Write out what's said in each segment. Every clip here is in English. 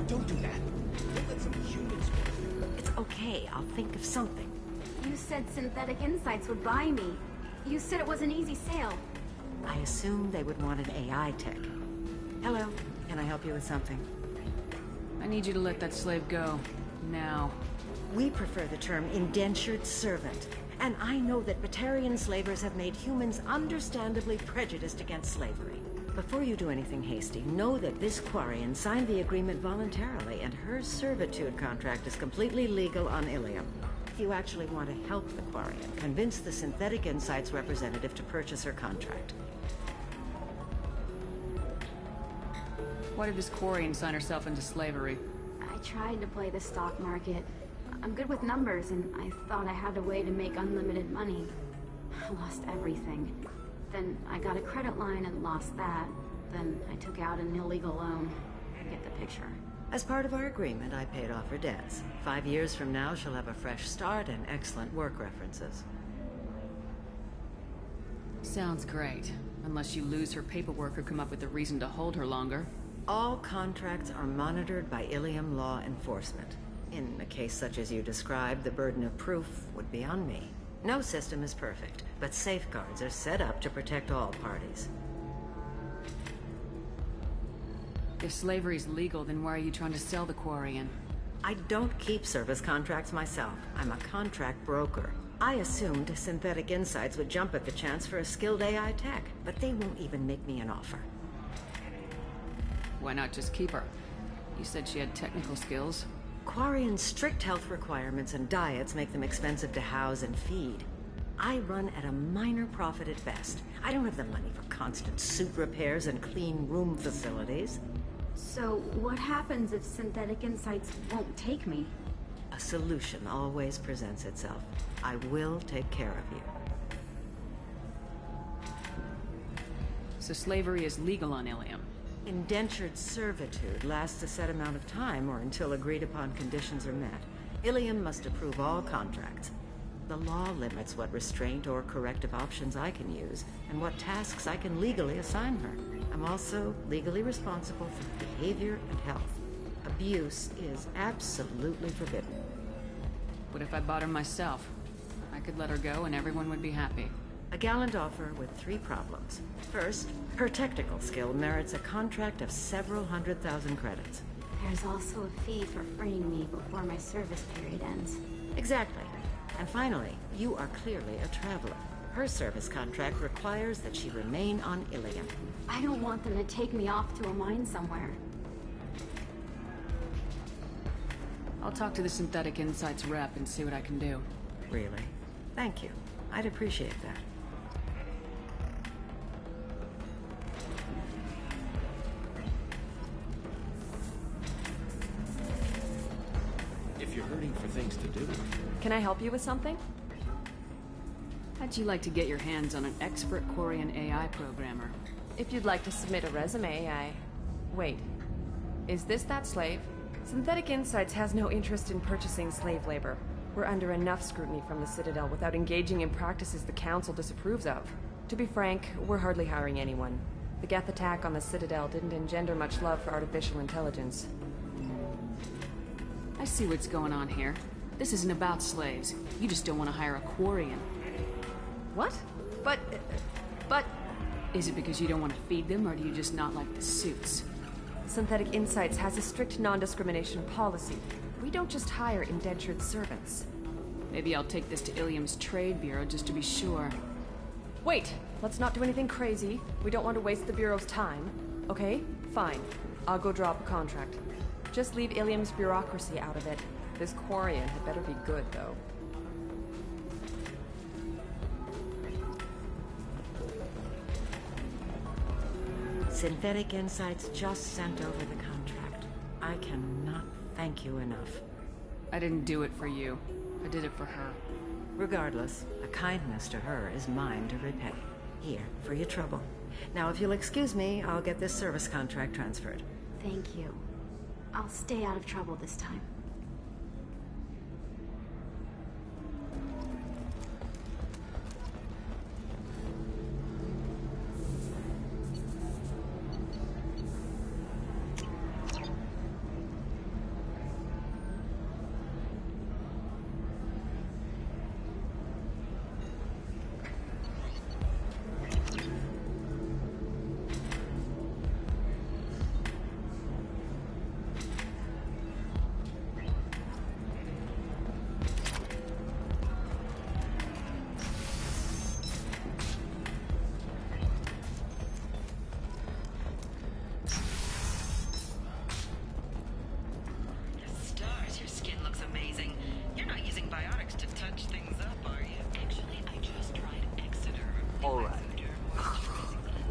Don't do that. Don't let some humans go. It's okay, I'll think of something. You said Synthetic Insights would buy me. You said it was an easy sale. I assumed they would want an AI tech. Hello, can I help you with something? I need you to let that slave go. Now. We prefer the term indentured servant. And I know that Batarian slavers have made humans understandably prejudiced against slavery. Before you do anything hasty, know that this Quarian signed the agreement voluntarily, and her servitude contract is completely legal on Ilium. If you actually want to help the Quarian, convince the Synthetic Insights representative to purchase her contract. Why did this Quarian sign herself into slavery? I tried to play the stock market. I'm good with numbers, and I thought I had a way to make unlimited money. I lost everything. Then I got a credit line and lost that. Then I took out an illegal loan. You get the picture. As part of our agreement, I paid off her debts. 5 years from now, she'll have a fresh start and excellent work references. Sounds great. Unless you lose her paperwork or come up with a reason to hold her longer. All contracts are monitored by Ilium law enforcement. In a case such as you described, the burden of proof would be on me. No system is perfect, but safeguards are set up to protect all parties. If slavery's legal, then why are you trying to sell the Quarian? I don't keep service contracts myself. I'm a contract broker. I assumed Synthetic Insights would jump at the chance for a skilled AI tech, but they won't even make me an offer. Why not just keep her? You said she had technical skills. Quarian's strict health requirements and diets make them expensive to house and feed. I run at a minor profit at best. I don't have the money for constant suit repairs and clean room facilities. So, what happens if Synthetic Insights won't take me? A solution always presents itself. I will take care of you. So slavery is legal on Ilium. Indentured servitude lasts a set amount of time or until agreed upon conditions are met. Ilium must approve all contracts. The law limits what restraint or corrective options I can use and what tasks I can legally assign her. I'm also legally responsible for behavior and health. Abuse is absolutely forbidden. What if I bought her myself? I could let her go and everyone would be happy. A gallant offer with 3 problems. First, her technical skill merits a contract of several 100,000 credits. There's also a fee for freeing me before my service period ends. Exactly. And finally, you are clearly a traveler. Her service contract requires that she remain on Ilium. I don't want them to take me off to a mine somewhere. I'll talk to the Synthetic Insights rep and see what I can do. Really? Thank you. I'd appreciate that. If you're hurting for things to do. Can I help you with something? How'd you like to get your hands on an expert Quarian AI programmer? If you'd like to submit a resume, Wait. Is this that slave? Synthetic Insights has no interest in purchasing slave labor. We're under enough scrutiny from the Citadel without engaging in practices the Council disapproves of. To be frank, we're hardly hiring anyone. The Geth attack on the Citadel didn't engender much love for artificial intelligence. I see what's going on here. This isn't about slaves. You just don't want to hire a Quarian. What? But... Is it because you don't want to feed them, or do you just not like the suits? Synthetic Insights has a strict non-discrimination policy. We don't just hire indentured servants. Maybe I'll take this to Ilium's Trade Bureau just to be sure. Wait! Let's not do anything crazy. We don't want to waste the Bureau's time. Okay? Fine. I'll go draw up a contract. Just leave Ilium's bureaucracy out of it. This Quarian had better be good, though. Synthetic Insights just sent over the contract. I cannot thank you enough. I didn't do it for you. I did it for her. Regardless, a kindness to her is mine to repay. Here, for your trouble. Now, if you'll excuse me, I'll get this service contract transferred. Thank you. I'll stay out of trouble this time.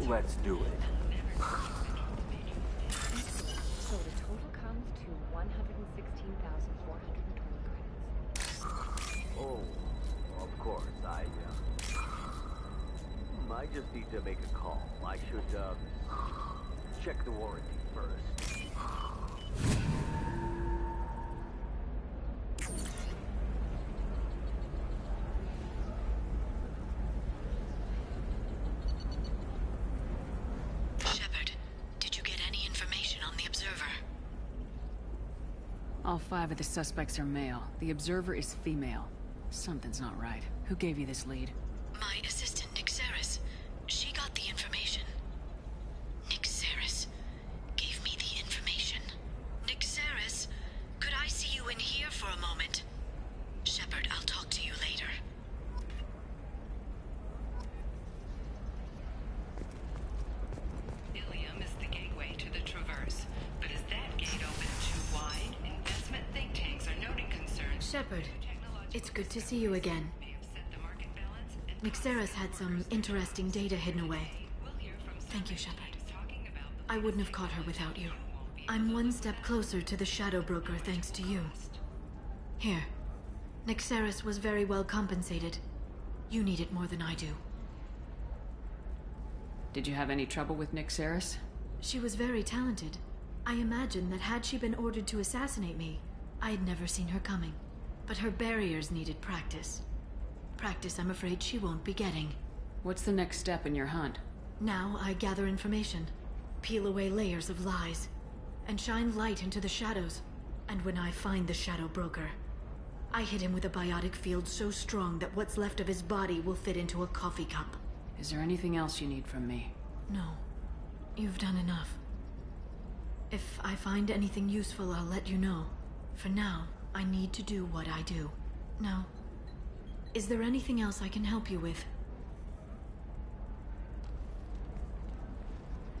Let's do it. So the total comes to 116,420 credits. Oh, of course, I just need to make a call. I should, check the warranty first. Shepard, did you get any information on the Observer? All 5 of the suspects are male. The Observer is female. Something's not right. Who gave you this lead? My assistant, Nick Saris. She got the information. Nick Saris gave me the information. Nick Saris, could I see you in here for a moment? Shepard, I'll talk to you later. Ilium is the gateway to the Traverse. But is that gate open too wide? Investment think tanks are noting concerns. Shepard, it's good to see you again. Nixeris had some interesting data hidden away. Thank you, Shepard. I wouldn't have caught her without you. I'm one step closer to the Shadow Broker thanks to you. Here. Nixeris was very well compensated. You need it more than I do. Did you have any trouble with Nick Saris? She was very talented. I imagine that had she been ordered to assassinate me, I had never seen her coming. But her barriers needed practice. Practice I'm afraid she won't be getting. What's the next step in your hunt? Now I gather information, peel away layers of lies, and shine light into the shadows. And when I find the Shadow Broker, I hit him with a biotic field so strong that what's left of his body will fit into a coffee cup. Is there anything else you need from me? No. You've done enough. If I find anything useful, I'll let you know. For now, I need to do what I do. Now, is there anything else I can help you with?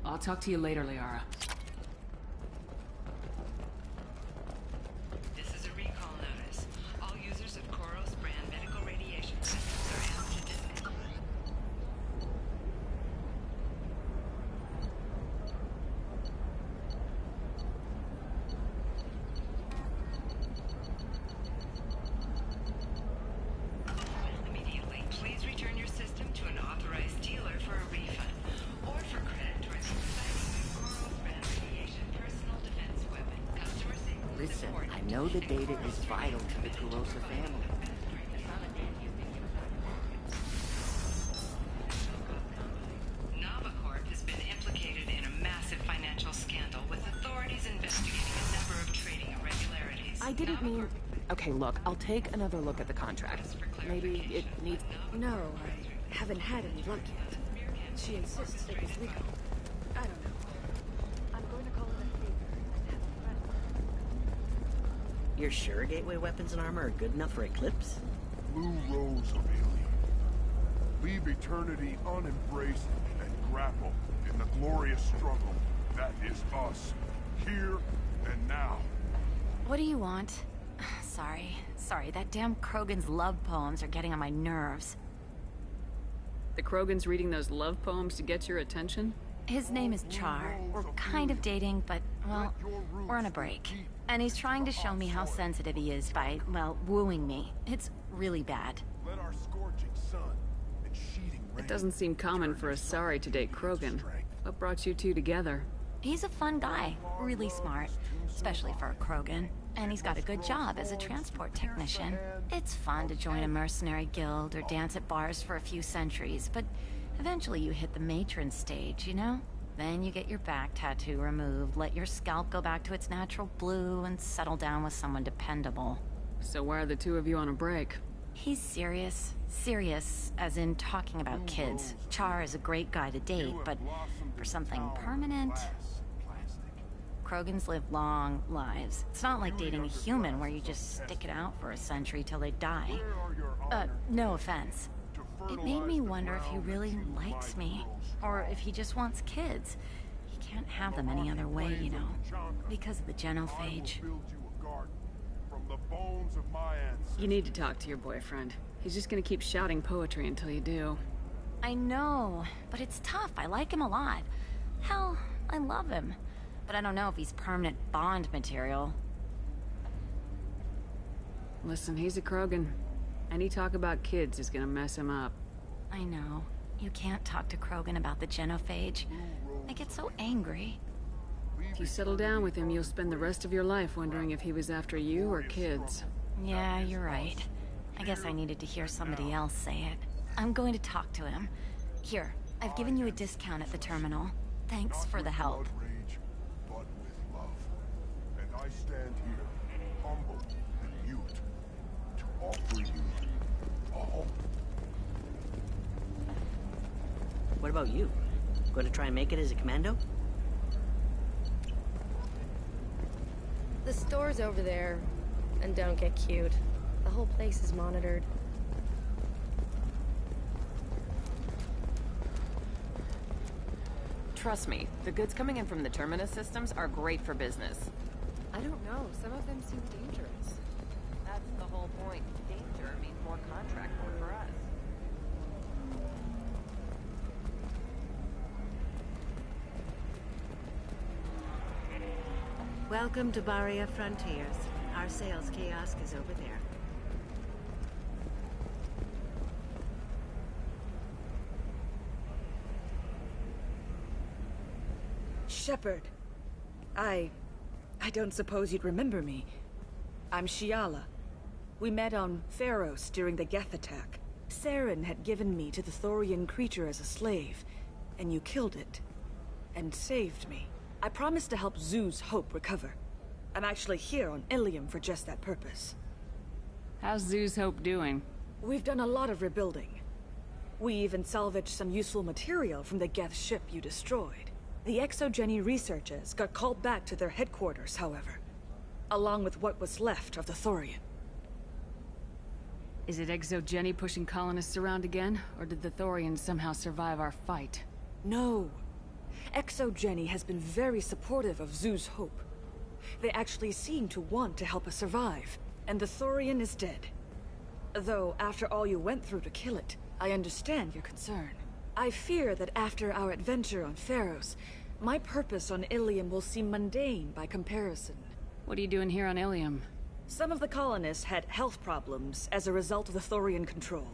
I'll talk to you later, Liara. This is a recall notice. All users of Koros brand medical radiation systems are asked to disable. Immediately, please return your system to an authorized dealer for a refund, or for credit towards the Koros brand radiation personal defense weapon. Customers include Listen, support. I know the data is vital to the Kurosa family. Navacorp has been implicated in a massive financial scandal with authorities investigating a number of trading irregularities. I didn't mean... Okay, look, I'll take another look at the contract. Maybe it needs... No, I haven't had any luck yet. She insists it was legal. I don't know. I'm going to call it a favor and have a friend. You're sure gateway weapons and armor are good enough for Eclipse? Blue rose of Ilium. Leave eternity unembraced and grapple in the glorious struggle that is us, here and now. What do you want? Sorry, that damn Krogan's love poems are getting on my nerves. The Krogan's reading those love poems to get your attention? His name is Char. We're kind of dating, but, well, we're on a break. And he's trying to show me how sensitive he is by, well, wooing me. It's really bad. Let our scorching sun and sheeting rain. It doesn't seem common for a Sari to date Krogan. What brought you two together? He's a fun guy, really smart, especially for a Krogan. And he's got a good job as a transport technician. It's fun to join a mercenary guild or dance at bars for a few centuries, but eventually you hit the matron stage, you know? Then you get your back tattoo removed, let your scalp go back to its natural blue, and settle down with someone dependable. So why are the two of you on a break? He's serious. Serious, as in talking about kids. Char is a great guy to date, but for something permanent... Krogans live long lives. It's not like dating a human where you just stick it out for a century till they die. No offense. It made me wonder if he really likes me, or if he just wants kids. He can't have them any other way, you know, because of the genophage. You need to talk to your boyfriend. He's just gonna keep shouting poetry until you do. I know, but it's tough. I like him a lot. Hell, I love him. But I don't know if he's permanent Bond material. Listen, he's a Krogan. Any talk about kids is gonna mess him up. I know. You can't talk to Krogan about the genophage. I get so angry. If you settle down with him, you'll spend the rest of your life wondering if he was after you or kids. Yeah, you're right. I guess I needed to hear somebody else say it. I'm going to talk to him. Here, I've given you a discount at the terminal. Thanks for the help. Blood rage, but with love. And I stand here, humble and mute, to offer you a home. What about you? Going to try and make it as a commando? The store's over there. And don't get cute. The whole place is monitored. Trust me, the goods coming in from the Terminus systems are great for business. I don't know. Some of them seem dangerous. That's the whole point. Danger means more contract work for us. Welcome to Barria Frontiers. Our sales kiosk is over there. Shepard. I don't suppose you'd remember me. I'm Shiala. We met on Pharos during the Geth attack. Saren had given me to the Thorian creature as a slave, and you killed it. And saved me. I promised to help Zoo's Hope recover. I'm actually here on Ilium for just that purpose. How's Zoo's Hope doing? We've done a lot of rebuilding. We even salvaged some useful material from the Geth ship you destroyed. The Exogeny researchers got called back to their headquarters, however, along with what was left of the Thorian. Is it Exogeny pushing colonists around again, or did the Thorians somehow survive our fight? No. Exogeny has been very supportive of Zoo's Hope. They actually seem to want to help us survive, and the Thorian is dead. Though, after all you went through to kill it, I understand your concern. I fear that after our adventure on Pharos, my purpose on Ilium will seem mundane by comparison. What are you doing here on Ilium? Some of the colonists had health problems as a result of the Thorian control.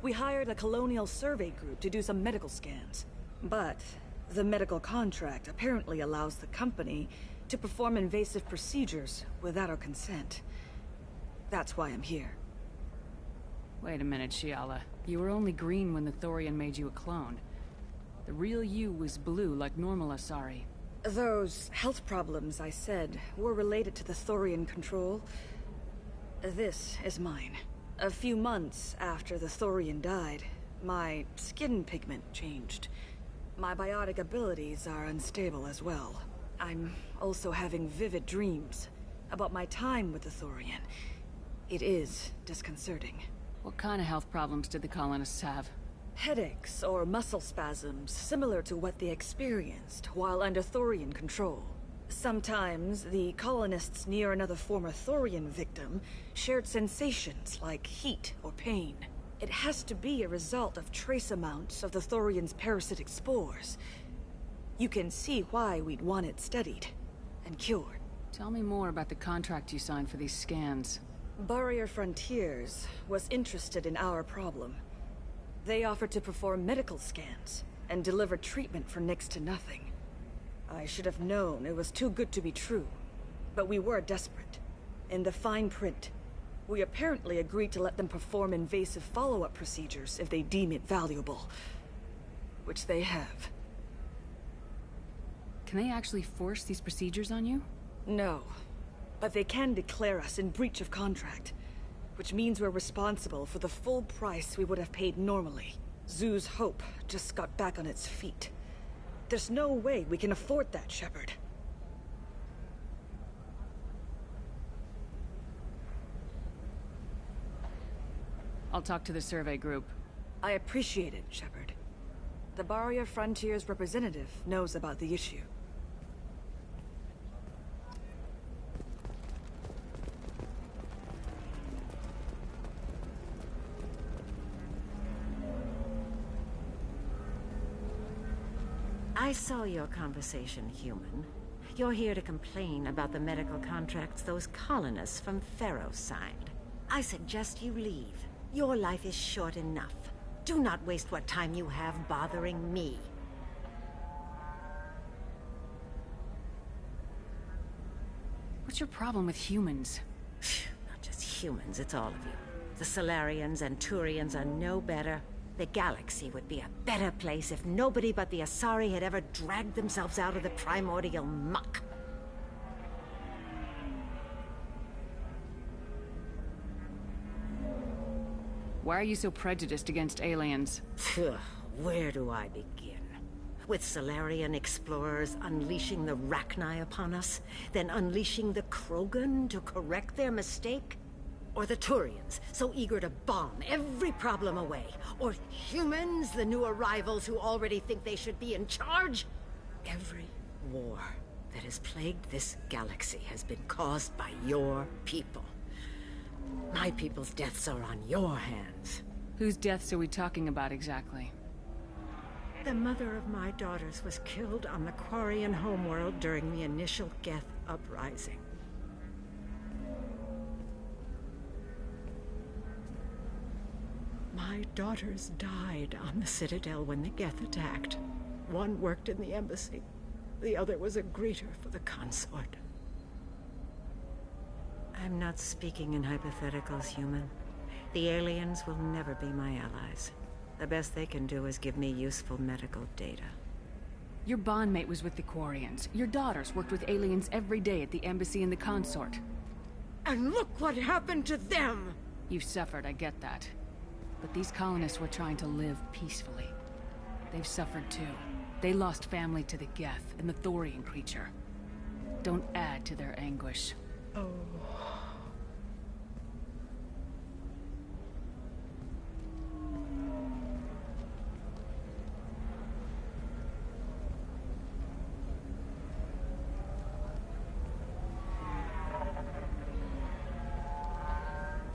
We hired a colonial survey group to do some medical scans. But the medical contract apparently allows the company to perform invasive procedures without our consent. That's why I'm here. Wait a minute, Shiala. You were only green when the Thorian made you a clone. The real you was blue like normal Asari. Those health problems I said were related to the Thorian control. This is mine. A few months after the Thorian died, my skin pigment changed. My biotic abilities are unstable as well. I'm also having vivid dreams about my time with the Thorian. It is disconcerting. What kind of health problems did the colonists have? Headaches or muscle spasms similar to what they experienced while under Thorian control. Sometimes the colonists near another former Thorian victim shared sensations like heat or pain. It has to be a result of trace amounts of the Thorian's parasitic spores. You can see why we'd want it studied and cured. Tell me more about the contract you signed for these scans. Barria Frontiers was interested in our problem. They offered to perform medical scans and deliver treatment for next to nothing. I should have known it was too good to be true, but we were desperate. In the fine print, we apparently agreed to let them perform invasive follow-up procedures if they deem it valuable. Which they have. Can they actually force these procedures on you? No. But they can declare us in breach of contract. Which means we're responsible for the full price we would have paid normally. Zoo's Hope just got back on its feet. There's no way we can afford that, Shepard. I'll talk to the survey group. I appreciate it, Shepard. The Barria Frontiers representative knows about the issue. I saw your conversation, human. You're here to complain about the medical contracts those colonists from Pharaoh signed. I suggest you leave. Your life is short enough. Do not waste what time you have bothering me. What's your problem with humans? Not just humans, it's all of you. The Solarians and Turians are no better. The galaxy would be a better place if nobody but the Asari had ever dragged themselves out of the primordial muck. Why are you so prejudiced against aliens? Where do I begin? With Solarian explorers unleashing the Rachni upon us, then unleashing the Krogan to correct their mistake? Or the Turians, so eager to bomb every problem away? Or humans, the new arrivals who already think they should be in charge? Every war that has plagued this galaxy has been caused by your people. My people's deaths are on your hands. Whose deaths are we talking about exactly? The mother of my daughters was killed on the Quarian homeworld during the initial Geth uprising. My daughters died on the Citadel when the Geth attacked. One worked in the embassy. The other was a greeter for the consort. I'm not speaking in hypotheticals, human. The aliens will never be my allies. The best they can do is give me useful medical data. Your bondmate was with the Quarians. Your daughters worked with aliens every day at the embassy and the consort. And look what happened to them! You've suffered, I get that. But these colonists were trying to live peacefully. They've suffered too. They lost family to the Geth and the Thorian creature. Don't add to their anguish. Oh.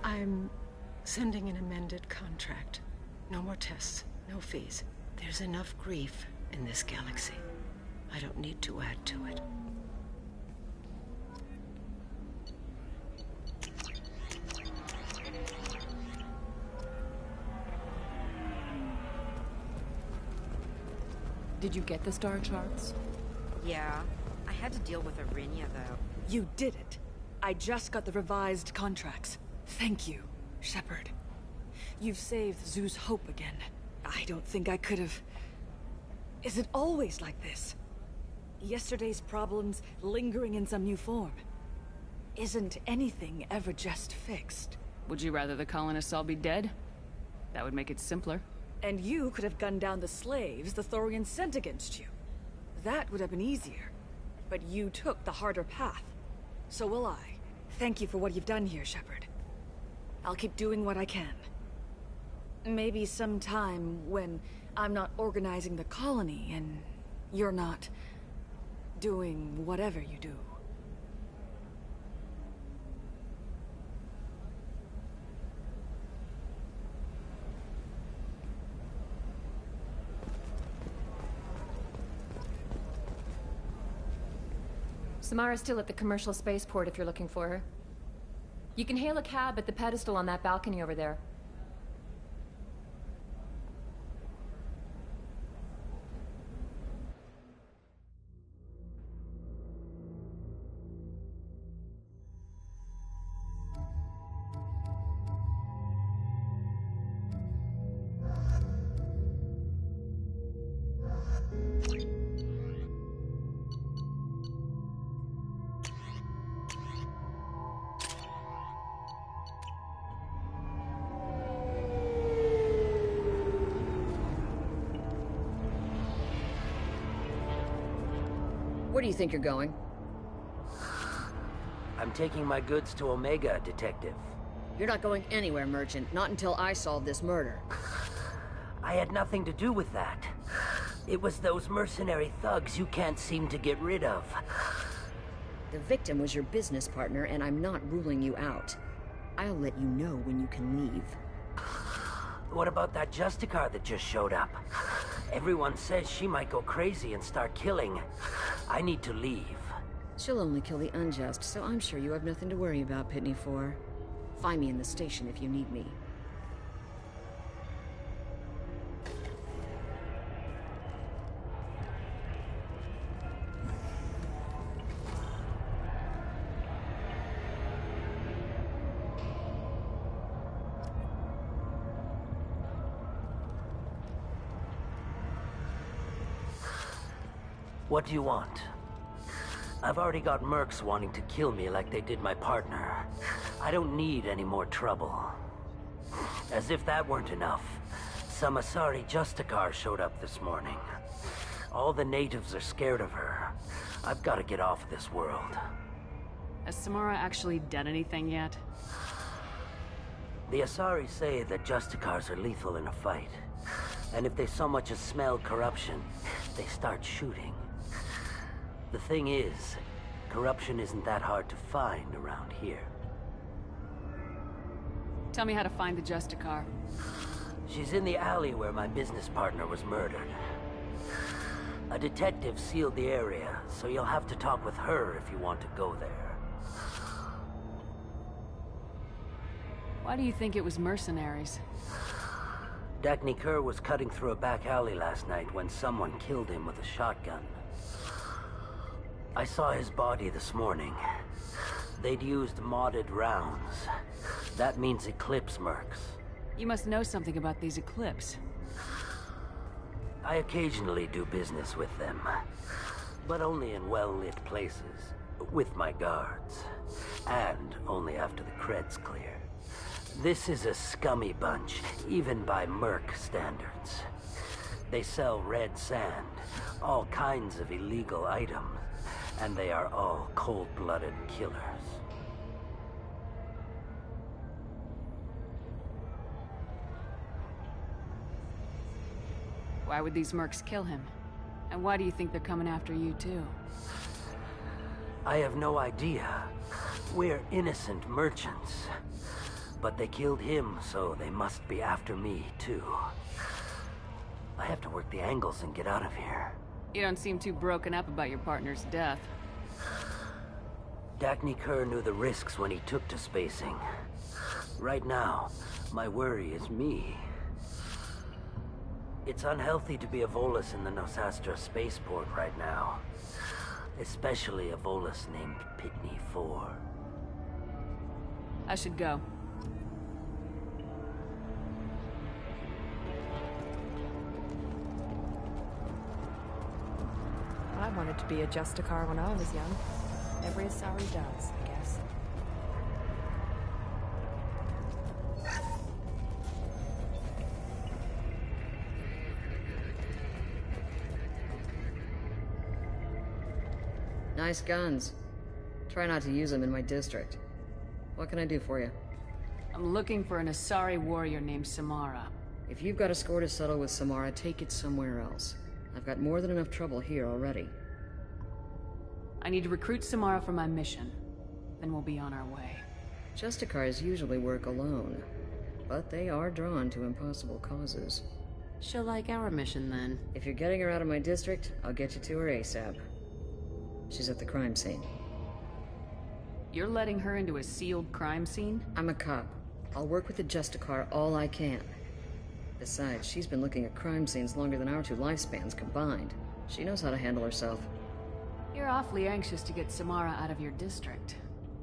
I'm sending an amended contract. No more tests, no fees. There's enough grief in this galaxy. I don't need to add to it. Did you get the star charts? Yeah. I had to deal with Arinia, though. You did it. I just got the revised contracts. Thank you, Shepard. You've saved Zoo's hope again. I don't think I could have... Is it always like this? Yesterday's problems lingering in some new form. Isn't anything ever just fixed? Would you rather the colonists all be dead? That would make it simpler. And you could have gunned down the slaves the Thorians sent against you. That would have been easier. But you took the harder path. So will I. Thank you for what you've done here, Shepard. I'll keep doing what I can. Maybe sometime when I'm not organizing the colony and you're not doing whatever you do. Samara's still at the commercial spaceport if you're looking for her. You can hail a cab at the pedestal on that balcony over there. Where do you think you're going? I'm taking my goods to Omega, Detective. You're not going anywhere, Merchant. Not until I solve this murder. I had nothing to do with that. It was those mercenary thugs you can't seem to get rid of. The victim was your business partner, and I'm not ruling you out. I'll let you know when you can leave. What about that Justicar that just showed up? Everyone says she might go crazy and start killing. I need to leave. She'll only kill the unjust, so I'm sure you have nothing to worry about, Pitney 4. Find me in the station if you need me. What do you want? I've already got mercs wanting to kill me like they did my partner. I don't need any more trouble. As if that weren't enough, some Asari Justicar showed up this morning. All the natives are scared of her. I've got to get off this world. Has Samara actually done anything yet? The Asari say that Justicars are lethal in a fight. And if they so much as smell corruption, they start shooting. The thing is, corruption isn't that hard to find around here. Tell me how to find the Justicar. She's in the alley where my business partner was murdered. A detective sealed the area, so you'll have to talk with her if you want to go there. Why do you think it was mercenaries? Dagny Kerr was cutting through a back alley last night when someone killed him with a shotgun. I saw his body this morning. They'd used modded rounds. That means Eclipse mercs. You must know something about these Eclipse. I occasionally do business with them, but only in well-lit places, with my guards, and only after the cred's clear. This is a scummy bunch, even by merc standards. They sell red sand, all kinds of illegal items, and they are all cold-blooded killers. Why would these mercs kill him? And why do you think they're coming after you too? I have no idea. We're innocent merchants. But they killed him, so they must be after me too. I have to work the angles and get out of here. You don't seem too broken up about your partner's death. Dagny Kerr knew the risks when he took to spacing. Right now, my worry is me. It's unhealthy to be a Volus in the Nosastra spaceport right now. Especially a Volus named Pitney 4. I should go. I wanted to be a Justicar when I was young. Every Asari does, I guess. Nice guns. Try not to use them in my district. What can I do for you? I'm looking for an Asari warrior named Samara. If you've got a score to settle with Samara, take it somewhere else. I've got more than enough trouble here already. I need to recruit Samara for my mission. Then we'll be on our way. Justicars usually work alone, but they are drawn to impossible causes. She'll like our mission, then. If you're getting her out of my district, I'll get you to her ASAP. She's at the crime scene. You're letting her into a sealed crime scene? I'm a cop. I'll work with the Justicar all I can. Besides, she's been looking at crime scenes longer than our two lifespans combined. She knows how to handle herself. You're awfully anxious to get Samara out of your district.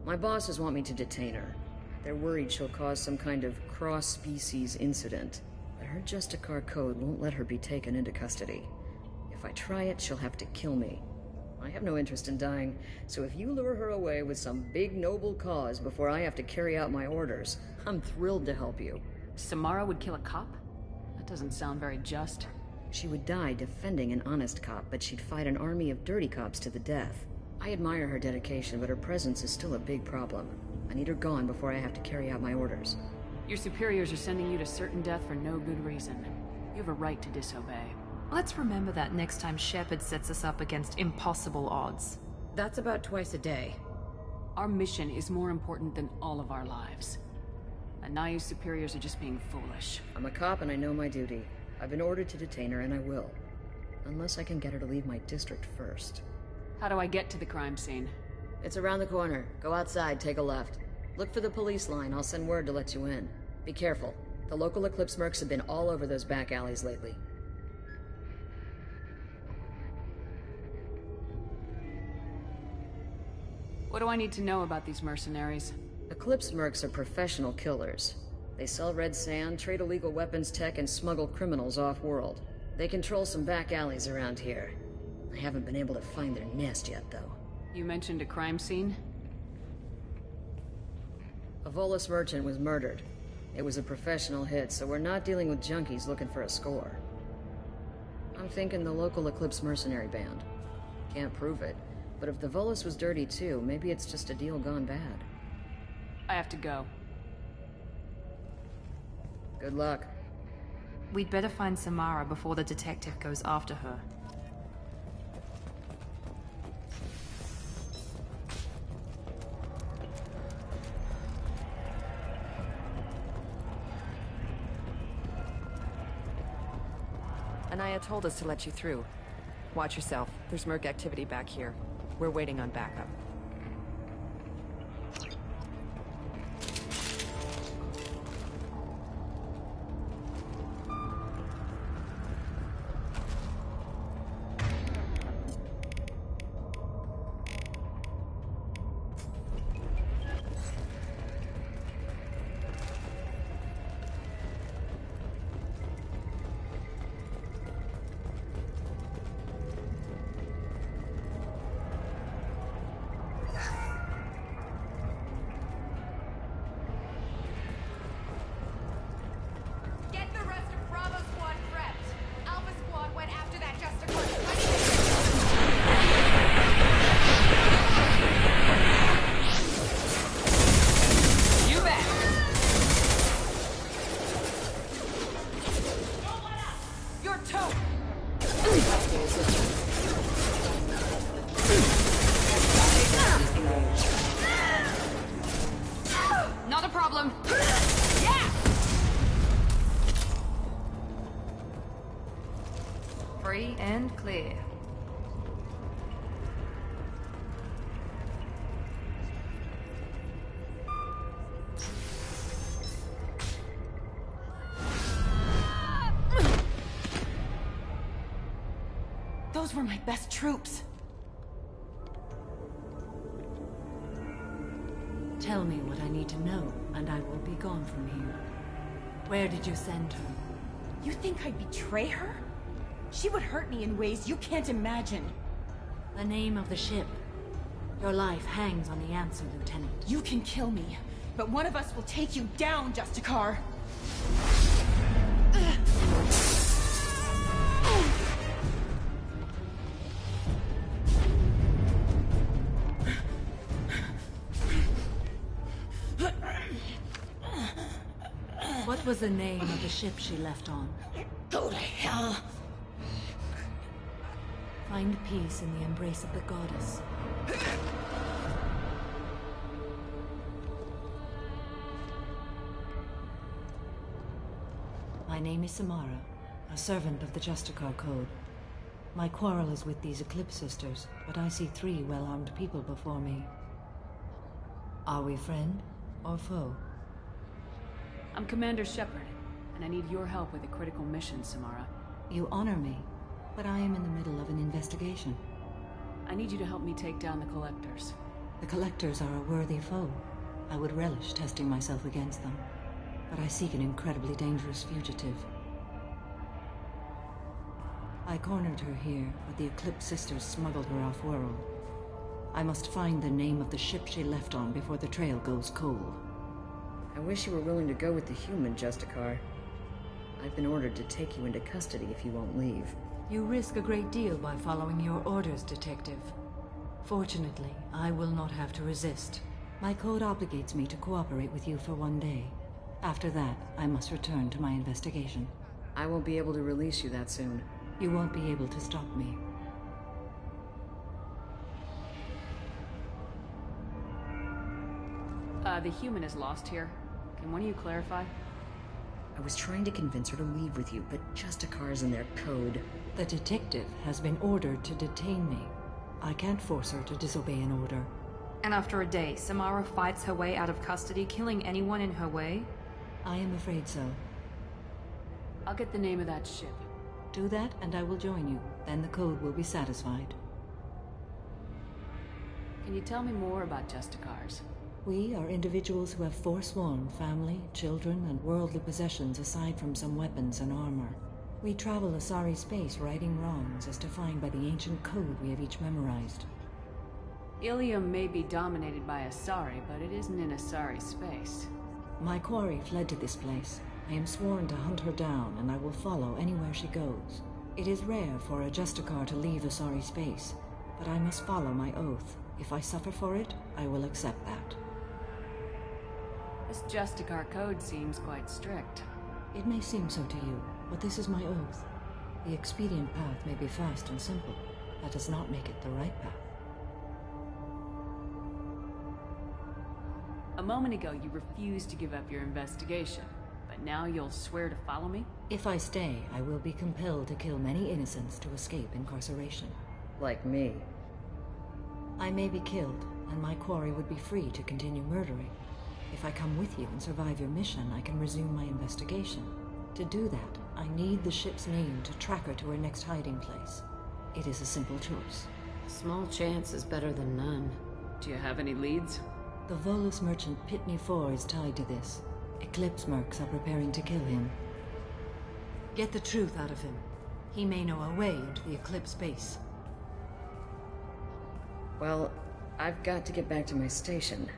My bosses want me to detain her. They're worried she'll cause some kind of cross-species incident. But her Justicar code won't let her be taken into custody. If I try it, she'll have to kill me. I have no interest in dying, so if you lure her away with some big noble cause before I have to carry out my orders, I'm thrilled to help you. Samara would kill a cop? That doesn't sound very just. She would die defending an honest cop, but she'd fight an army of dirty cops to the death. I admire her dedication, but her presence is still a big problem. I need her gone before I have to carry out my orders. Your superiors are sending you to certain death for no good reason. You have a right to disobey. Let's remember that next time Shepard sets us up against impossible odds. That's about twice a day. Our mission is more important than all of our lives. And Nayu's superiors are just being foolish. I'm a cop and I know my duty. I've been ordered to detain her, and I will. Unless I can get her to leave my district first. How do I get to the crime scene? It's around the corner. Go outside, take a left. Look for the police line. I'll send word to let you in. Be careful. The local Eclipse mercs have been all over those back alleys lately. What do I need to know about these mercenaries? Eclipse mercs are professional killers. They sell red sand, trade illegal weapons tech, and smuggle criminals off-world. They control some back alleys around here. I haven't been able to find their nest yet, though. You mentioned a crime scene? A Volus merchant was murdered. It was a professional hit, so we're not dealing with junkies looking for a score. I'm thinking the local Eclipse mercenary band. Can't prove it, but if the Volus was dirty too, maybe it's just a deal gone bad. I have to go. Good luck. We'd better find Samara before the detective goes after her. Anaya told us to let you through. Watch yourself. There's merc activity back here. We're waiting on backup. Not a problem. Yeah! Free and clear. Those were my best troops. Tell me what I need to know, and I will be gone from here. Where did you send her? You think I'd betray her? She would hurt me in ways you can't imagine. The name of the ship. Your life hangs on the answer, Lieutenant. You can kill me, but one of us will take you down, Justicar. What was the name of the ship she left on? Go to hell. Find peace in the embrace of the goddess. My name is Samara, a servant of the Justicar Code. My quarrel is with these Eclipse sisters, but I see 3 well-armed people before me. Are we friend or foe? I'm Commander Shepard, and I need your help with a critical mission, Samara. You honor me, but I am in the middle of an investigation. I need you to help me take down the Collectors. The Collectors are a worthy foe. I would relish testing myself against them, but I seek an incredibly dangerous fugitive. I cornered her here, but the Eclipse sisters smuggled her off-world. I must find the name of the ship she left on before the trail goes cold. I wish you were willing to go with the human, Justicar. I've been ordered to take you into custody if you won't leave. You risk a great deal by following your orders, Detective. Fortunately, I will not have to resist. My code obligates me to cooperate with you for 1 day. After that, I must return to my investigation. I won't be able to release you that soon. You won't be able to stop me. The human is lost here. Can one of you clarify? I was trying to convince her to leave with you, but Justicars and their code. The detective has been ordered to detain me. I can't force her to disobey an order. And after a day, Samara fights her way out of custody, killing anyone in her way? I am afraid so. I'll get the name of that ship. Do that, and I will join you. Then the code will be satisfied. Can you tell me more about Justicars? We are individuals who have forsworn family, children, and worldly possessions aside from some weapons and armor. We travel Asari space righting wrongs as defined by the ancient code we have each memorized. Ilium may be dominated by Asari, but it isn't in Asari space. My quarry fled to this place. I am sworn to hunt her down, and I will follow anywhere she goes. It is rare for a Justicar to leave Asari space, but I must follow my oath. If I suffer for it, I will accept that. This Justicar code seems quite strict. It may seem so to you, but this is my oath. The expedient path may be fast and simple. That does not make it the right path. A moment ago, you refused to give up your investigation, but now you'll swear to follow me? If I stay, I will be compelled to kill many innocents to escape incarceration. Like me. I may be killed, and my quarry would be free to continue murdering. If I come with you and survive your mission, I can resume my investigation. To do that, I need the ship's name to track her to her next hiding place. It is a simple choice. A small chance is better than none. Do you have any leads? The Volus merchant Pitney IV is tied to this. Eclipse mercs are preparing to kill him. Get the truth out of him. He may know a way into the Eclipse base. Well, I've got to get back to my station.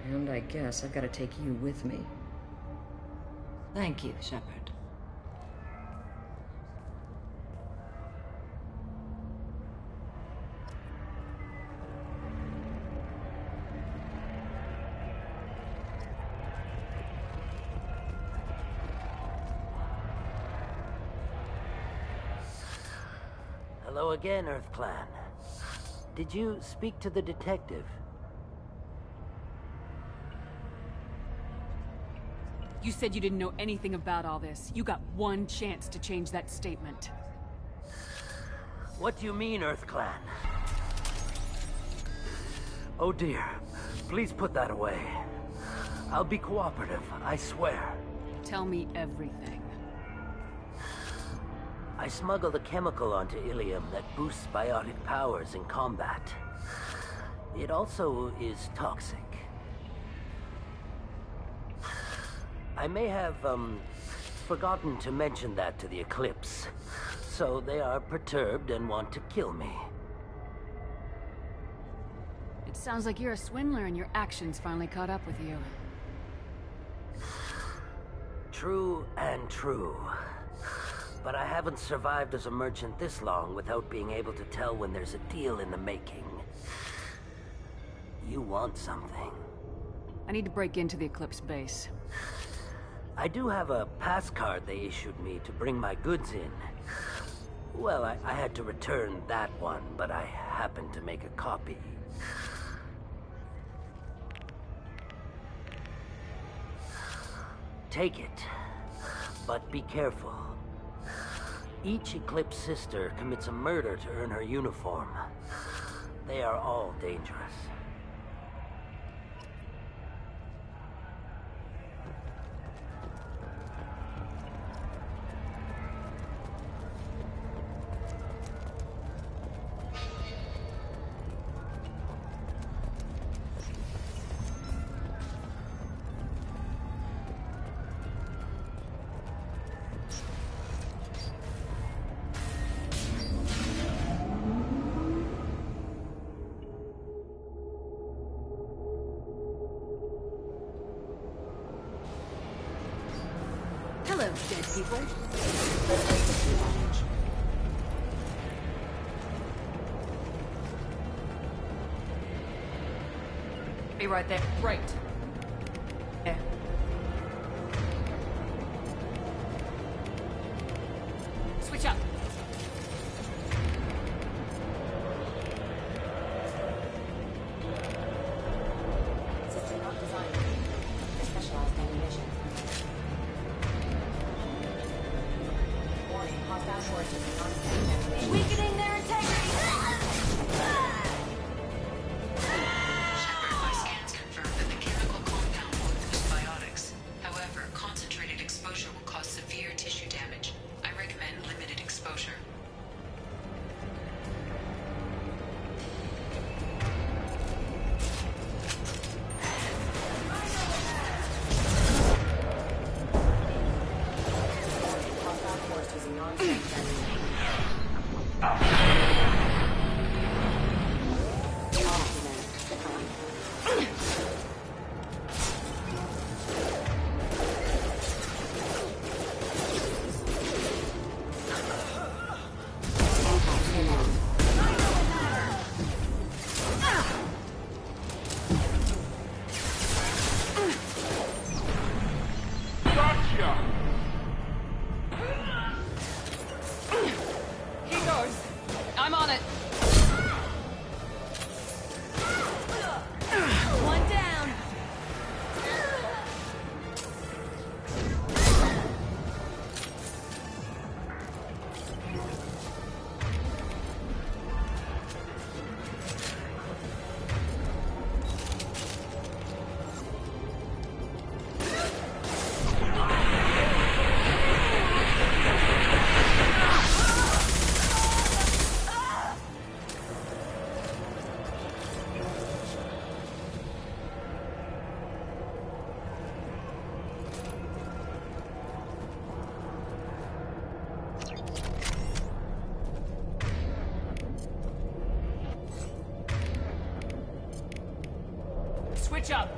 And I guess I've got to take you with me. Thank you, Shepard. Hello again, Earth Clan. Did you speak to the detective? You said you didn't know anything about all this. You got one chance to change that statement. What do you mean, Earth Clan? Oh dear. Please put that away. I'll be cooperative, I swear. Tell me everything. I smuggled a chemical onto Ilium that boosts biotic powers in combat. It also is toxic. I may have, forgotten to mention that to the Eclipse. So they are perturbed and want to kill me. It sounds like you're a swindler and your actions finally caught up with you. True and true. But I haven't survived as a merchant this long without being able to tell when there's a deal in the making. You want something. I need to break into the Eclipse base. I do have a pass card they issued me to bring my goods in. Well, I had to return that one, but I happened to make a copy. Take it, but be careful. Each Eclipse sister commits a murder to earn her uniform. They are all dangerous. Hello, dead people. Be right there. Right. Yeah. Switch up. System not designed for specialized ammunition. catch up!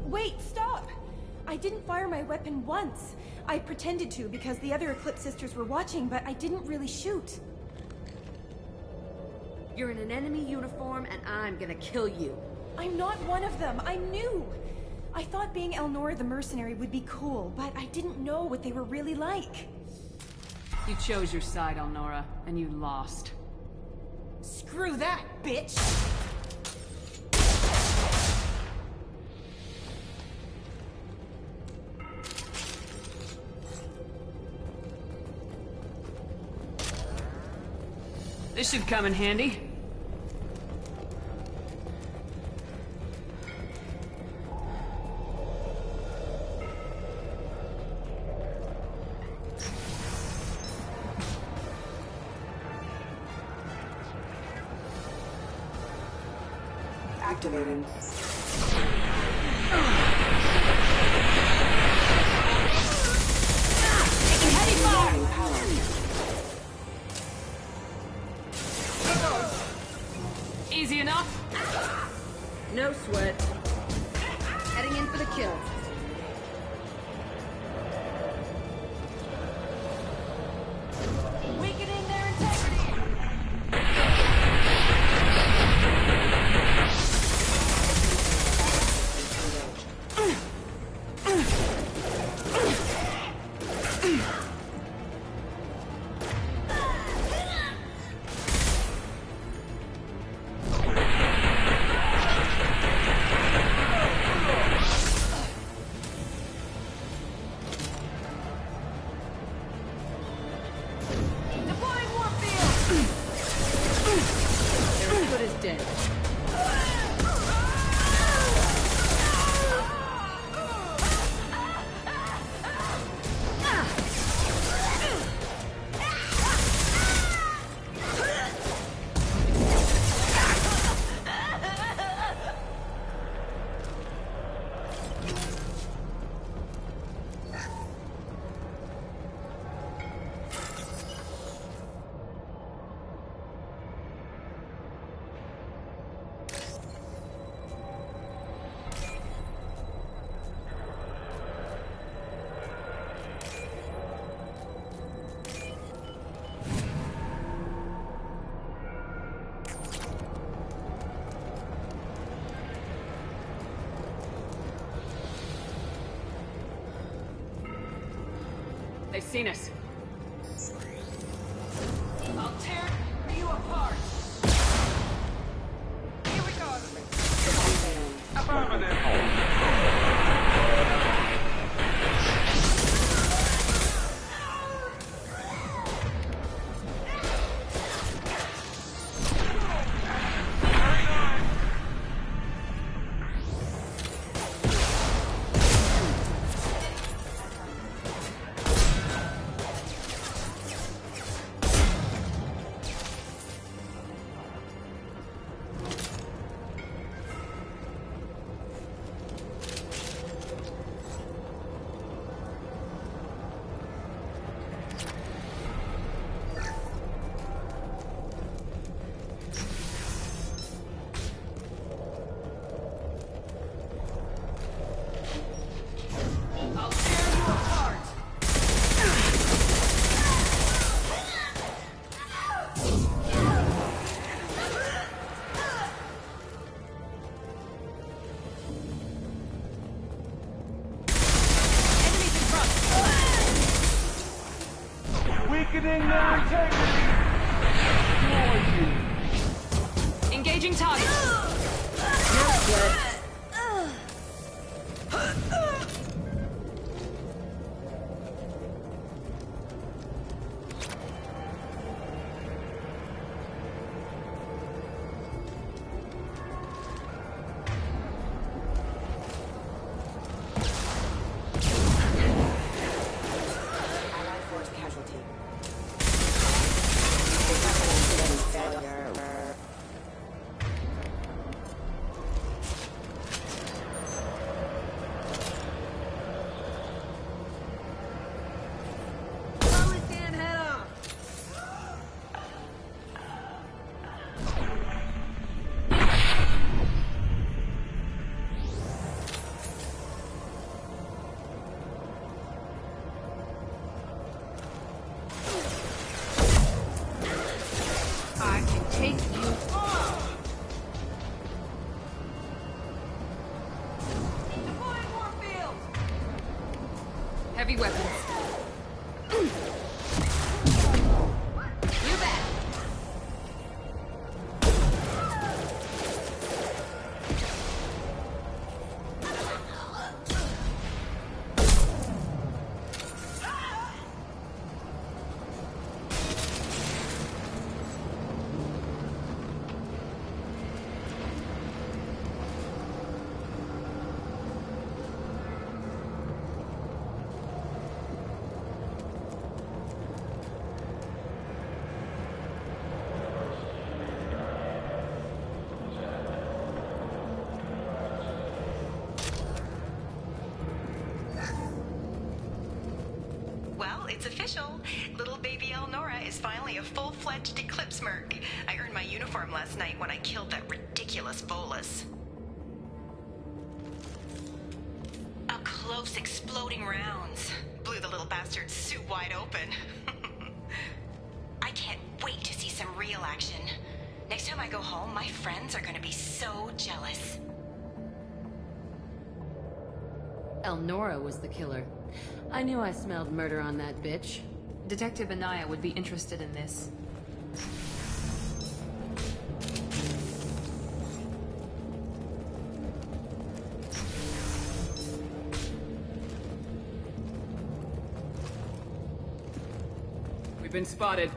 Wait, stop! I didn't fire my weapon once. I pretended to because the other Eclipse sisters were watching, but I didn't really shoot. You're in an enemy uniform, and I'm gonna kill you. I'm not one of them. I'm new. I thought being Elnora the mercenary would be cool, but I didn't know what they were really like. You chose your side, Elnora, and you lost. Screw that, bitch! This should come in handy. Activating. Taking heavy fire! Easy enough? No sweat. Heading in for the kill. Weakening their integrity! They've seen us. I'll tear you apart. Here we go. heavy weapons. You bet. Well, it's official. Little baby Elnora is finally a full-fledged Eclipse merc. I earned my uniform last night when I killed that ridiculous bolus. Up close, exploding rounds. Blew the little bastard's suit wide open. I can't wait to see some real action. Next time I go home, my friends are gonna be so jealous. Elnora was the killer. I knew I smelled murder on that bitch. Detective Anaya would be interested in this. We've been spotted.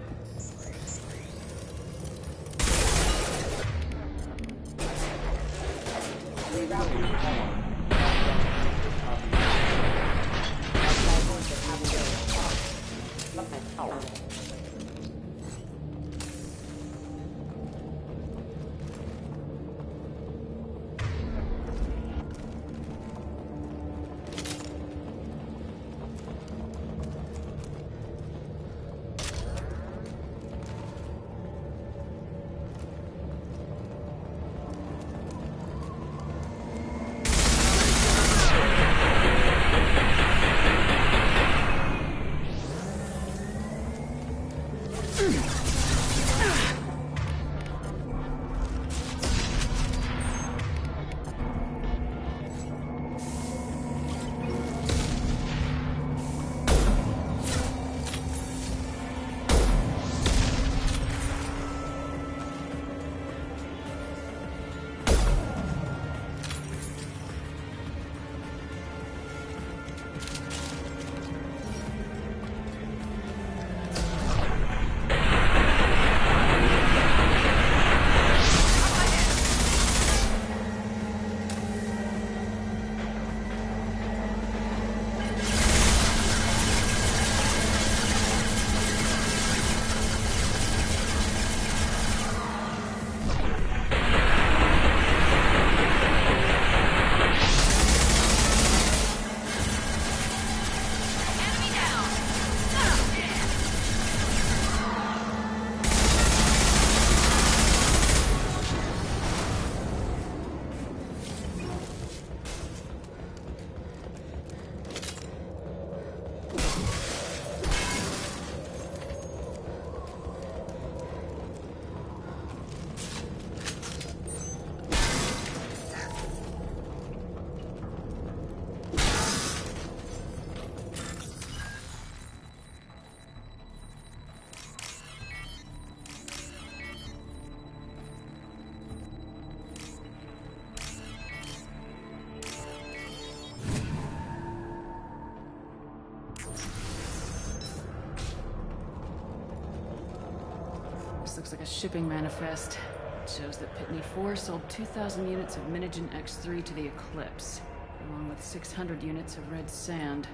Looks like a shipping manifest. It shows that Pitney 4 sold 2,000 units of Minigen X3 to the Eclipse, along with 600 units of red sand.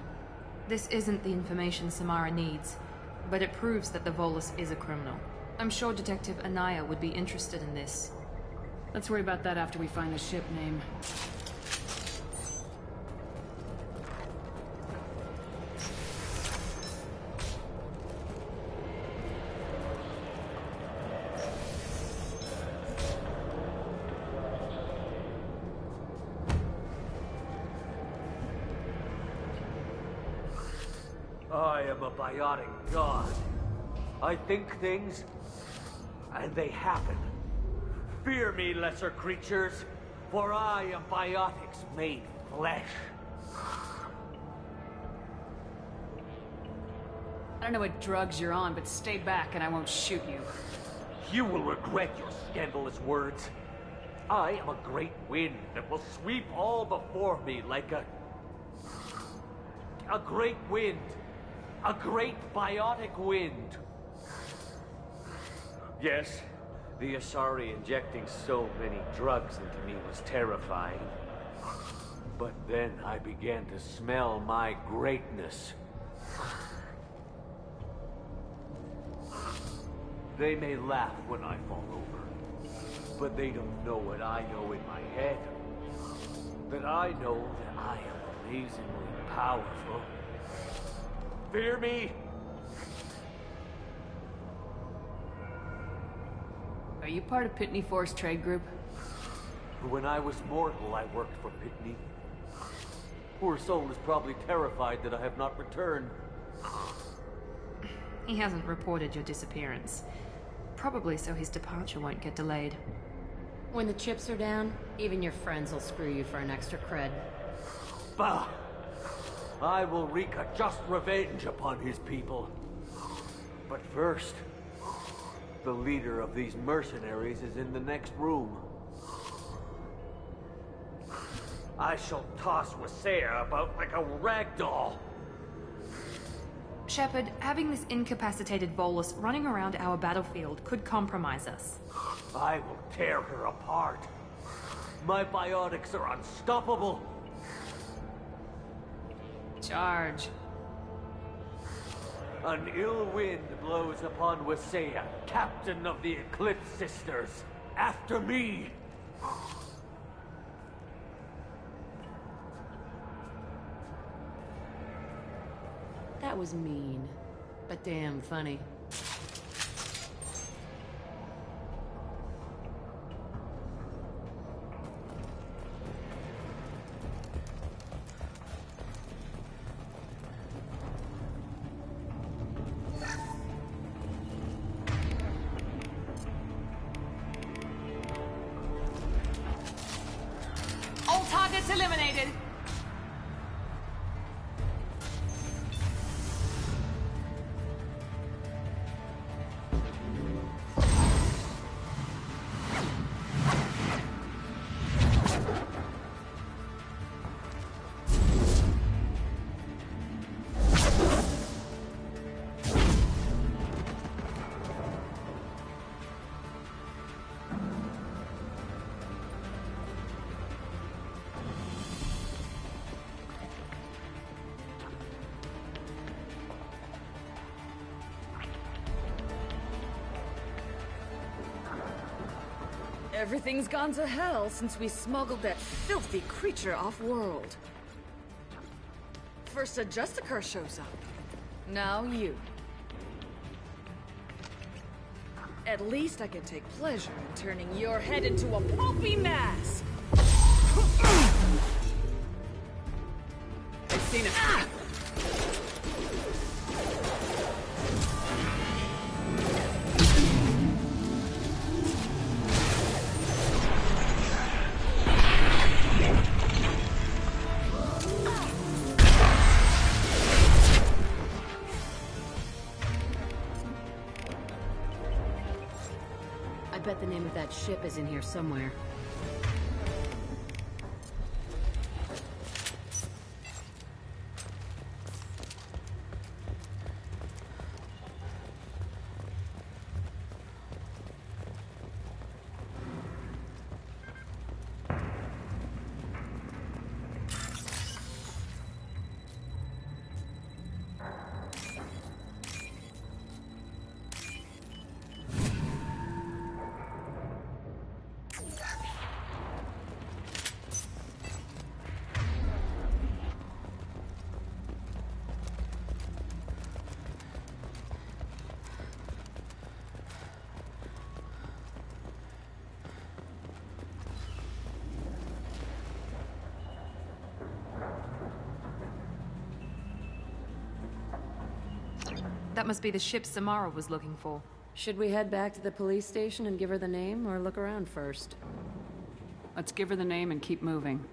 This isn't the information Samara needs, but it proves that the Volus is a criminal. I'm sure Detective Anaya would be interested in this. Let's worry about that after we find the ship name. I am a biotic god. I think things, and they happen. Fear me, lesser creatures, for I am biotics made flesh. I don't know what drugs you're on, but stay back and I won't shoot you. You will regret your scandalous words. I am a great wind that will sweep all before me like a great wind. A great biotic wind. Yes, the Asari injecting so many drugs into me was terrifying. But then I began to smell my greatness. They may laugh when I fall over, but they don't know what I know in my head. That I know that I am amazingly powerful. Fear me? Are you part of Pitney Force Trade Group? When I was mortal, I worked for Pitney. Poor soul is probably terrified that I have not returned. He hasn't reported your disappearance. Probably so his departure won't get delayed. When the chips are down, even your friends will screw you for an extra cred. Bah! I will wreak a just revenge upon his people. But first, the leader of these mercenaries is in the next room. I shall toss Wasea about like a rag doll. Shepard, having this incapacitated Volus running around our battlefield could compromise us. I will tear her apart. My biotics are unstoppable. Charge. An ill wind blows upon Wasea, captain of the Eclipse Sisters. After me! That was mean, but damn funny. All targets eliminated! Everything's gone to hell since we smuggled that filthy creature off-world. First a Justicar shows up. Now you. At least I can take pleasure in turning your head into a pulpy mass! I've seen it. Ah! I bet the name of that ship is in here somewhere. That must be the ship Samara was looking for. Should we head back to the police station and give her the name, or look around first? Let's give her the name and keep moving.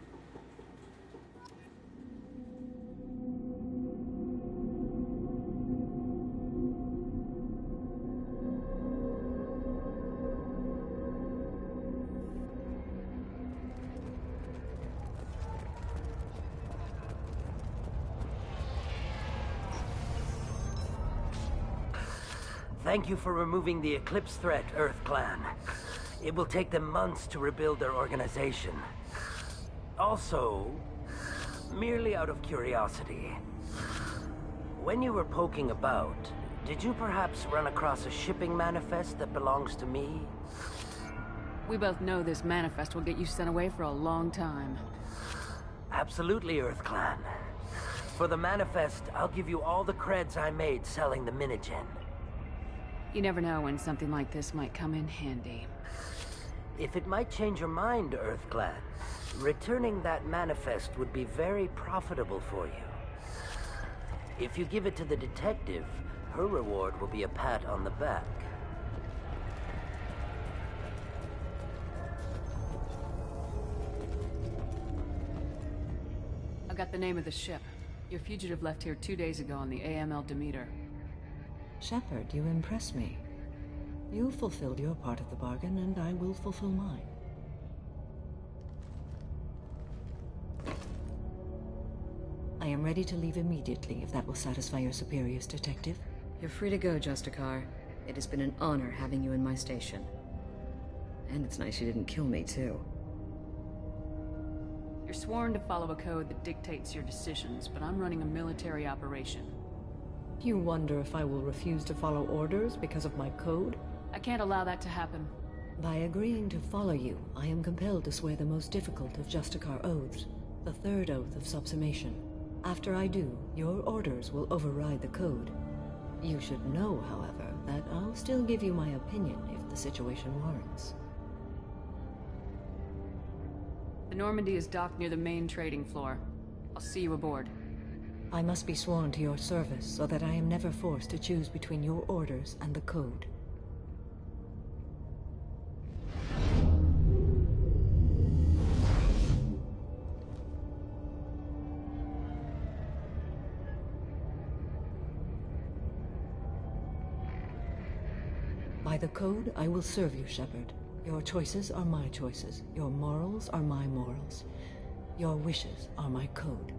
Thank you for removing the Eclipse threat, Earth Clan. It will take them months to rebuild their organization. Also, merely out of curiosity, when you were poking about, did you perhaps run across a shipping manifest that belongs to me? We both know this manifest will get you sent away for a long time. Absolutely, Earth Clan. For the manifest, I'll give you all the creds I made selling the Minigen. You never know when something like this might come in handy. If it might change your mind, Earth Clan, returning that manifest would be very profitable for you. If you give it to the detective, her reward will be a pat on the back. I got the name of the ship. Your fugitive left here 2 days ago on the AML Demeter. Shepard, you impress me. You fulfilled your part of the bargain, and I will fulfill mine. I am ready to leave immediately, if that will satisfy your superiors, Detective. You're free to go, Justicar. It has been an honor having you in my station. And it's nice you didn't kill me, too. You're sworn to follow a code that dictates your decisions, but I'm running a military operation. You wonder if I will refuse to follow orders because of my code? I can't allow that to happen. By agreeing to follow you, I am compelled to swear the most difficult of Justicar oaths, the third oath of subsumation. After I do, your orders will override the code. You should know, however, that I'll still give you my opinion if the situation warrants. The Normandy is docked near the main trading floor. I'll see you aboard. I must be sworn to your service so that I am never forced to choose between your orders and the code. By the code, I will serve you, Shepard. Your choices are my choices. Your morals are my morals. Your wishes are my code.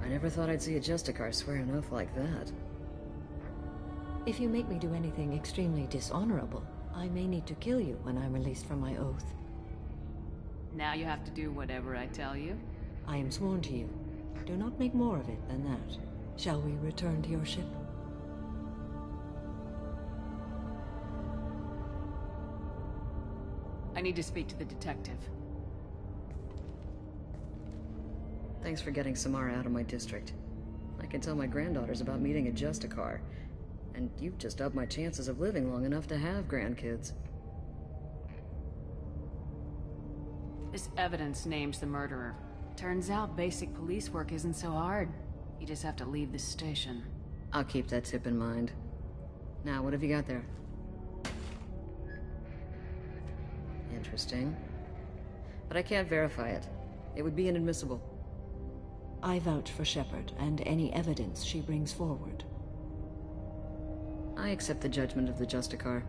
I never thought I'd see a Justicar swear an oath like that. If you make me do anything extremely dishonorable, I may need to kill you when I'm released from my oath. Now you have to do whatever I tell you? I am sworn to you. Do not make more of it than that. Shall we return to your ship? I need to speak to the detective. Thanks for getting Samara out of my district. I can tell my granddaughters about meeting a Justicar. And you've just upped my chances of living long enough to have grandkids. This evidence names the murderer. Turns out basic police work isn't so hard. You just have to leave the station. I'll keep that tip in mind. Now, what have you got there? Interesting. But I can't verify it. It would be inadmissible. I vouch for Shepard and any evidence she brings forward. I accept the judgment of the Justicar.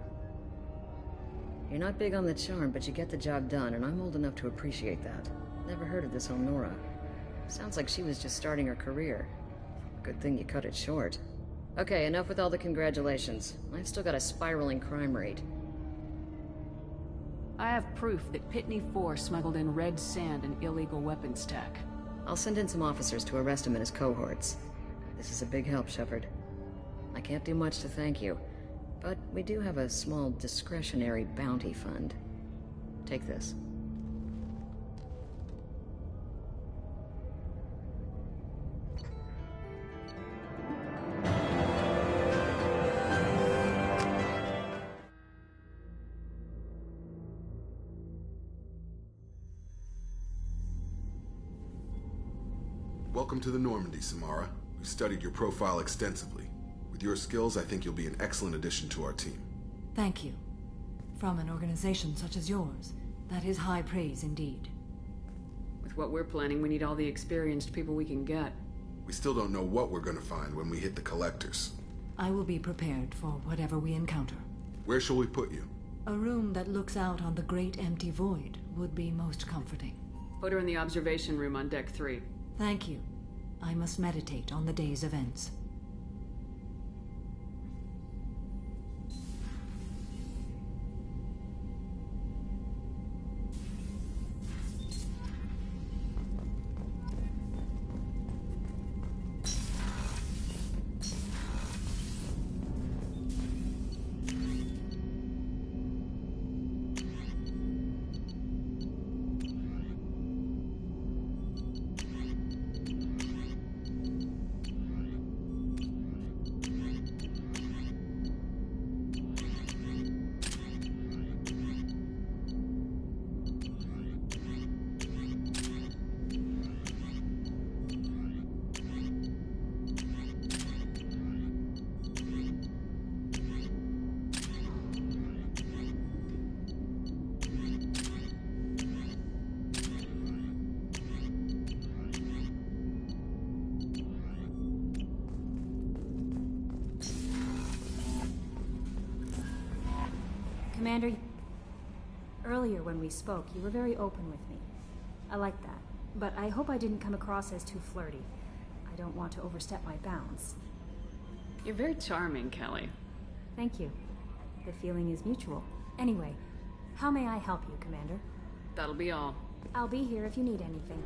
You're not big on the charm, but you get the job done, and I'm old enough to appreciate that. Never heard of this Honora. Sounds like she was just starting her career. Good thing you cut it short. Okay, enough with all the congratulations. I've still got a spiraling crime rate. I have proof that Pitney 4 smuggled in red sand and illegal weapons tech. I'll send in some officers to arrest him and his cohorts. This is a big help, Shepard. I can't do much to thank you, but we do have a small discretionary bounty fund. Take this. Welcome to the Normandy, Samara. We've studied your profile extensively. With your skills, I think you'll be an excellent addition to our team. Thank you. From an organization such as yours, that is high praise indeed. With what we're planning, we need all the experienced people we can get. We still don't know what we're gonna find when we hit the collectors. I will be prepared for whatever we encounter. Where shall we put you? A room that looks out on the great empty void would be most comforting. Put her in the observation room on deck 3. Thank you. I must meditate on the day's events. Commander, earlier when we spoke, you were very open with me. I like that. But I hope I didn't come across as too flirty. I don't want to overstep my bounds. You're very charming, Kelly. Thank you. The feeling is mutual. Anyway, how may I help you, Commander? That'll be all. I'll be here if you need anything.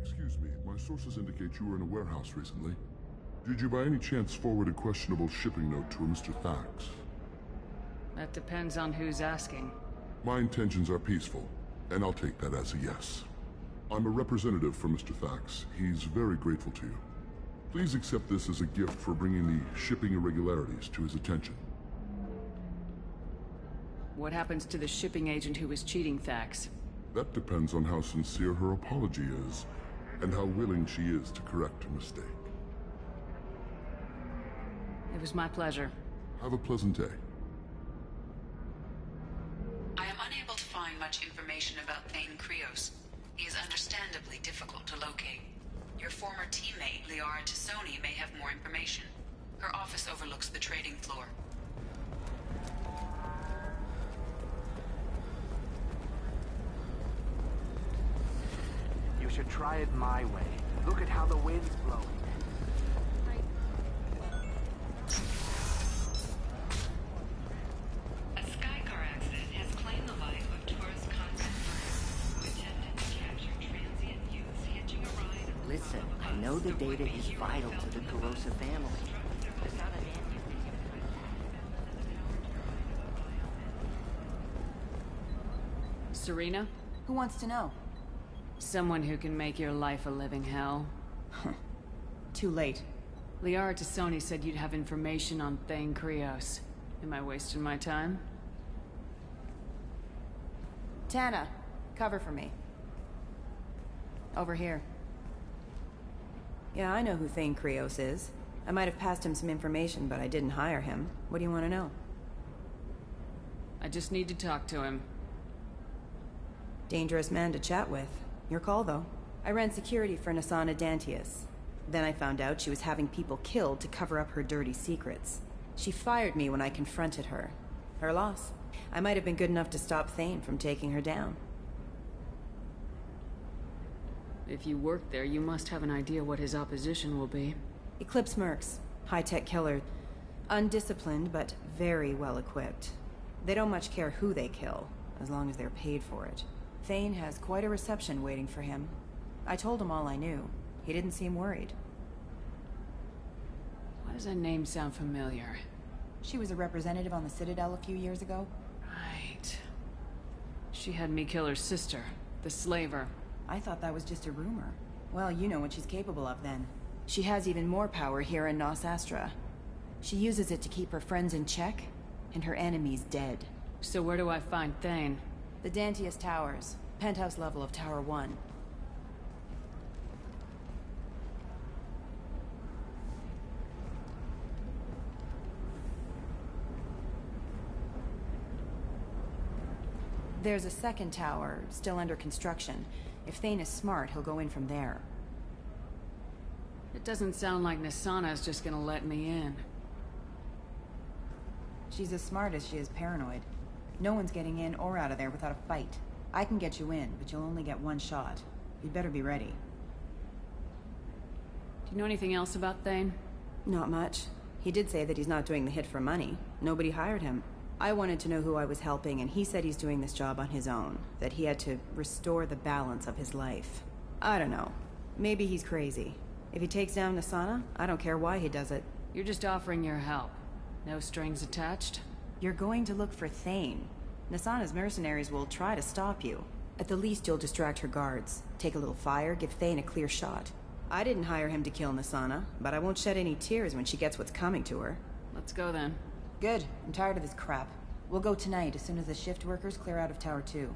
Excuse me, my sources indicate you were in a warehouse recently. Did you by any chance forward a questionable shipping note to a Mr. Thax? That depends on who's asking. My intentions are peaceful, and I'll take that as a yes. I'm a representative for Mr. Thax. He's very grateful to you. Please accept this as a gift for bringing the shipping irregularities to his attention. What happens to the shipping agent who was cheating Thax? That depends on how sincere her apology is, and how willing she is to correct her mistake. It was my pleasure. Have a pleasant day. I am unable to find much information about Thane Krios. He is understandably difficult to locate. Your former teammate, Lair Tassoni, may have more information. Her office overlooks the trading floor. You should try it my way. Look at how the wind's blowing. A Skycar accident has claimed the life of tourist Conrad Burns, who attempted to capture transient youths hitching a ride. Listen, I know the data is vital to the Corrosa family. Serena? Who wants to know? Someone who can make your life a living hell. Too late. Lair Tassoni said you'd have information on Thane Krios. Am I wasting my time? Tana, cover for me. Over here. Yeah, I know who Thane Krios is. I might have passed him some information, but I didn't hire him. What do you want to know? I just need to talk to him. Dangerous man to chat with. Your call, though. I ran security for Nasana Dantius. Then I found out she was having people killed to cover up her dirty secrets. She fired me when I confronted her. Her loss. I might have been good enough to stop Thane from taking her down. If you work there, you must have an idea what his opposition will be. Eclipse mercs. High-tech killer. Undisciplined, but very well equipped. They don't much care who they kill, as long as they're paid for it. Thane has quite a reception waiting for him. I told him all I knew. He didn't seem worried. Why does that name sound familiar? She was a representative on the Citadel a few years ago. Right. She had me kill her sister, the slaver. I thought that was just a rumor. Well, you know what she's capable of then. She has even more power here in Nos Astra. She uses it to keep her friends in check, and her enemies dead. So where do I find Thane? The Dantius Towers. Penthouse level of Tower 1. There's a second tower, still under construction. If Thane is smart, he'll go in from there. It doesn't sound like Nasana's just gonna let me in. She's as smart as she is paranoid. No one's getting in or out of there without a fight. I can get you in, but you'll only get one shot. You'd better be ready. Do you know anything else about Thane? Not much. He did say that he's not doing the hit for money. Nobody hired him. I wanted to know who I was helping, and he said he's doing this job on his own. That he had to restore the balance of his life. I don't know. Maybe he's crazy. If he takes down Nasana, I don't care why he does it. You're just offering your help. No strings attached? You're going to look for Thane. Nasana's mercenaries will try to stop you. At the least, you'll distract her guards. Take a little fire, give Thane a clear shot. I didn't hire him to kill Nasana, but I won't shed any tears when she gets what's coming to her. Let's go then. Good. I'm tired of this crap. We'll go tonight as soon as the shift workers clear out of Tower 2.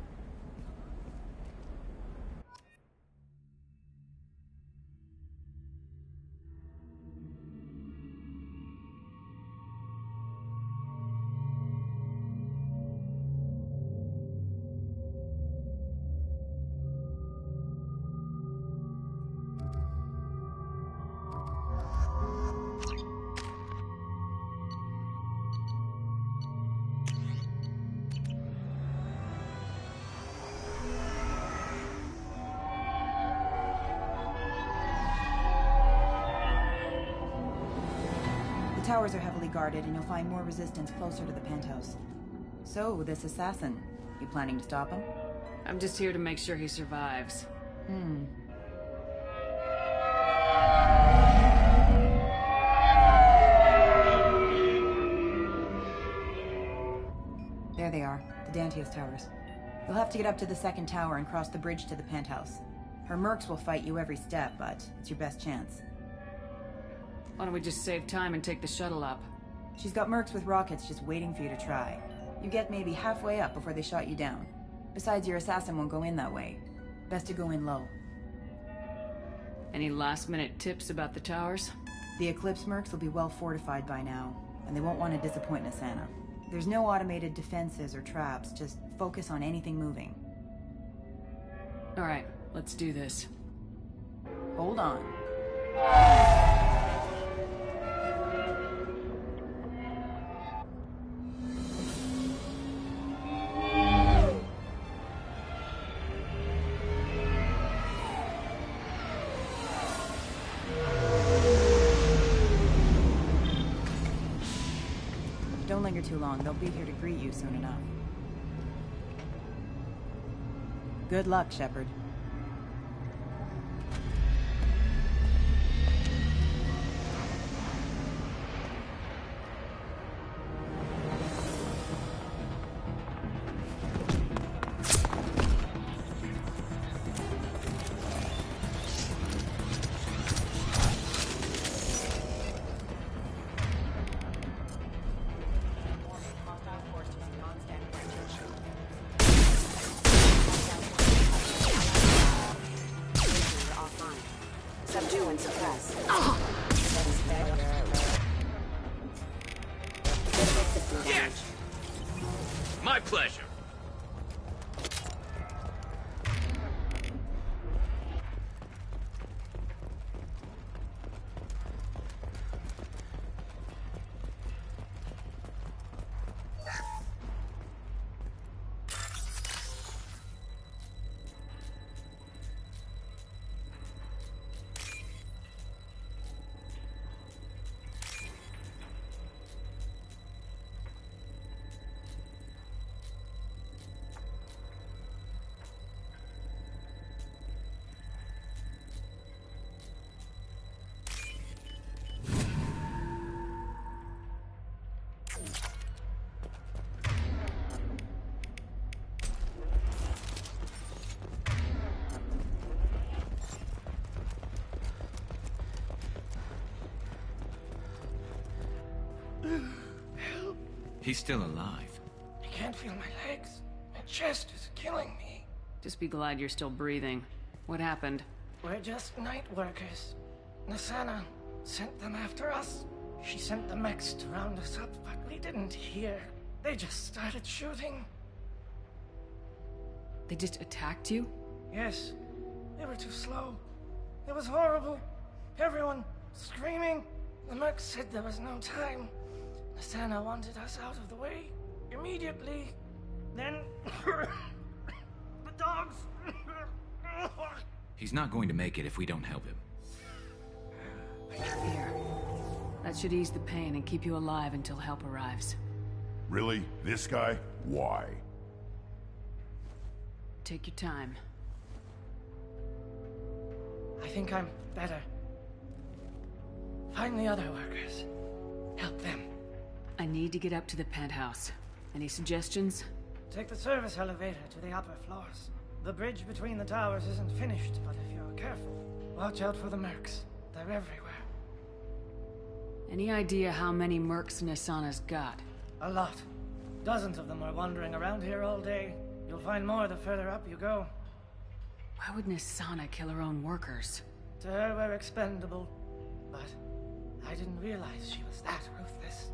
The towers are heavily guarded, and you'll find more resistance closer to the penthouse. So, this assassin, you planning to stop him? I'm just here to make sure he survives. There they are, the Dantius Towers. You'll have to get up to the second tower and cross the bridge to the penthouse. Her mercs will fight you every step, but it's your best chance. Why don't we just save time and take the shuttle up? She's got mercs with rockets just waiting for you to try. You get maybe halfway up before they shot you down. Besides, your assassin won't go in that way. Best to go in low. Any last-minute tips about the towers? The Eclipse mercs will be well fortified by now, and they won't want to disappoint Nasana. There's no automated defenses or traps, just focus on anything moving. Alright, let's do this. Hold on. Don't linger too long. They'll be here to greet you soon enough. Good luck, Shepard. Subdue and suppress. Yes! My pleasure. He's still alive. I can't feel my legs. My chest is killing me. Just be glad you're still breathing. What happened? We're just night workers. Nasana sent them after us. She sent the mechs to round us up, but we didn't hear. They just started shooting. They just attacked you? Yes. They were too slow. It was horrible. Everyone screaming. The mechs said there was no time. Nasana wanted us out of the way immediately. Then the dogs. He's not going to make it if we don't help him. Here. That should ease the pain and keep you alive until help arrives. Really? This guy? Why? Take your time. I think I'm better. Find the other workers. Help them. I need to get up to the penthouse. Any suggestions? Take the service elevator to the upper floors. The bridge between the towers isn't finished, but if you're careful, watch out for the mercs. They're everywhere. Any idea how many mercs Nasana's got? A lot. Dozens of them are wandering around here all day. You'll find more the further up you go. Why would Nasana kill her own workers? To her, we're expendable. But I didn't realize she was that ruthless.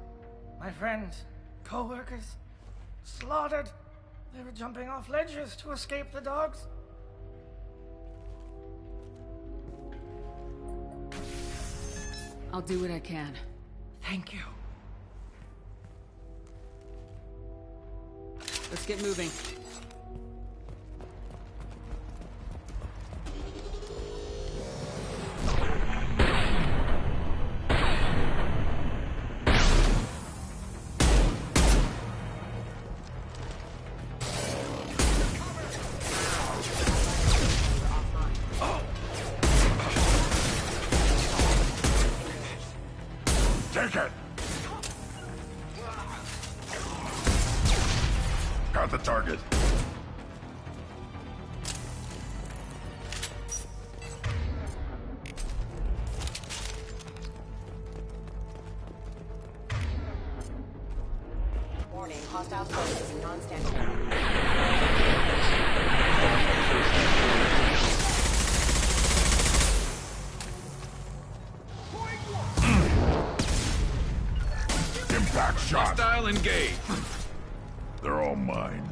My friends, co-workers, slaughtered. They were jumping off ledges to escape the dogs. I'll do what I can. Thank you. Let's get moving. Take it! Got the target. Warning, hostile forces in non-standard. Impact shot. Hostile engage. They're all mine.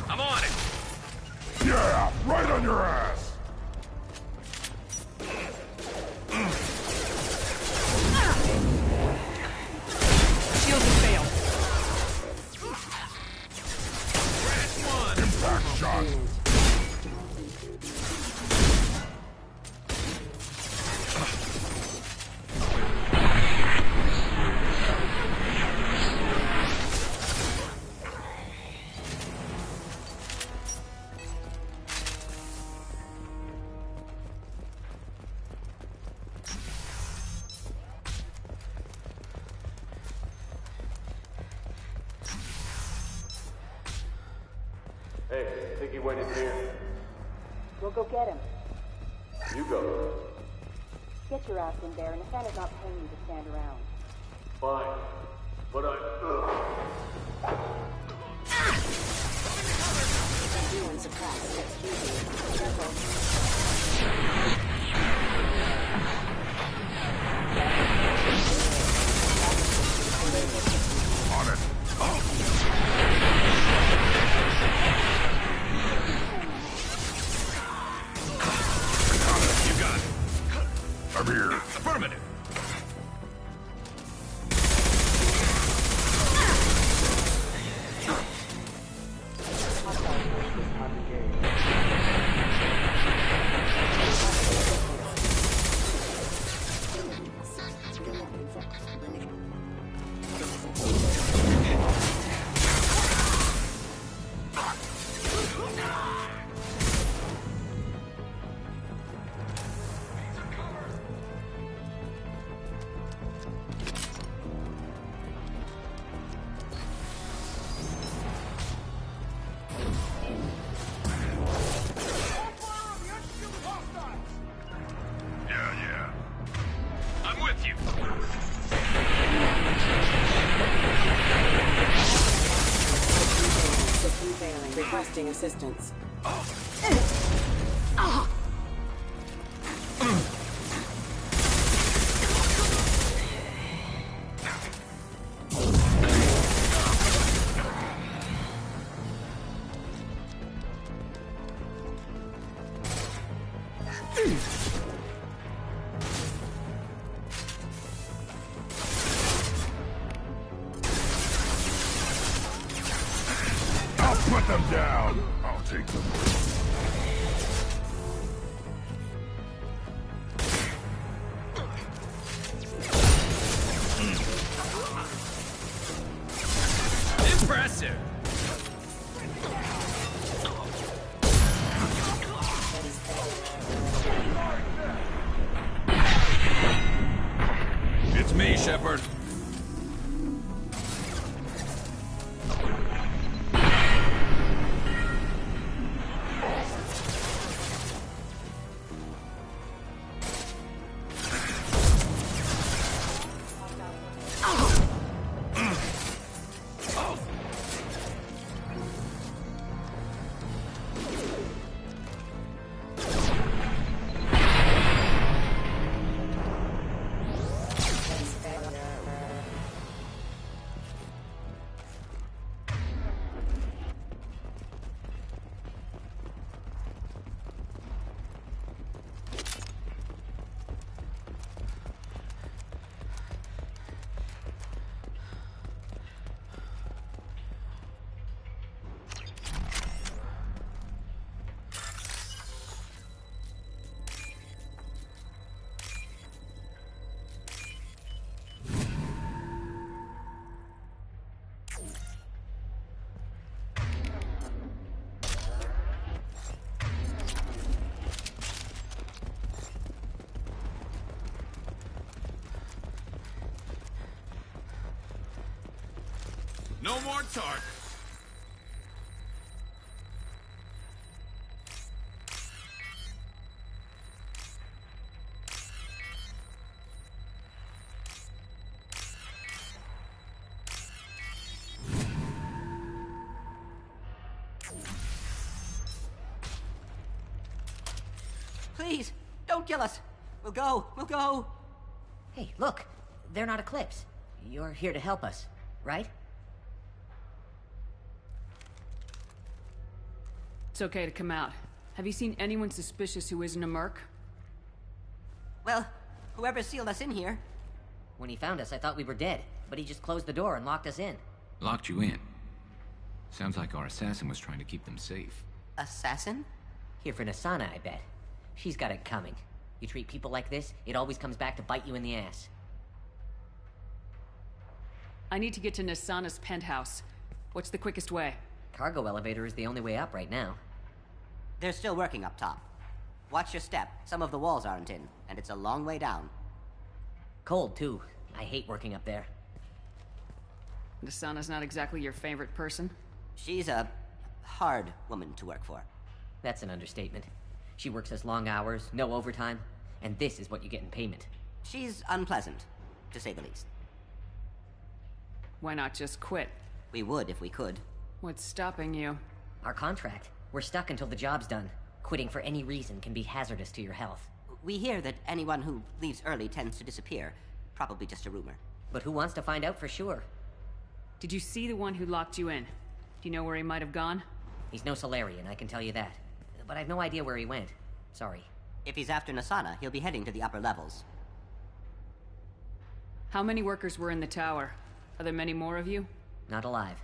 I'm on it. Yeah, right on your ass. Shield has failed. Impact shot. Hey, think he went in here? We'll go get him. You go. Get your ass in there, and Nathana's not paying you to stand around. Fine. But Everyone suppressed. Excuse me. Careful. On it. requesting assistance. I'll put them down. I'll take them. Impressive. It's me, Shepard. No more talk. Please, don't kill us. We'll go. Hey, look. They're not Eclipse. You're here to help us, right? It's okay to come out. Have you seen anyone suspicious who isn't a merc? Well, whoever sealed us in here. When he found us, I thought we were dead, but he just closed the door and locked us in. Locked you in. Sounds like our assassin was trying to keep them safe. Assassin? Here for Nasana, I bet. She's got it coming. You treat people like this, it always comes back to bite you in the ass. I need to get to Nasana's penthouse. What's the quickest way? Cargo elevator is the only way up right now. They're still working up top. Watch your step. Some of the walls aren't in, and it's a long way down. Cold, too. I hate working up there. Nasana's not exactly your favorite person? She's a hard woman to work for. That's an understatement. She works us long hours, no overtime, and this is what you get in payment. She's unpleasant, to say the least. Why not just quit? We would if we could. What's stopping you? Our contract. We're stuck until the job's done. Quitting for any reason can be hazardous to your health. We hear that anyone who leaves early tends to disappear. Probably just a rumor. But who wants to find out for sure? Did you see the one who locked you in? Do you know where he might have gone? He's no Solarian, I can tell you that. But I've no idea where he went. Sorry. If he's after Nasana, he'll be heading to the upper levels. How many workers were in the tower? Are there many more of you? Not alive.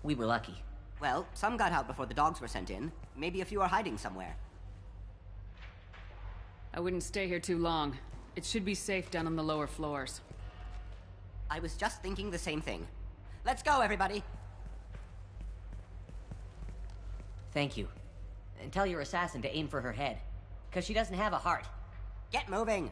We were lucky. Well, some got out before the dogs were sent in. Maybe a few are hiding somewhere. I wouldn't stay here too long. It should be safe down on the lower floors. I was just thinking the same thing. Let's go, everybody! Thank you. And tell your assassin to aim for her head. Because she doesn't have a heart. Get moving!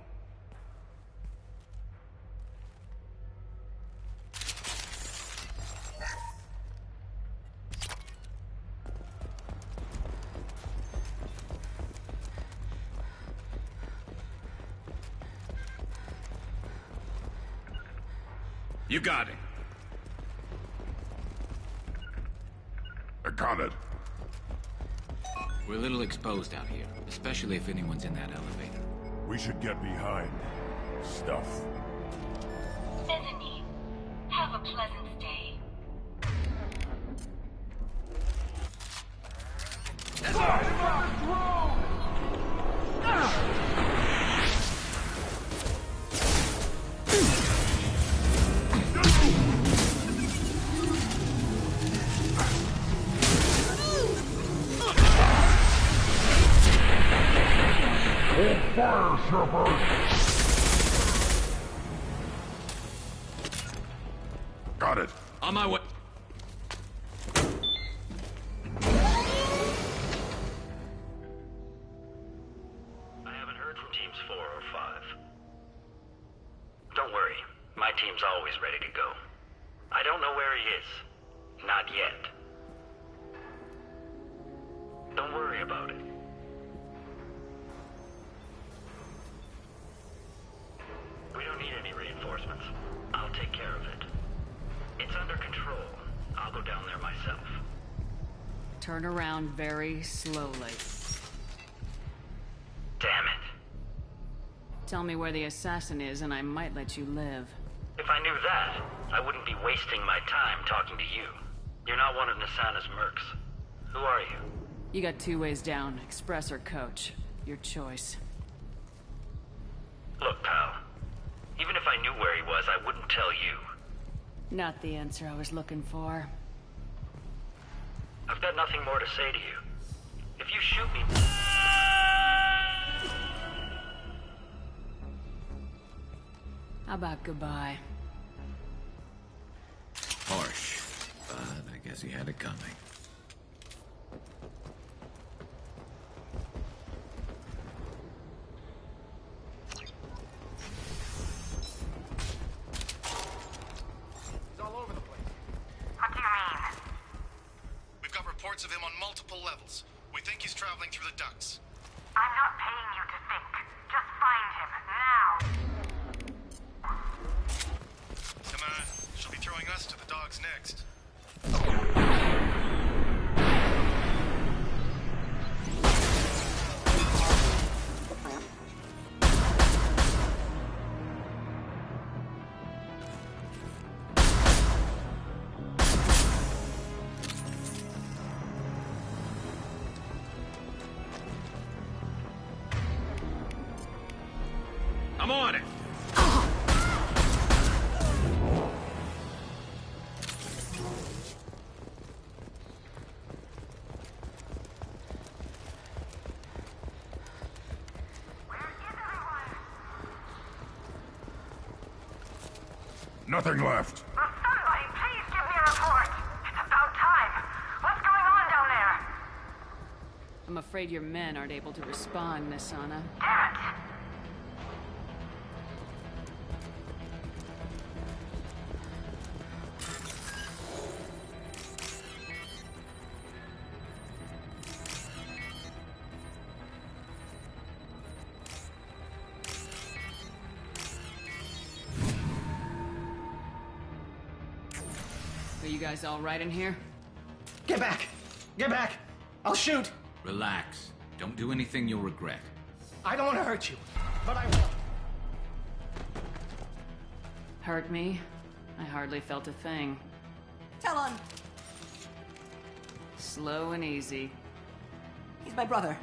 You got it. I got it. We're a little exposed out here, especially if anyone's in that elevator. We should get behind stuff. Bethany, have a pleasant stay. Fire, Shepard! Got it. On my way. I haven't heard from teams 4 or 5. Don't worry, my team's always ready to go. I don't know where he is. Not yet. Don't worry about it. We don't need any reinforcements. I'll take care of it. It's under control. I'll go down there myself. Turn around very slowly. Damn it. Tell me where the assassin is and I might let you live. If I knew that, I wouldn't be wasting my time talking to you. You're not one of Nasana's mercs. Who are you? You got 2 ways down, express or coach. Your choice. Look, pal. Even if I knew where he was, I wouldn't tell you. Not the answer I was looking for. I've got nothing more to say to you. If you shoot me... How about goodbye? Harsh, but I guess he had it coming. Reports of him on multiple levels. We think he's traveling through the ducts. I'm not paying you to think. Just find him, now! Come on, she'll be throwing us to the dogs next. I'm on it! Nothing left. Will somebody please give me a report? It's about time. What's going on down there? I'm afraid your men aren't able to respond, Nasana. Damn it! Are you guys all right in here? Get back! Get back! I'll shoot! Relax. Don't do anything you'll regret. I don't want to hurt you, but I will. Hurt me? I hardly felt a thing. Talon! Slow and easy. He's my brother.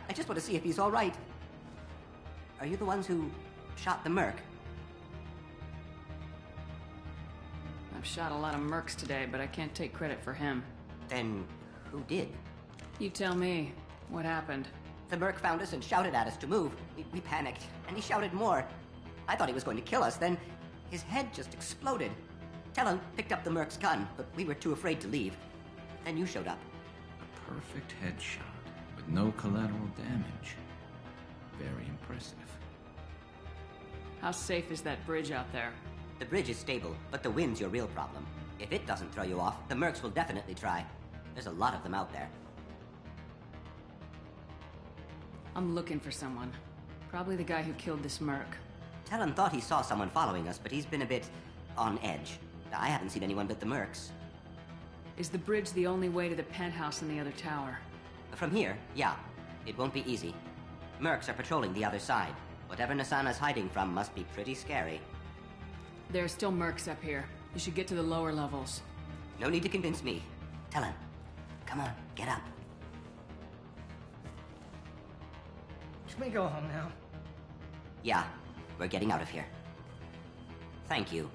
I just want to see if he's all right. Are you the ones who shot the merc? I've shot a lot of mercs today, but I can't take credit for him. Then who did? You tell me. What happened? The merc found us and shouted at us to move. We panicked, and he shouted more. I thought he was going to kill us, then his head just exploded. Talon picked up the merc's gun, but we were too afraid to leave. Then you showed up. A perfect headshot, with no collateral damage. Very impressive. How safe is that bridge out there? The bridge is stable, but the wind's your real problem. If it doesn't throw you off, the mercs will definitely try. There's a lot of them out there. I'm looking for someone. Probably the guy who killed this merc. Talon thought he saw someone following us, but he's been a bit on edge. I haven't seen anyone but the mercs. Is the bridge the only way to the penthouse in the other tower? From here, yeah. It won't be easy. Mercs are patrolling the other side. Whatever Nasana's hiding from must be pretty scary. There are still mercs up here. You should get to the lower levels. No need to convince me. Talon, come on, get up. Should we go home now? Yeah, we're getting out of here. Thank you.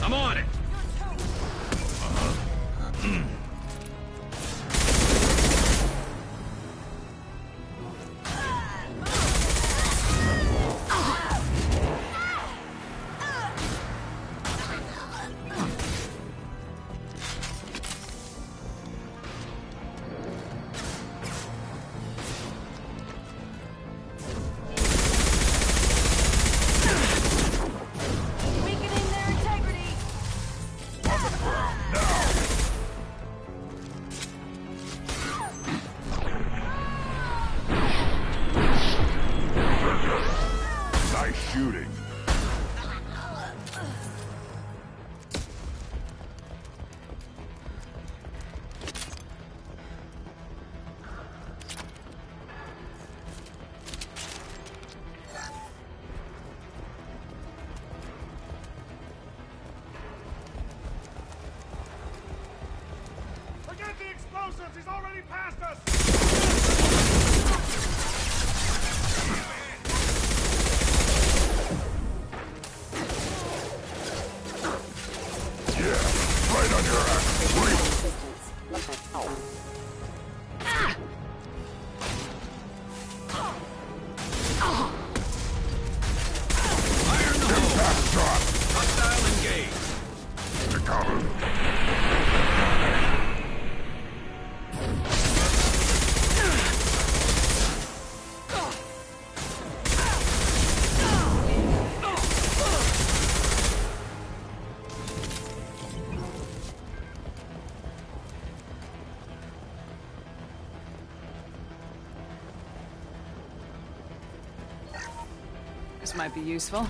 I'm on it! Shooting. Forget the explosives! He's already past us! Right on your ass. Fire in the hole! Impact shot. Hostile engaged! To cover. This might be useful.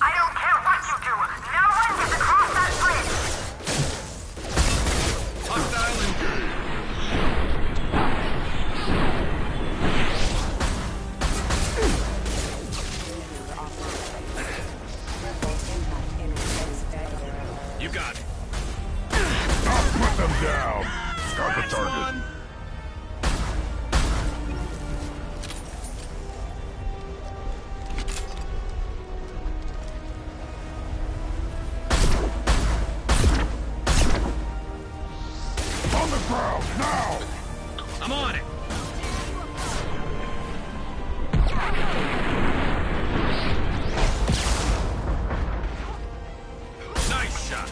I don't care what you do. No one gets across that bridge. Hostile engaged! You got it. I'll put them down. Got the That's target. one. On the ground, now! I'm on it. Nice shot.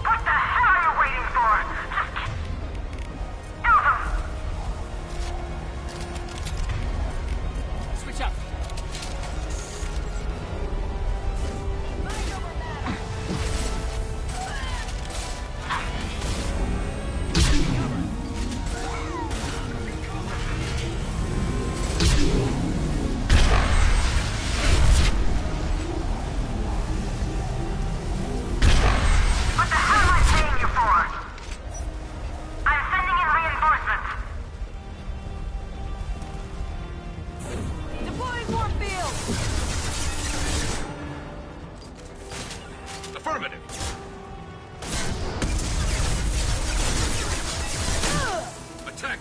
What the hell are you waiting for? Just kill them.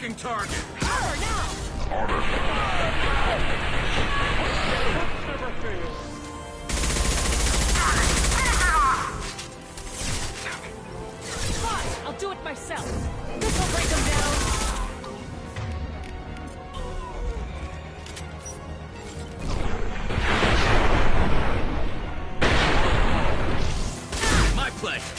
Marking target! Cover now! Fine, I'll do it myself. This will break them down. My pleasure.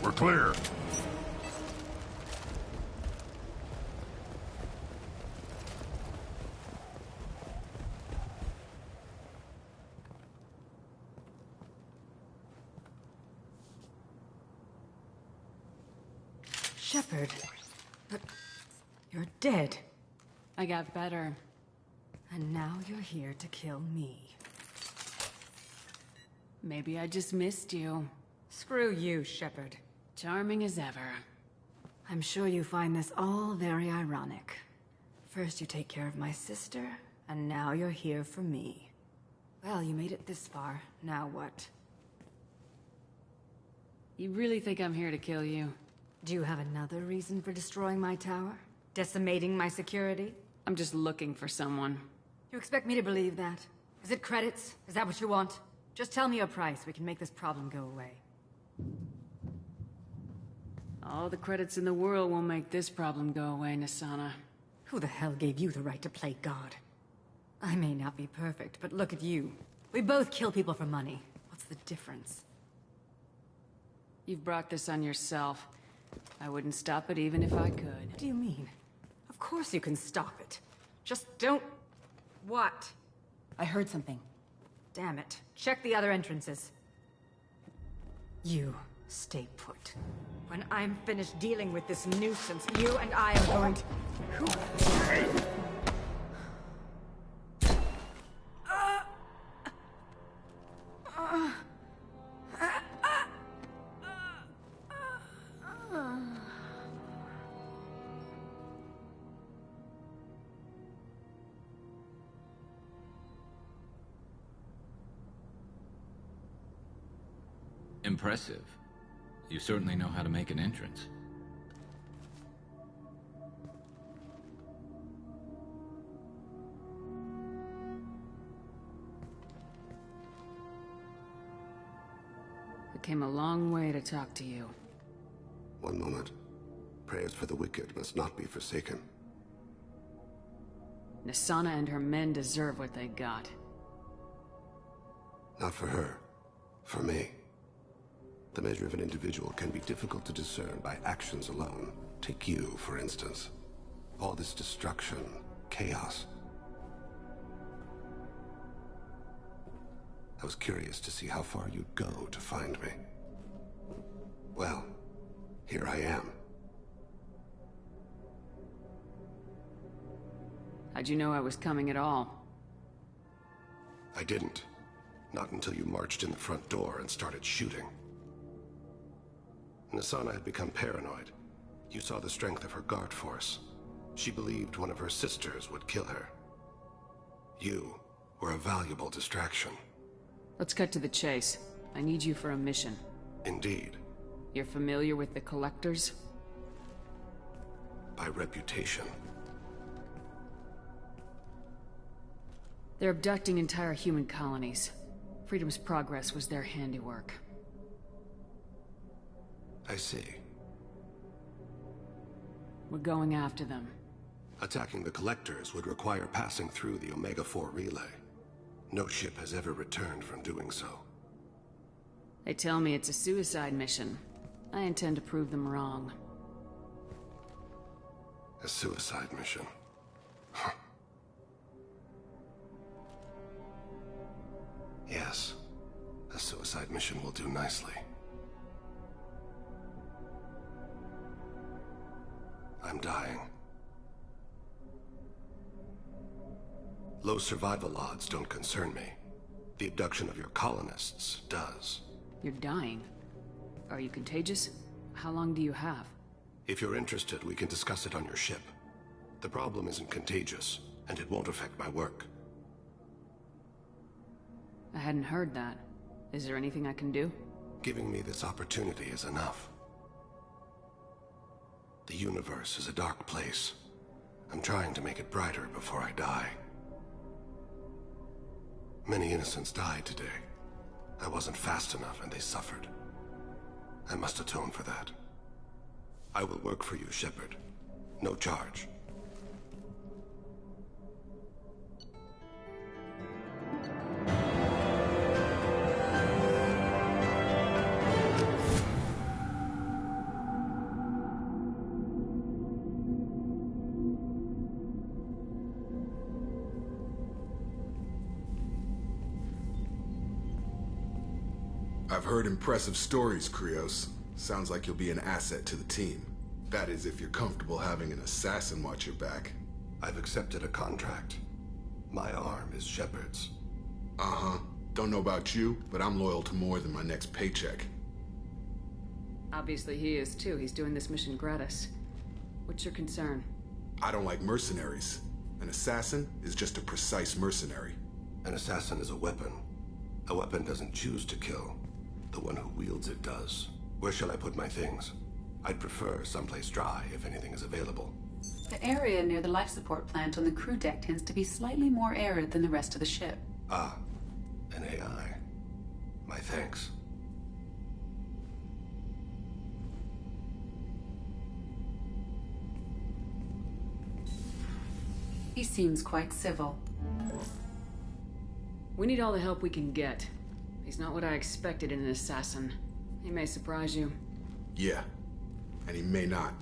We're clear. Shepard. But you're dead. I got better. And now you're here to kill me. Maybe I just missed you. Screw you, Shepard. Charming as ever. I'm sure you find this all very ironic. First you take care of my sister, and now you're here for me. Well, you made it this far. Now what? You really think I'm here to kill you? Do you have another reason for destroying my tower? Decimating my security? I'm just looking for someone. You expect me to believe that? Is it credits? Is that what you want? Just tell me a price. We can make this problem go away. All the credits in the world won't make this problem go away, Nasana. Who the hell gave you the right to play God? I may not be perfect, but look at you. We both kill people for money. What's the difference? You've brought this on yourself. I wouldn't stop it even if I could. What do you mean? Of course you can stop it. Just don't... What? I heard something. Damn it. Check the other entrances. You stay put. When I'm finished dealing with this nuisance, you and I are going to... Impressive. You certainly know how to make an entrance. I came a long way to talk to you. One moment. Prayers for the wicked must not be forsaken. Nasana and her men deserve what they got. Not for her. For me. The measure of an individual can be difficult to discern by actions alone. Take you, for instance. All this destruction, chaos. I was curious to see how far you'd go to find me. Well, here I am. How'd you know I was coming at all? I didn't. Not until you marched in the front door and started shooting. Nasana had become paranoid. You saw the strength of her guard force. She believed one of her sisters would kill her. You were a valuable distraction. Let's cut to the chase. I need you for a mission. Indeed. You're familiar with the Collectors? By reputation. They're abducting entire human colonies. Freedom's Progress was their handiwork. I see. We're going after them. Attacking the Collectors would require passing through the Omega-4 relay. No ship has ever returned from doing so. They tell me it's a suicide mission. I intend to prove them wrong. A suicide mission? Yes. A suicide mission will do nicely. I'm dying. Low survival odds don't concern me. The abduction of your colonists does. You're dying. Are you contagious? How long do you have? If you're interested, we can discuss it on your ship. The problem isn't contagious, and it won't affect my work. I hadn't heard that. Is there anything I can do? Giving me this opportunity is enough. The universe is a dark place. I'm trying to make it brighter before I die. Many innocents died today. I wasn't fast enough and they suffered. I must atone for that. I will work for you, Shepard. No charge. I've heard impressive stories, Krios. Sounds like you'll be an asset to the team. That is, if you're comfortable having an assassin watch your back. I've accepted a contract. My arm is Shepard's. Uh-huh. Don't know about you, but I'm loyal to more than my next paycheck. Obviously he is too. He's doing this mission gratis. What's your concern? I don't like mercenaries. An assassin is just a precise mercenary. An assassin is a weapon. A weapon doesn't choose to kill. The one who wields it does. Where shall I put my things? I'd prefer someplace dry if anything is available. The area near the life support plant on the crew deck tends to be slightly more arid than the rest of the ship. Ah, an AI. My thanks. He seems quite civil. We need all the help we can get. He's not what I expected in an assassin. He may surprise you. Yeah, and he may not.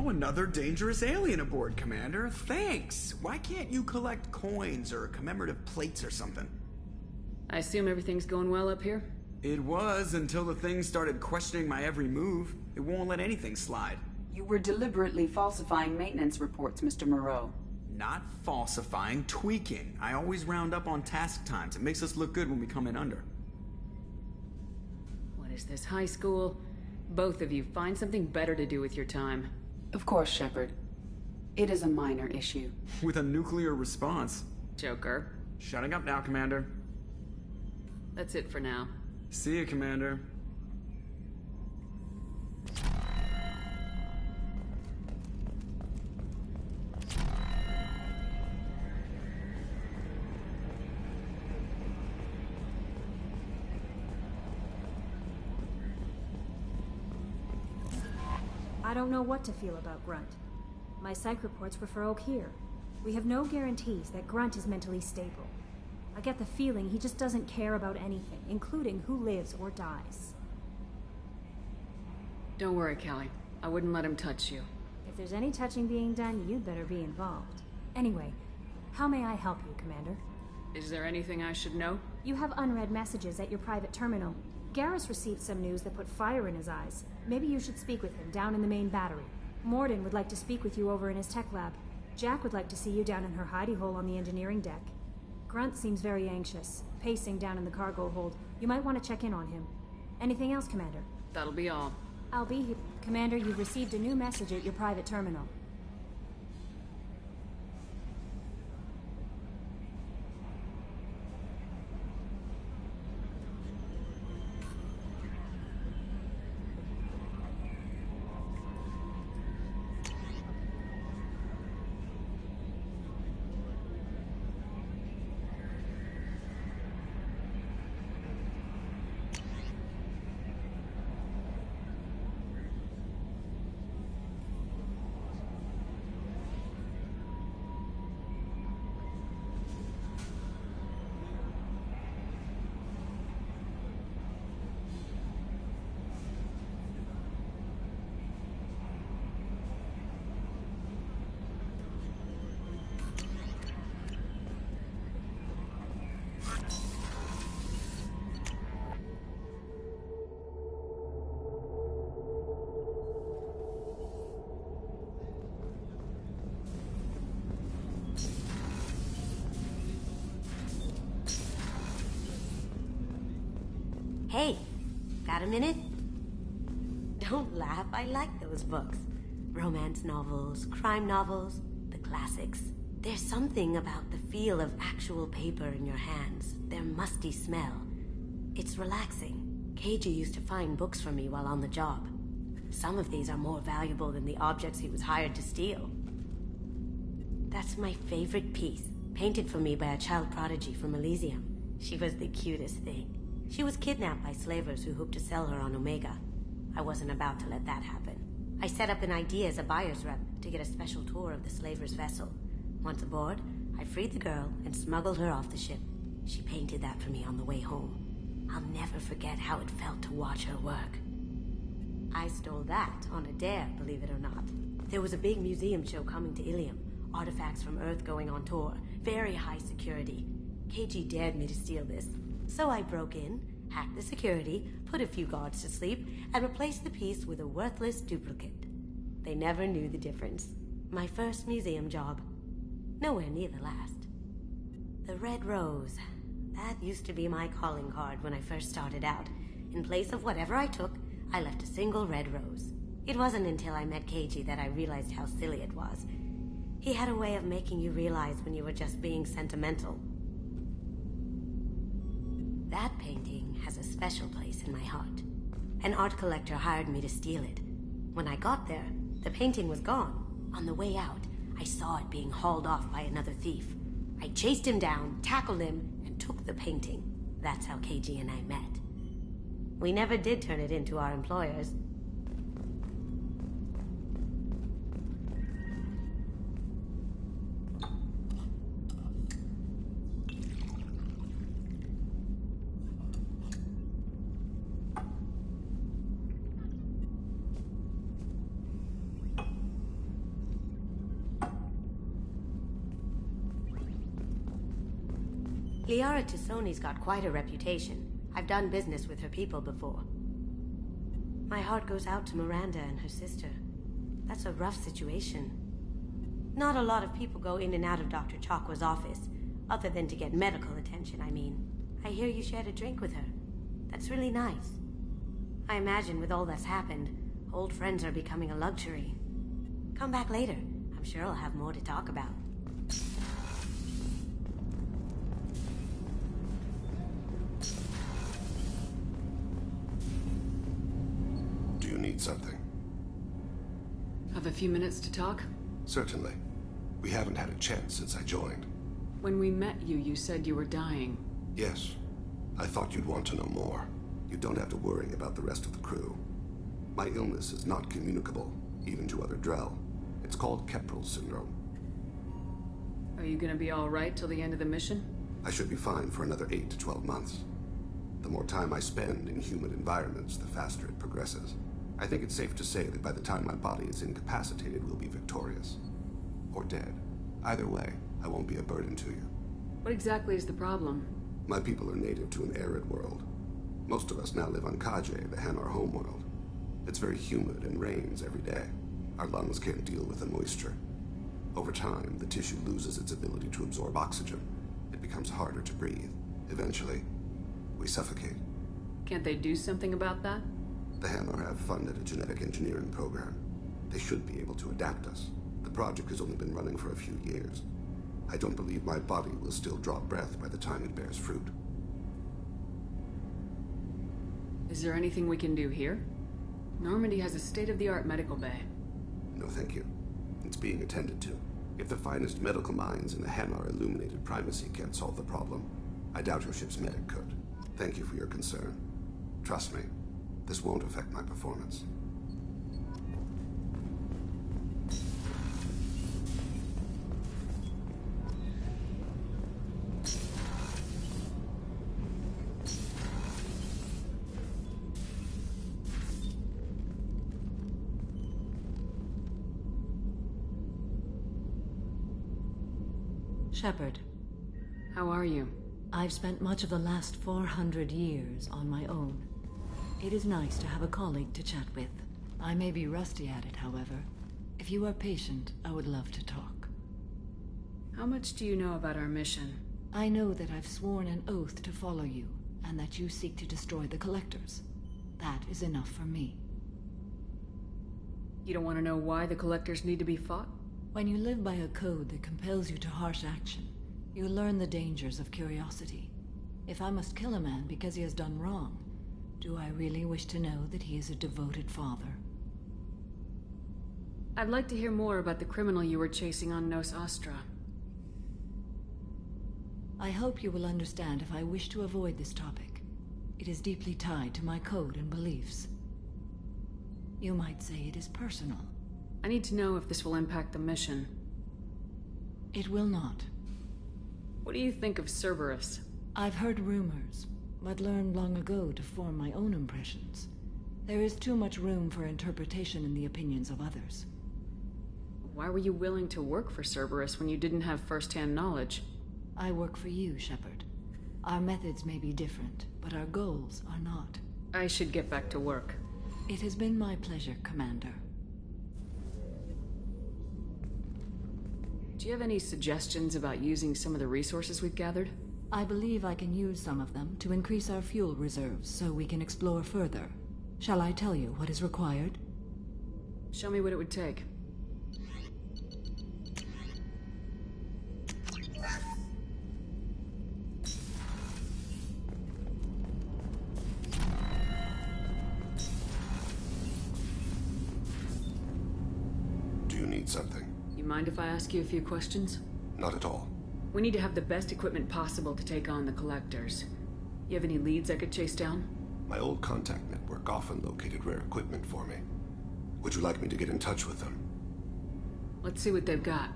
Oh, another dangerous alien aboard, Commander. Thanks. Why can't you collect coins or commemorative plates or something? I assume everything's going well up here? It was until the thing started questioning my every move. It won't let anything slide. You were deliberately falsifying maintenance reports, Mr. Moreau. Not falsifying, tweaking. I always round up on task times. It makes us look good when we come in under. What is this, high school? Both of you, find something better to do with your time. Of course, Shepard. It is a minor issue. With a nuclear response. Joker. Shutting up now, Commander. That's it for now. See you, Commander. I don't know what to feel about Grunt. My psych reports refer Oak here. We have no guarantees that Grunt is mentally stable. I get the feeling he just doesn't care about anything, including who lives or dies. Don't worry, Callie. I wouldn't let him touch you. If there's any touching being done, you'd better be involved. Anyway, how may I help you, Commander? Is there anything I should know? You have unread messages at your private terminal. Garrus received some news that put fire in his eyes. Maybe you should speak with him down in the main battery. Morden would like to speak with you over in his tech lab. Jack would like to see you down in her hidey hole on the engineering deck. Grunt seems very anxious, pacing down in the cargo hold. You might want to check in on him. Anything else, Commander? That'll be all. I'll be here. Commander, you've received a new message at your private terminal. Hey, got a minute? Don't laugh, I like those books. Romance novels, crime novels, the classics. There's something about the feel of actual paper in your hands, their musty smell. It's relaxing. KG used to find books for me while on the job. Some of these are more valuable than the objects he was hired to steal. That's my favorite piece, painted for me by a child prodigy from Elysium. She was the cutest thing. She was kidnapped by slavers who hoped to sell her on Omega. I wasn't about to let that happen. I set up an idea as a buyer's rep to get a special tour of the slaver's vessel. Once aboard, I freed the girl and smuggled her off the ship. She painted that for me on the way home. I'll never forget how it felt to watch her work. I stole that on a dare, believe it or not. There was a big museum show coming to Ilium. Artifacts from Earth going on tour. Very high security. KG dared me to steal this. So I broke in, hacked the security, put a few guards to sleep, and replaced the piece with a worthless duplicate. They never knew the difference. My first museum job. Nowhere near the last. The Red Rose. That used to be my calling card when I first started out. In place of whatever I took, I left a single red rose. It wasn't until I met KG that I realized how silly it was. He had a way of making you realize when you were just being sentimental. That painting has a special place in my heart. An art collector hired me to steal it. When I got there, the painting was gone. On the way out, I saw it being hauled off by another thief. I chased him down, tackled him, and took the painting. That's how KG and I met. We never did turn it into our employers. Liara Tassoni's got quite a reputation. I've done business with her people before. My heart goes out to Miranda and her sister. That's a rough situation. Not a lot of people go in and out of Dr. Chakwa's office, other than to get medical attention, I mean. I hear you shared a drink with her. That's really nice. I imagine with all that's happened, old friends are becoming a luxury. Come back later. I'm sure I'll have more to talk about. Need something? Have a few minutes to talk? Certainly. We haven't had a chance since I joined. When we met you, you said you were dying. Yes. I thought you'd want to know more. You don't have to worry about the rest of the crew. My illness is not communicable, even to other Drell. It's called Keprel syndrome. Are you gonna be alright till the end of the mission? I should be fine for another 8 to 12 months. The more time I spend in human environments, the faster it progresses. I think it's safe to say that by the time my body is incapacitated, we'll be victorious. Or dead. Either way, I won't be a burden to you. What exactly is the problem? My people are native to an arid world. Most of us now live on Kaje, the Hanar homeworld. It's very humid and rains every day. Our lungs can't deal with the moisture. Over time, the tissue loses its ability to absorb oxygen. It becomes harder to breathe. Eventually, we suffocate. Can't they do something about that? The Hanar have funded a genetic engineering program. They should be able to adapt us. The project has only been running for a few years. I don't believe my body will still draw breath by the time it bears fruit. Is there anything we can do here? Normandy has a state-of-the-art medical bay. No, thank you. It's being attended to. If the finest medical minds in the Hanar illuminated primacy can't solve the problem, I doubt your ship's medic could. Thank you for your concern. Trust me, this won't affect my performance. Shepard. How are you? I've spent much of the last 400 years on my own. It is nice to have a colleague to chat with. I may be rusty at it, however. If you are patient, I would love to talk. How much do you know about our mission? I know that I've sworn an oath to follow you, and that you seek to destroy the Collectors. That is enough for me. You don't want to know why the Collectors need to be fought? When you live by a code that compels you to harsh action, you learn the dangers of curiosity. If I must kill a man because he has done wrong, do I really wish to know that he is a devoted father? I'd like to hear more about the criminal you were chasing on Nos Astra. I hope you will understand if I wish to avoid this topic. It is deeply tied to my code and beliefs. You might say it is personal. I need to know if this will impact the mission. It will not. What do you think of Cerberus? I've heard rumors, but learned long ago to form my own impressions. There is too much room for interpretation in the opinions of others. Why were you willing to work for Cerberus when you didn't have first-hand knowledge? I work for you, Shepard. Our methods may be different, but our goals are not. I should get back to work. It has been my pleasure, Commander. Do you have any suggestions about using some of the resources we've gathered? I believe I can use some of them to increase our fuel reserves so we can explore further. Shall I tell you what is required? Show me what it would take. Do you need something? You mind if I ask you a few questions? Not at all. We need to have the best equipment possible to take on the Collectors. You have any leads I could chase down? My old contact network often located rare equipment for me. Would you like me to get in touch with them? Let's see what they've got.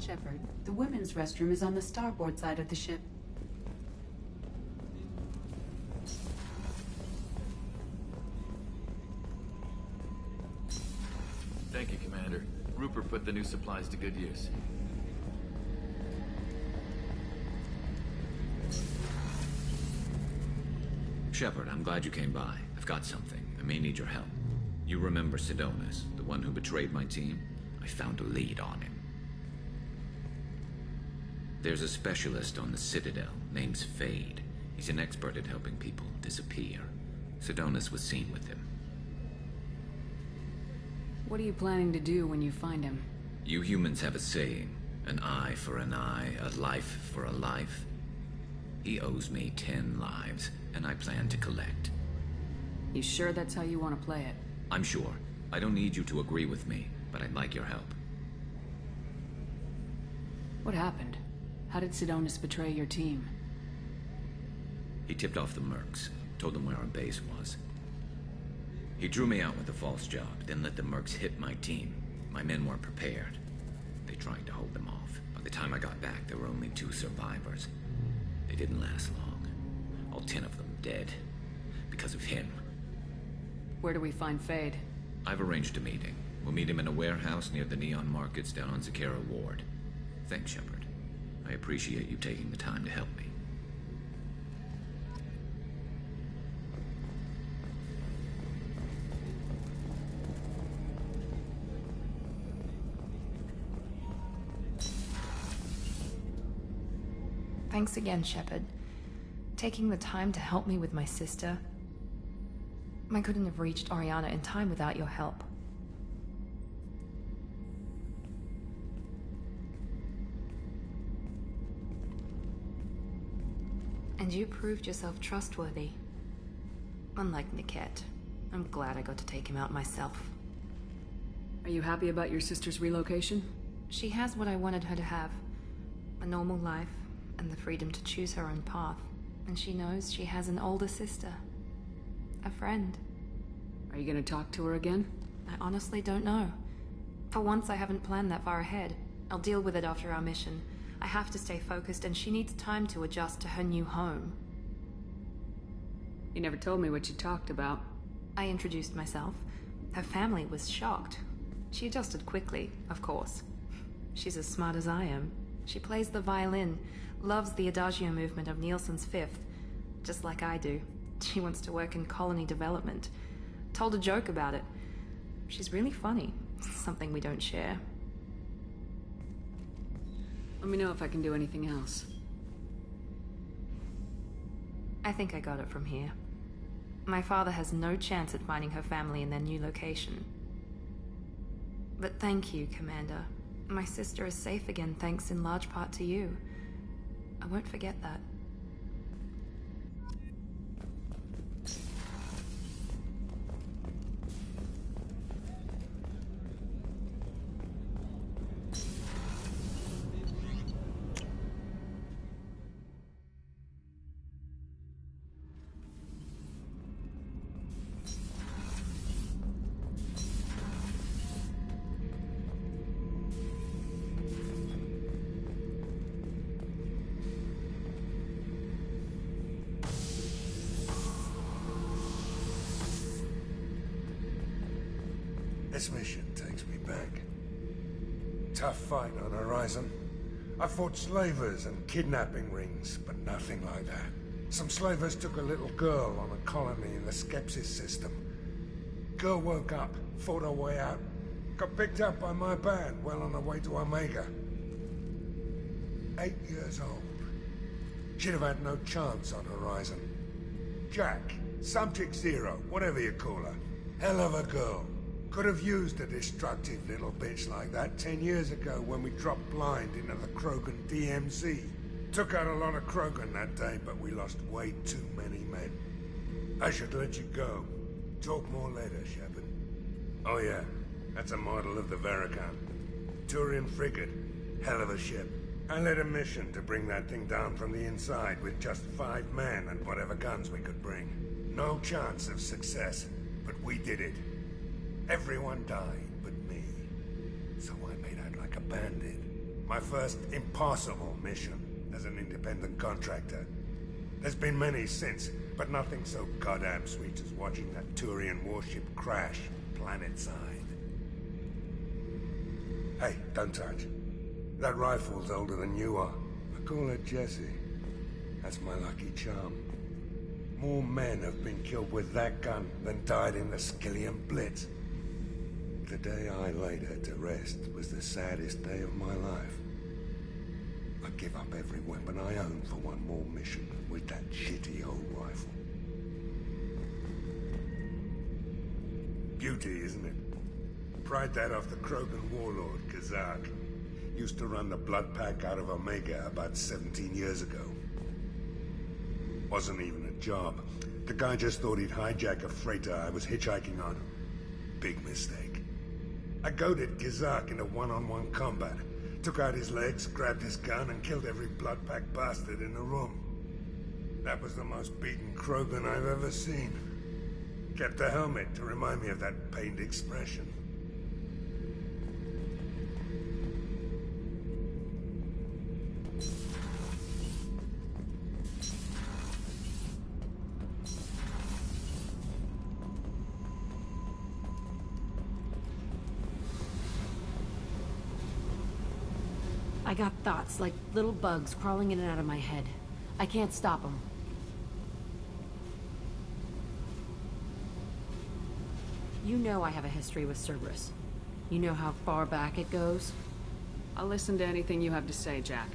Shepard, the women's restroom is on the starboard side of the ship. Thank you, Commander. Rupert put the new supplies to good use. Shepard, I'm glad you came by. I've got something. I may need your help. You remember Sidonus, the one who betrayed my team? I found a lead on him. There's a specialist on the Citadel, named Fade. He's an expert at helping people disappear. Sidonus was seen with him. What are you planning to do when you find him? You humans have a saying, an eye for an eye, a life for a life. He owes me 10 lives, and I plan to collect. You sure that's how you want to play it? I'm sure. I don't need you to agree with me, but I'd like your help. What happened? How did Sidonus betray your team? He tipped off the mercs, told them where our base was. He drew me out with a false job, then let the mercs hit my team. My men weren't prepared. They tried to hold them off, By the time I got back, there were only 2 survivors. They didn't last long. All 10 of them dead. Because of him. Where do we find Fade? I've arranged a meeting. We'll meet him in a warehouse near the Neon Markets down on Zakera Ward. Thanks, Shepard. I appreciate you taking the time to help me. Thanks again, Shepard. Taking the time to help me with my sister. I couldn't have reached Oriana in time without your help. And you proved yourself trustworthy. Unlike Niket, I'm glad I got to take him out myself. Are you happy about your sister's relocation? She has what I wanted her to have. A normal life, and the freedom to choose her own path. And she knows she has an older sister. A friend. Are you gonna talk to her again? I honestly don't know. For once, I haven't planned that far ahead. I'll deal with it after our mission. I have to stay focused, and she needs time to adjust to her new home. You never told me what you talked about. I introduced myself. Her family was shocked. She adjusted quickly, of course. She's as smart as I am. She plays the violin, loves the Adagio movement of Nielsen's Fifth, just like I do. She wants to work in colony development. Told a joke about it. She's really funny, something we don't share. Let me know if I can do anything else. I think I got it from here. My father has no chance at finding her family in their new location. But thank you, Commander. My sister is safe again thanks in large part to you. I won't forget that. This mission takes me back. Tough fight on Horizon. I fought slavers and kidnapping rings, but nothing like that. Some slavers took a little girl on a colony in the Skepsis system. Girl woke up, fought her way out, got picked up by my band well on her way to Omega. 8 years old. She'd have had no chance on Horizon. Jack, Subject Zero, whatever you call her. Hell of a girl. Could have used a destructive little bitch like that 10 years ago when we dropped blind into the Krogan DMZ. Took out a lot of Krogan that day, but we lost way too many men. I should let you go. Talk more later, Shepard. Oh yeah, that's a model of the Veracon. Turian frigate. Hell of a ship. I led a mission to bring that thing down from the inside with just 5 men and whatever guns we could bring. No chance of success, but we did it. Everyone died but me. So I made out like a bandit. My first impossible mission as an independent contractor. There's been many since, but nothing so goddamn sweet as watching that Turian warship crash planet-side. Hey, don't touch. That rifle's older than you are. I call her Jessie. That's my lucky charm. More men have been killed with that gun than died in the Skillian Blitz. The day I laid her to rest was the saddest day of my life. I'd give up every weapon I own for one more mission with that shitty old rifle. Beauty, isn't it? Pried that off the Krogan warlord, Kazak. Used to run the blood pack out of Omega about 17 years ago. Wasn't even a job. The guy just thought he'd hijack a freighter I was hitchhiking on. Big mistake. I goaded Kazak into one-on-one combat. Took out his legs, grabbed his gun, and killed every blood pack bastard in the room. That was the most beaten Krogan I've ever seen. Kept a helmet to remind me of that pained expression. I got thoughts like little bugs crawling in and out of my head. I can't stop them. You know I have a history with Cerberus. You know how far back it goes? I'll listen to anything you have to say, Jack.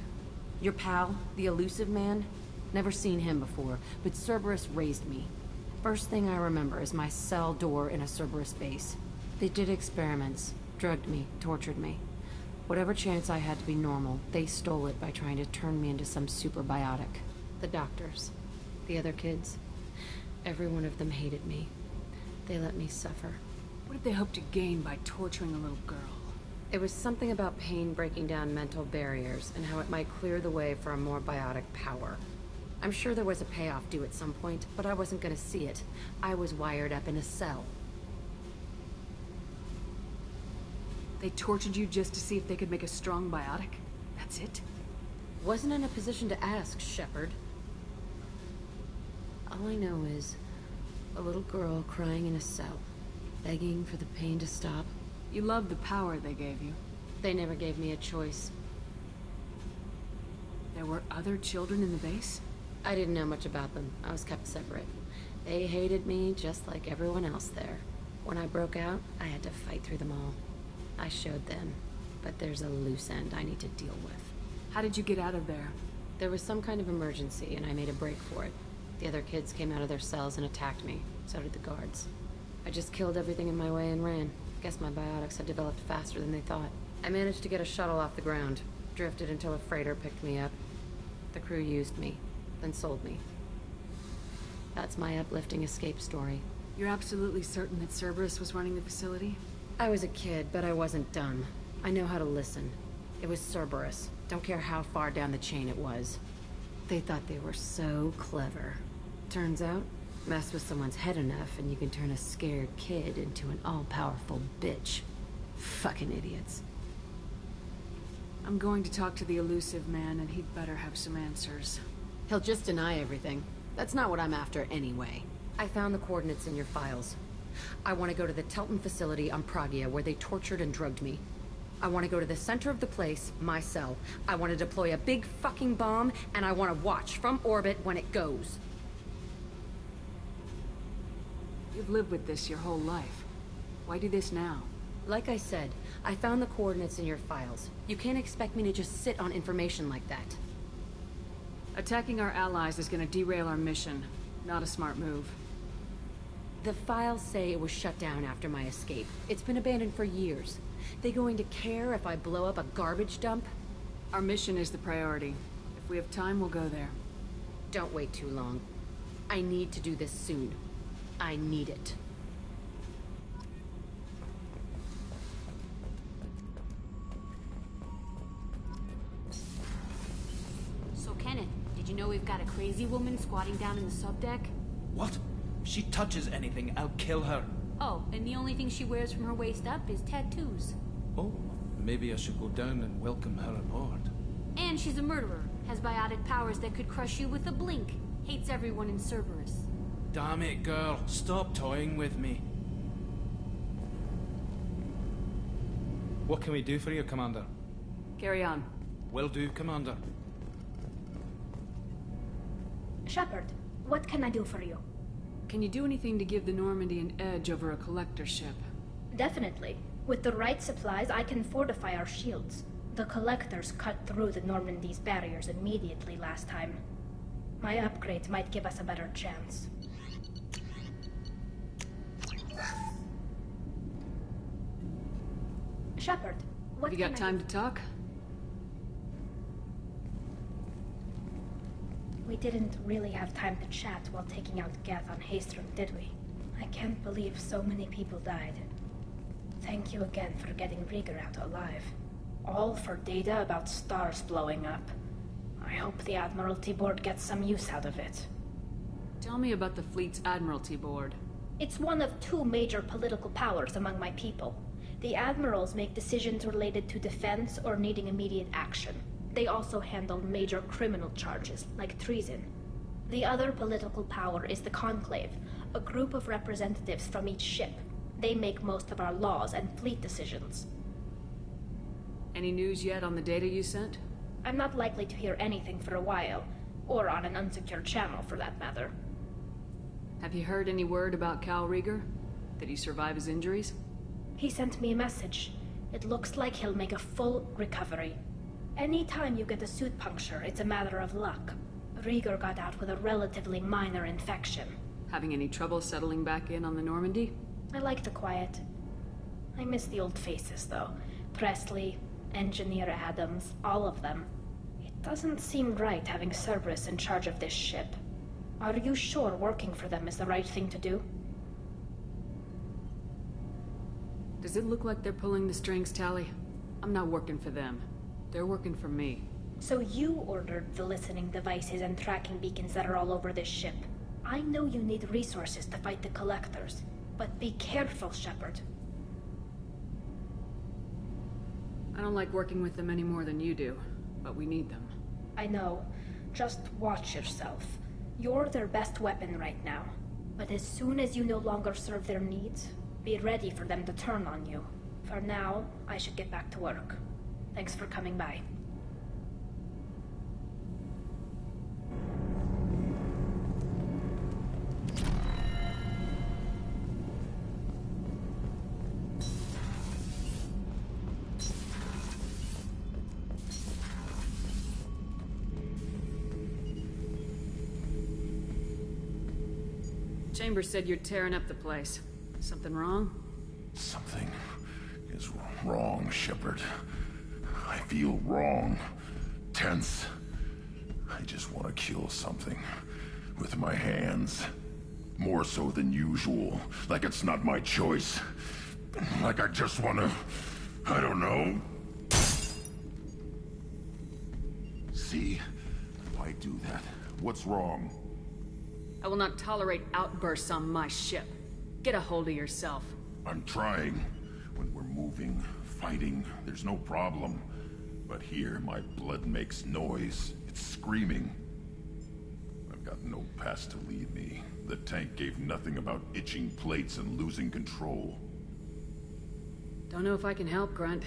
Your pal, the elusive man? Never seen him before, but Cerberus raised me. First thing I remember is my cell door in a Cerberus base. They did experiments, drugged me, tortured me. Whatever chance I had to be normal, they stole it by trying to turn me into some super biotic. The doctors, the other kids, every one of them hated me. They let me suffer. What did they hope to gain by torturing a little girl? It was something about pain breaking down mental barriers and how it might clear the way for a more biotic power. I'm sure there was a payoff due at some point, but I wasn't gonna see it. I was wired up in a cell. They tortured you just to see if they could make a strong biotic? That's it? Wasn't in a position to ask, Shepard. All I know is a little girl crying in a cell, begging for the pain to stop. You loved the power they gave you. They never gave me a choice. There were other children in the base? I didn't know much about them. I was kept separate. They hated me just like everyone else there. When I broke out, I had to fight through them all. I showed them, but there's a loose end I need to deal with. How did you get out of there? There was some kind of emergency, and I made a break for it. The other kids came out of their cells and attacked me. So did the guards. I just killed everything in my way and ran. Guess my biotics had developed faster than they thought. I managed to get a shuttle off the ground. Drifted until a freighter picked me up. The crew used me, then sold me. That's my uplifting escape story. You're absolutely certain that Cerberus was running the facility? I was a kid, but I wasn't dumb. I know how to listen. It was Cerberus. Don't care how far down the chain it was. They thought they were so clever. Turns out, mess with someone's head enough and you can turn a scared kid into an all-powerful bitch. Fucking idiots. I'm going to talk to the elusive man, and he'd better have some answers. He'll just deny everything. That's not what I'm after anyway. I found the coordinates in your files. I want to go to the Telton facility on Pragia where they tortured and drugged me. I want to go to the center of the place, my cell. I want to deploy a big fucking bomb, and I want to watch from orbit when it goes. You've lived with this your whole life. Why do this now? Like I said, I found the coordinates in your files. You can't expect me to just sit on information like that. Attacking our allies is going to derail our mission. Not a smart move. The files say it was shut down after my escape. It's been abandoned for years. They going to care if I blow up a garbage dump? Our mission is the priority. If we have time, we'll go there. Don't wait too long. I need to do this soon. I need it. So, Kenneth, did you know we've got a crazy woman squatting down in the subdeck? What? If she touches anything, I'll kill her. Oh, and the only thing she wears from her waist up is tattoos. Oh, maybe I should go down and welcome her aboard. And she's a murderer, has biotic powers that could crush you with a blink, hates everyone in Cerberus. Damn it, girl. Stop toying with me. What can we do for you, Commander? Carry on. Will do, Commander. Shepard, what can I do for you? Can you do anything to give the Normandy an edge over a collector ship? Definitely. With the right supplies, I can fortify our shields. The collectors cut through the Normandy's barriers immediately last time. My upgrades might give us a better chance. Shepard, what you got time to talk? We didn't really have time to chat while taking out Geth on Haestrom, did we? I can't believe so many people died. Thank you again for getting Rieger out alive. All for data about stars blowing up. I hope the Admiralty Board gets some use out of it. Tell me about the fleet's Admiralty Board. It's one of two major political powers among my people. The admirals make decisions related to defense or needing immediate action. They also handle major criminal charges, like treason. The other political power is the Conclave, a group of representatives from each ship. They make most of our laws and fleet decisions. Any news yet on the data you sent? I'm not likely to hear anything for a while, or on an unsecured channel for that matter. Have you heard any word about Cal Rieger? Did he survive his injuries? He sent me a message. It looks like he'll make a full recovery. Anytime you get a suit puncture, it's a matter of luck. Rieger got out with a relatively minor infection. Having any trouble settling back in on the Normandy? I like the quiet. I miss the old faces, though. Presley, Engineer Adams, all of them. It doesn't seem right having Cerberus in charge of this ship. Are you sure working for them is the right thing to do? Does it look like they're pulling the strings, Tally? I'm not working for them. They're working for me. So you ordered the listening devices and tracking beacons that are all over this ship. I know you need resources to fight the Collectors, but be careful, Shepard. I don't like working with them any more than you do, but we need them. I know. Just watch yourself. You're their best weapon right now. But as soon as you no longer serve their needs, be ready for them to turn on you. For now, I should get back to work. Thanks for coming by. Chambers said you're tearing up the place. Something wrong? Something is wrong, Shepard. I feel wrong. Tense. I just want to kill something. With my hands. More so than usual. Like it's not my choice. Like I just want to... I don't know. See? Why do that? What's wrong? I will not tolerate outbursts on my ship. Get a hold of yourself. I'm trying. When we're moving, fighting, there's no problem. But here, my blood makes noise. It's screaming. I've got no past to lead me. The tank gave nothing about itching plates and losing control. Don't know if I can help, Grunt.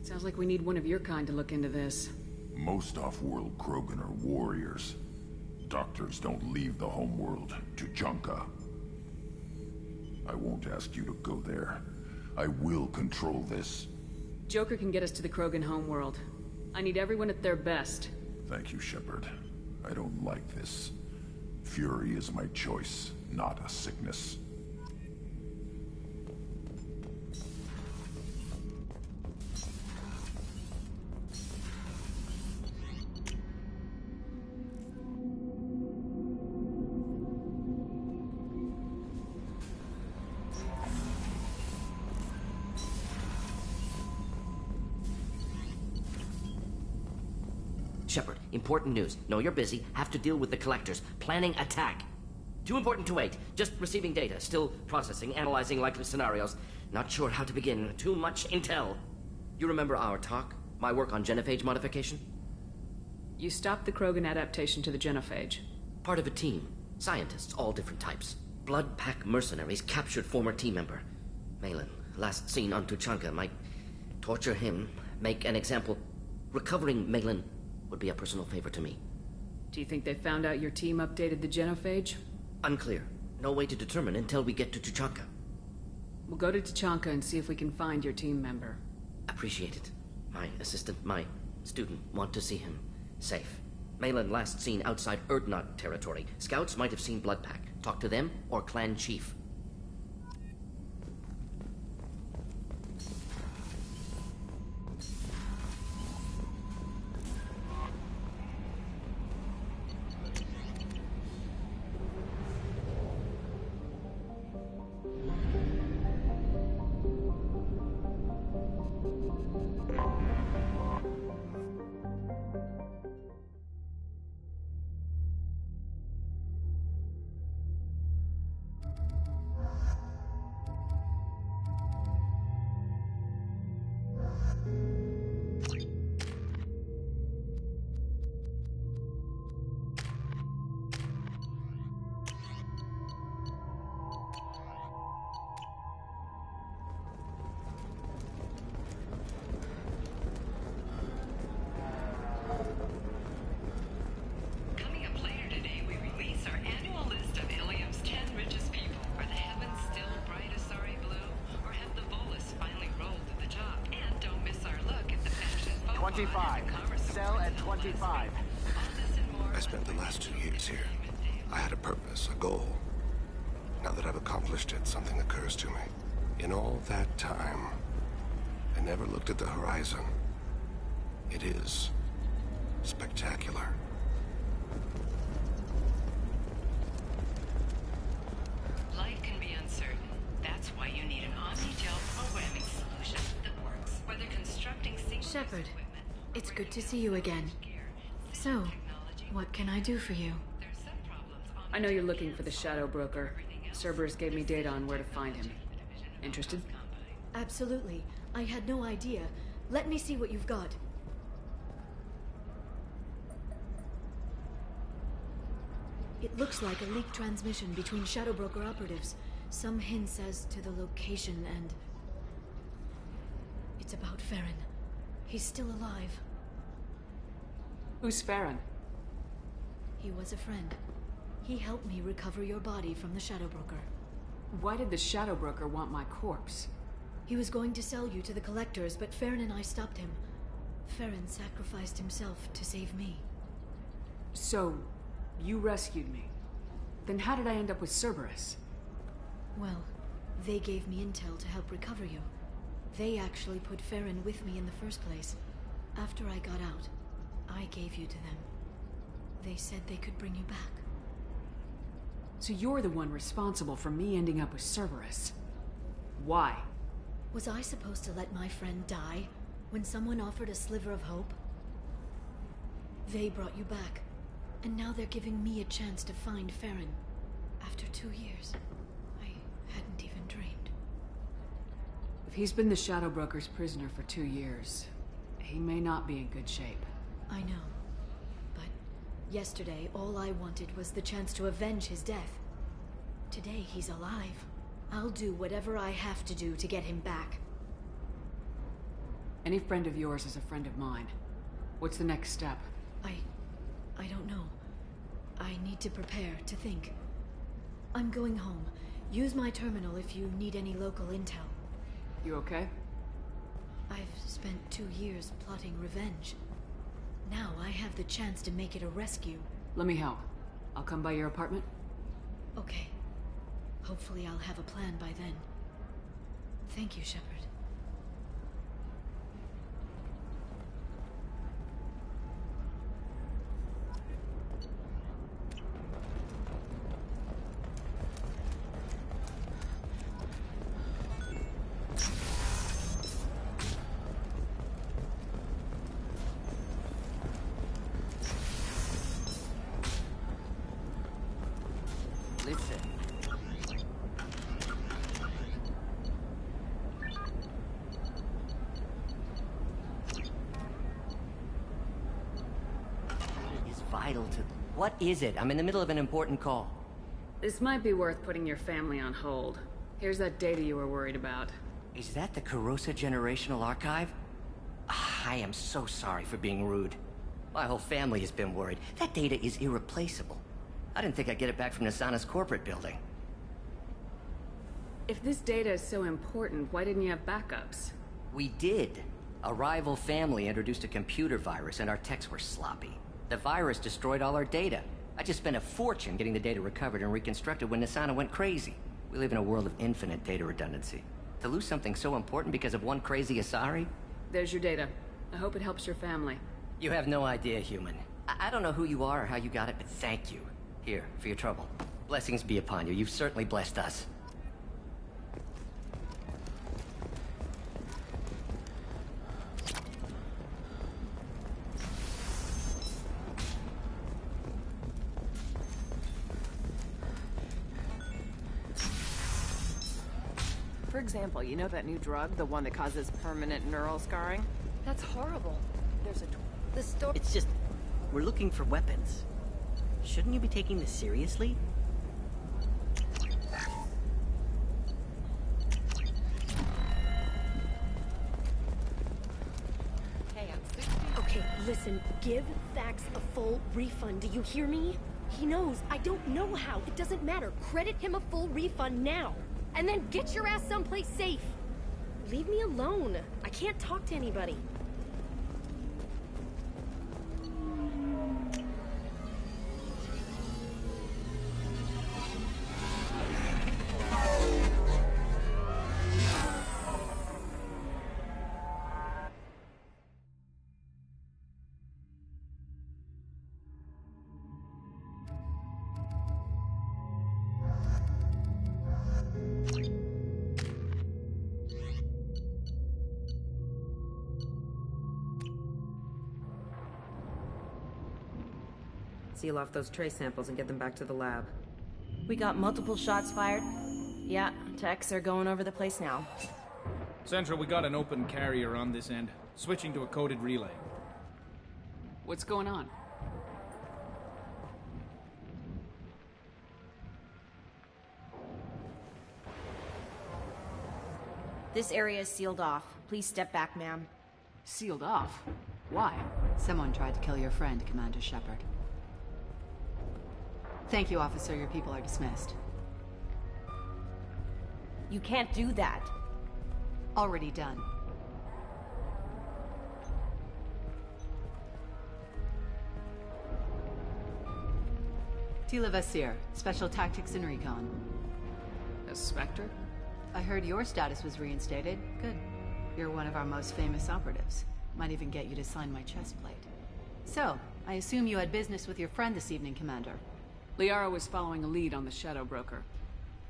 Sounds like we need one of your kind to look into this. Most off-world Krogan are warriors. Doctors don't leave the homeworld to Junka. I won't ask you to go there. I will control this. Joker can get us to the Krogan homeworld. I need everyone at their best. Thank you, Shepard. I don't like this. Fury is my choice, not a sickness. Shepard, important news. Know you're busy. Have to deal with the Collectors. Planning attack. Too important to wait. Just receiving data. Still processing, analyzing likely scenarios. Not sure how to begin. Too much intel. You remember our talk? My work on genophage modification? You stopped the Krogan adaptation to the genophage. Part of a team. Scientists, all different types. Blood Pack mercenaries captured former team member. Malin, last seen on Tuchanka, might torture him, make an example. Recovering Malin would be a personal favor to me. Do you think they found out your team updated the genophage? Unclear. No way to determine until we get to Tuchanka. We'll go to Tuchanka and see if we can find your team member. Appreciate it. My assistant, my student, want to see him safe. Malin last seen outside Erdnot territory. Scouts might have seen Blood Pack. Talk to them or clan chief. 25. Cell at 25. I spent the last 2 years here. I had a purpose, a goal. Now that I've accomplished it, something occurs to me. In all that time, I never looked at the horizon. It is spectacular. Life can be uncertain. That's why you need an omni-gel programming solution that works. Whether constructing Shepard, it's good to see you again. So, what can I do for you? I know you're looking for the Shadow Broker. Cerberus gave me data on where to find him. Interested? Absolutely. I had no idea. Let me see what you've got. It looks like a leaked transmission between Shadow Broker operatives. Some hints as to the location and... It's about Farron. He's still alive. Who's Farron? He was a friend. He helped me recover your body from the Shadow Broker. Why did the Shadow Broker want my corpse? He was going to sell you to the Collectors, but Farron and I stopped him. Farron sacrificed himself to save me. So, you rescued me. Then how did I end up with Cerberus? Well, they gave me intel to help recover you. They actually put Farron with me in the first place. After I got out, I gave you to them. They said they could bring you back. So you're the one responsible for me ending up with Cerberus. Why? Was I supposed to let my friend die when someone offered a sliver of hope? They brought you back, and now they're giving me a chance to find Farron. After 2 years, I hadn't even dreamed. If he's been the Shadow Broker's prisoner for 2 years, he may not be in good shape. I know. But yesterday, all I wanted was the chance to avenge his death. Today, he's alive. I'll do whatever I have to do to get him back. Any friend of yours is a friend of mine. What's the next step? I don't know. I need to prepare, to think. I'm going home. Use my terminal if you need any local intel. You okay? I've spent 2 years plotting revenge. Now I have the chance to make it a rescue. Let me help. I'll come by your apartment. Okay. Hopefully I'll have a plan by then. Thank you, Shepard. What is it? I'm in the middle of an important call. This might be worth putting your family on hold. Here's that data you were worried about. Is that the Carosa Generational Archive? I am so sorry for being rude. My whole family has been worried. That data is irreplaceable. I didn't think I'd get it back from Nasana's corporate building. If this data is so important, why didn't you have backups? We did. A rival family introduced a computer virus and our techs were sloppy. The virus destroyed all our data. I just spent a fortune getting the data recovered and reconstructed when Nasana went crazy. We live in a world of infinite data redundancy. To lose something so important because of one crazy Asari? There's your data. I hope it helps your family. You have no idea, human. I don't know who you are or how you got it, but thank you. Here, for your trouble. Blessings be upon you. You've certainly blessed us. For example, you know that new drug, the one that causes permanent neural scarring? That's horrible. There's the story. It's just, we're looking for weapons. Shouldn't you be taking this seriously? Okay, listen, give Thax a full refund. Do you hear me? He knows. I don't know how. It doesn't matter. Credit him a full refund now. And then get your ass someplace safe. Leave me alone. I can't talk to anybody. seal off those trace samples and get them back to the lab. We got multiple shots fired. Yeah, techs are going over the place now. Central, we got an open carrier on this end. Switching to a coded relay. What's going on? This area is sealed off. Please step back, ma'am. Sealed off? Why? Someone tried to kill your friend, Commander Shepard. Thank you, officer. Your people are dismissed. You can't do that. Already done. Tila Vasir, Special Tactics and Recon. A Spectre? I heard your status was reinstated. Good. You're one of our most famous operatives. Might even get you to sign my chest plate. So, I assume you had business with your friend this evening, Commander. Liara was following a lead on the Shadow Broker.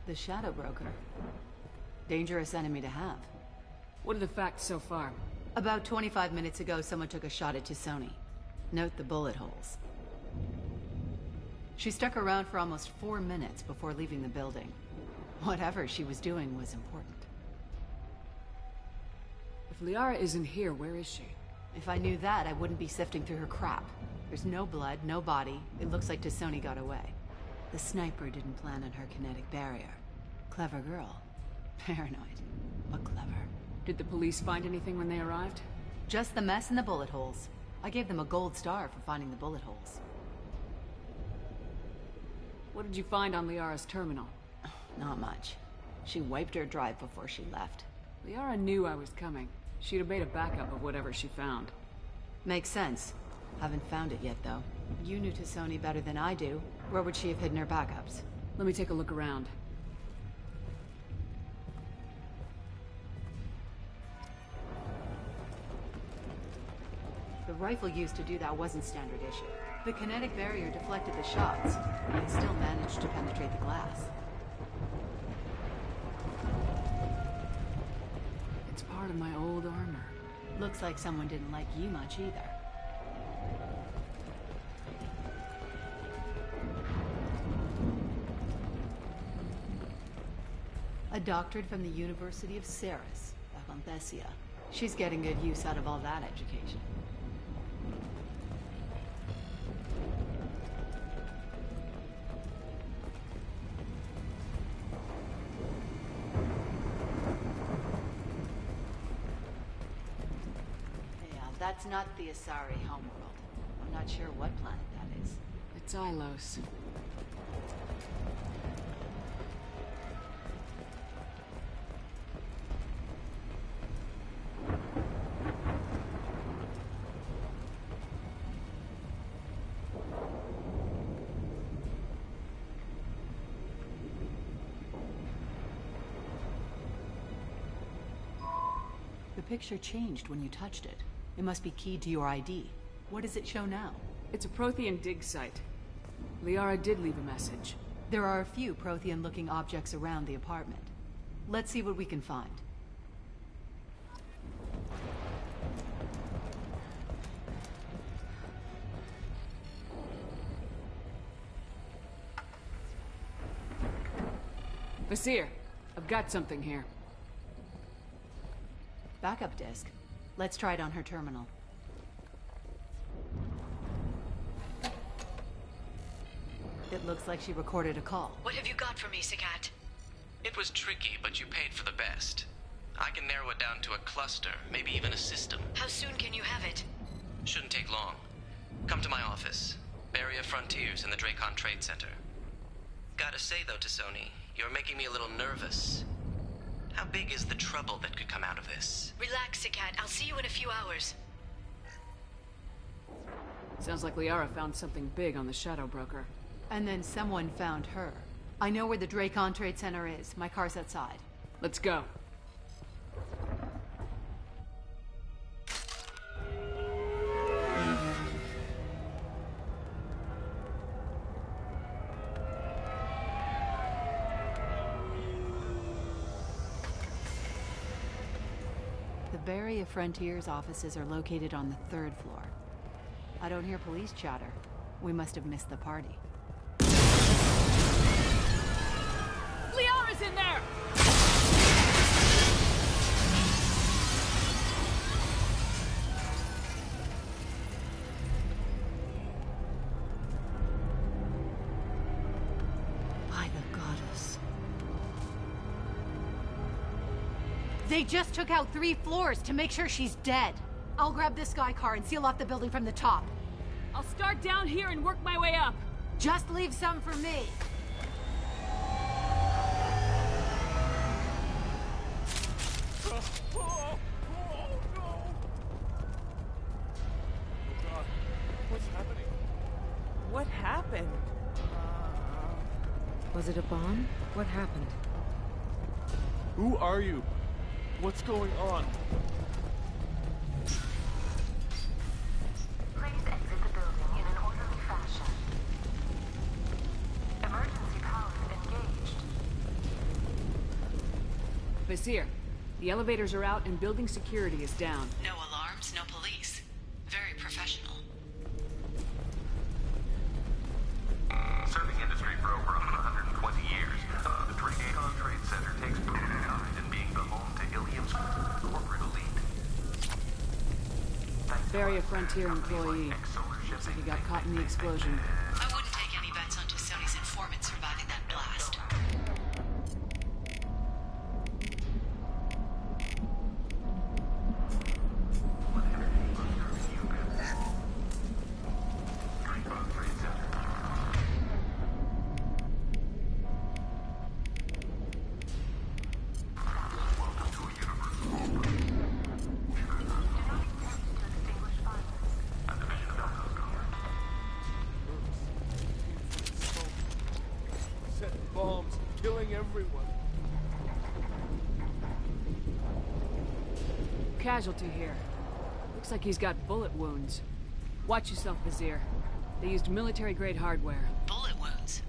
The Shadow Broker? Dangerous enemy to have. What are the facts so far? About 25 minutes ago, someone took a shot at T'Soni. Note the bullet holes. She stuck around for almost 4 minutes before leaving the building. Whatever she was doing was important. If Liara isn't here, where is she? If I knew that, I wouldn't be sifting through her crap. There's no blood, no body. It looks like T'Soni got away. The sniper didn't plan on her kinetic barrier. Clever girl. Paranoid, but clever. Did the police find anything when they arrived? Just the mess and the bullet holes. I gave them a gold star for finding the bullet holes. What did you find on Liara's terminal? Not much. She wiped her drive before she left. Liara knew I was coming. She'd have made a backup of whatever she found. Makes sense. Haven't found it yet, though. You knew T'Soni better than I do. Where would she have hidden her backups? Let me take a look around. The rifle used to do that wasn't standard issue. The kinetic barrier deflected the shots, but it still managed to penetrate the glass. It's part of my old armor. Looks like someone didn't like you much either. A doctorate from the University of Ceres, Avanthesia. She's getting good use out of all that education. That's not the Asari homeworld. I'm not sure what planet that is. It's Ilos. The picture changed when you touched it. It must be keyed to your ID. What does it show now? It's a Prothean dig site. Liara did leave a message. There are a few Prothean-looking objects around the apartment. Let's see what we can find. Vasir, I've got something here. Backup disk. Let's try it on her terminal. It looks like she recorded a call. What have you got for me, Sagat? It was tricky, but you paid for the best. I can narrow it down to a cluster, maybe even a system. How soon can you have it? Shouldn't take long. Come to my office. Barrier Frontiers in the Dracon Trade Center. Gotta say though, T'Soni, you're making me a little nervous. How big is the trouble that could come out of this? Relax, Sagat. I'll see you in a few hours. Sounds like Liara found something big on the Shadow Broker. And then someone found her. I know where the Dracon Trade Center is. My car's outside. Let's go. The Barrier Frontiers offices are located on the 3rd floor. I don't hear police chatter. We must have missed the party. Liara's in there! By the goddess. They just took out 3 floors to make sure she's dead. I'll grab this sky car and seal off the building from the top. I'll start down here and work my way up. Just leave some for me. What's happening? What happened? Was it a bomb? What happened? Who are you? What's going on? Please exit the building in an orderly fashion. Emergency power engaged. Vizier, the elevators are out and building security is down. No alarms, no police. Very professional. Serving industry for over 120 years, the Drake-Con Trade Center takes pride in being the home to Ilium's corporate elite. Barrier Frontier employee. Looks like he got caught in the explosion. I wouldn't take any bets on Sony's informants surviving that blast. Set bombs, killing everyone. Casualty here. Looks like he's got bullet wounds. Watch yourself, Vizier. They used military-grade hardware. Bullet wounds.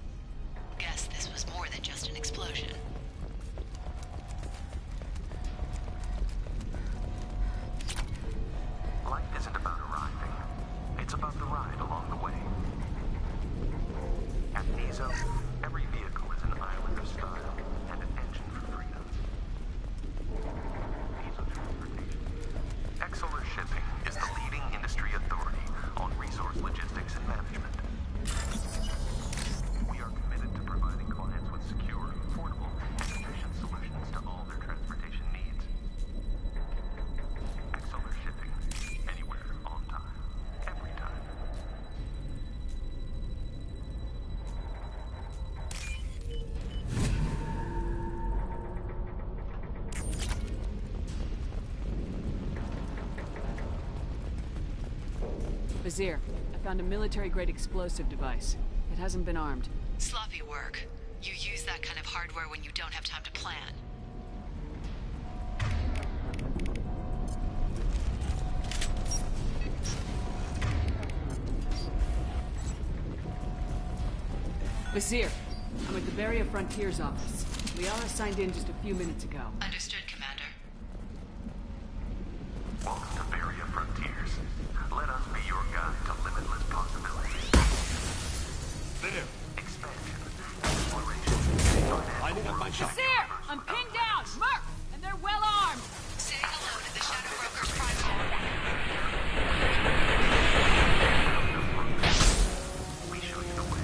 Guess this was more than just an explosion. Life isn't about arriving. It's about the ride along the way. At Nizo, every vehicle is an island of style and an engine for freedom. Nizo Transportation. Exolar Shipping is the leading industry authority on resource logistics and management. We are committed to providing clients with secure, affordable, and efficient solutions to all their transportation needs. Exolar Shipping. Anywhere, on time, every time. Vizier, I found a military-grade explosive device. It hasn't been armed. Sloppy work. You use that kind of hardware when you don't have time to plan. Vizier, I'm at the Barrier Frontier's office. Liara signed in just a few minutes ago. Understood, Commander. Welcome to Barrier Frontiers. Let us be your guide to limitless possibilities. There. Expansion. Exploration. Lining up my shot. Vizier! I'm pinned down! Merc! And they're well armed! Saying hello to the Shadow Broker's private. We show you the way.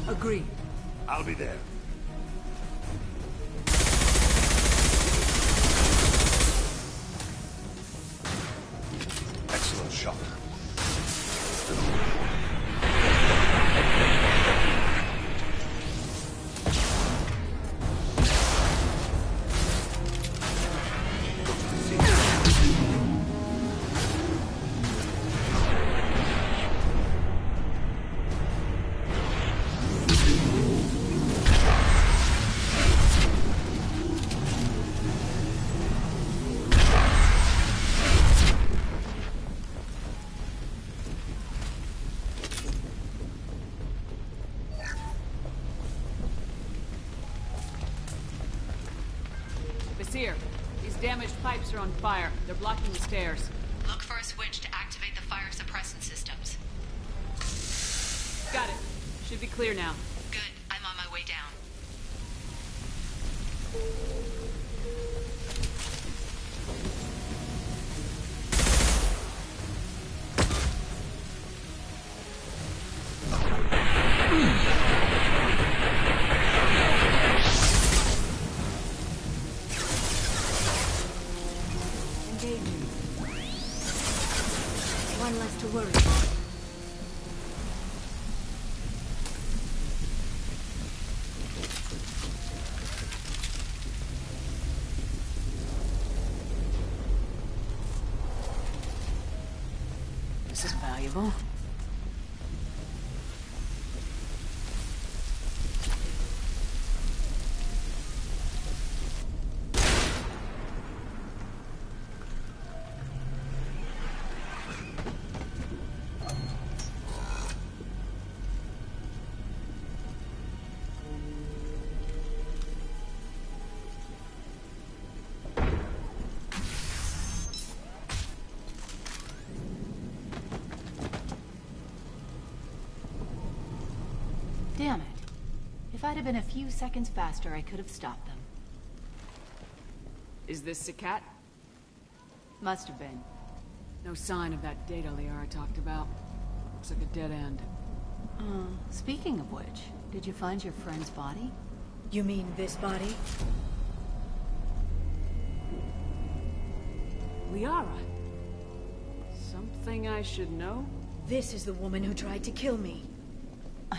Agreed. I'll be there. Excellent shot. Basir, these damaged pipes are on fire. They're blocking the stairs. Look for a switch to activate the fire suppressant systems. Got it. Should be clear now. Good. I'm on my way down. One less to worry about. This is valuable. Damn it. If I'd have been a few seconds faster, I could have stopped them. Is this Sakat? Must have been. No sign of that data Liara talked about. Looks like a dead end. Speaking of which, did you find your friend's body? You mean this body? Liara? Something I should know? This is the woman who tried to kill me.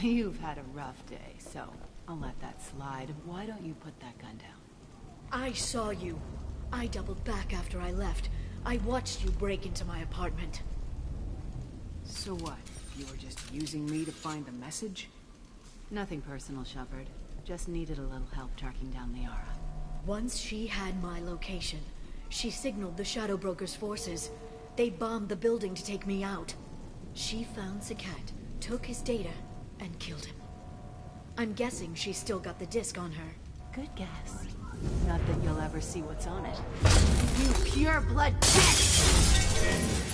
You've had a rough day, so I'll let that slide. Why don't you put that gun down? I saw you. I doubled back after I left. I watched you break into my apartment. So what? You were just using me to find the message? Nothing personal, Shepard. Just needed a little help tracking down Liara. Once she had my location, she signaled the Shadow Broker's forces. They bombed the building to take me out. She found Sakat, took his data, and killed him. I'm guessing she's still got the disc on her. Good guess. Not that you'll ever see what's on it. You pure blood bitch!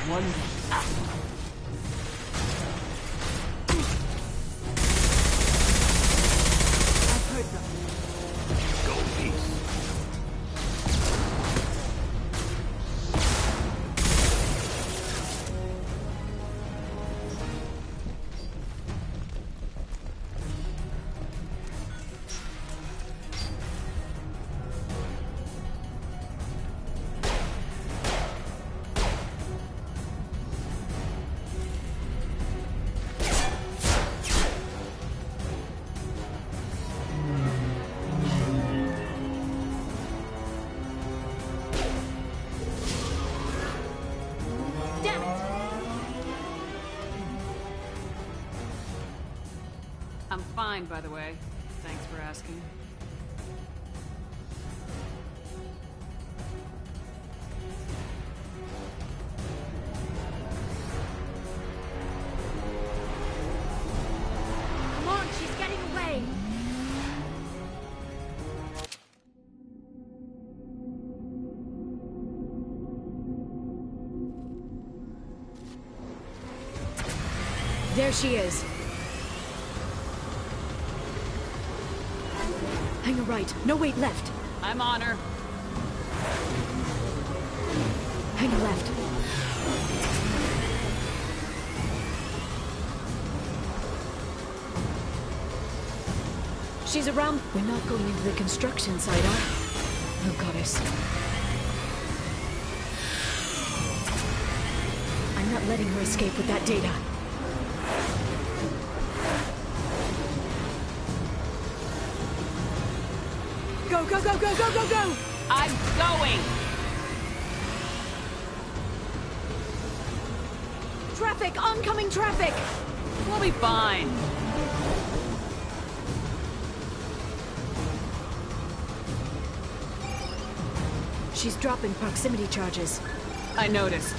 One. I've heard them. Go peace. I'm fine, by the way. Thanks for asking. Come on, she's getting away! There she is. Hang a right. No, wait, left. I'm on her. Hang a left. She's around. We're not going into the construction site, oh, goddess. I'm not letting her escape with that data. Go, go, go, go, go, go, go! I'm going! Traffic! Oncoming traffic! We'll be fine. She's dropping proximity charges. I noticed.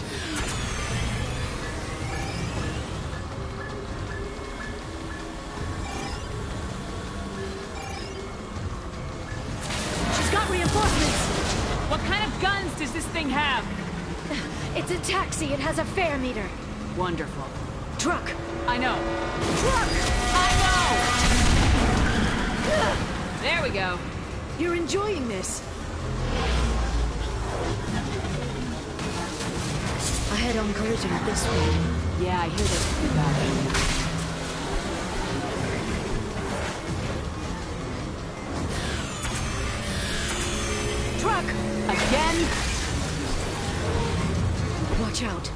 She's got reinforcements! What kind of guns does this thing have? It's a taxi. It has a fare meter. Wonderful. Truck! I know. Truck! I know! There we go. You're enjoying this. A head-on collision at this speed. Yeah, I hear this pretty bad. Truck! Again? Watch out.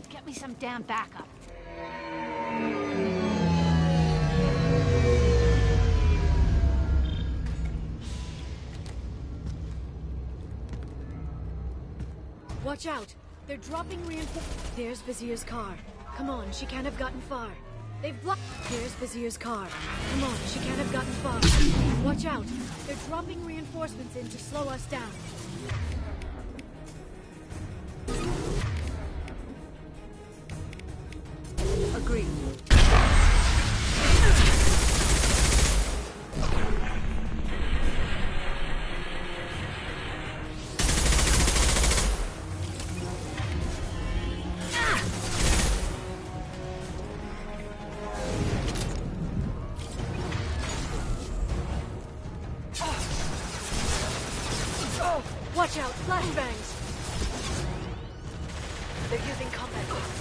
Get me some damn backup. Watch out! They're dropping reinforcements. There's Vizier's car. Come on, she can't have gotten far. They've blocked. There's Vizier's car. Come on, she can't have gotten far. Watch out! They're dropping reinforcements in to slow us down. Agreed. Watch out! Flashbangs! They're using combat cars.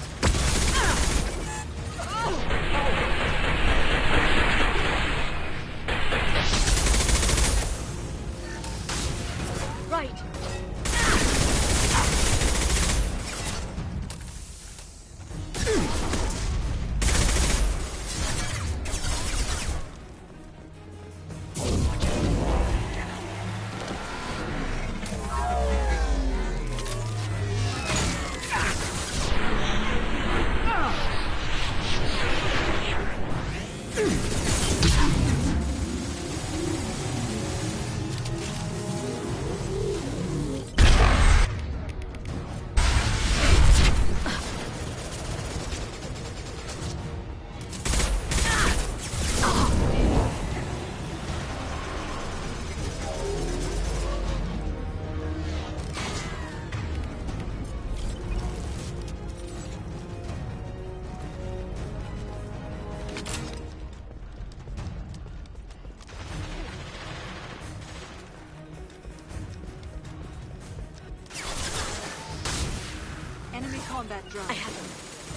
combat drone. I have him.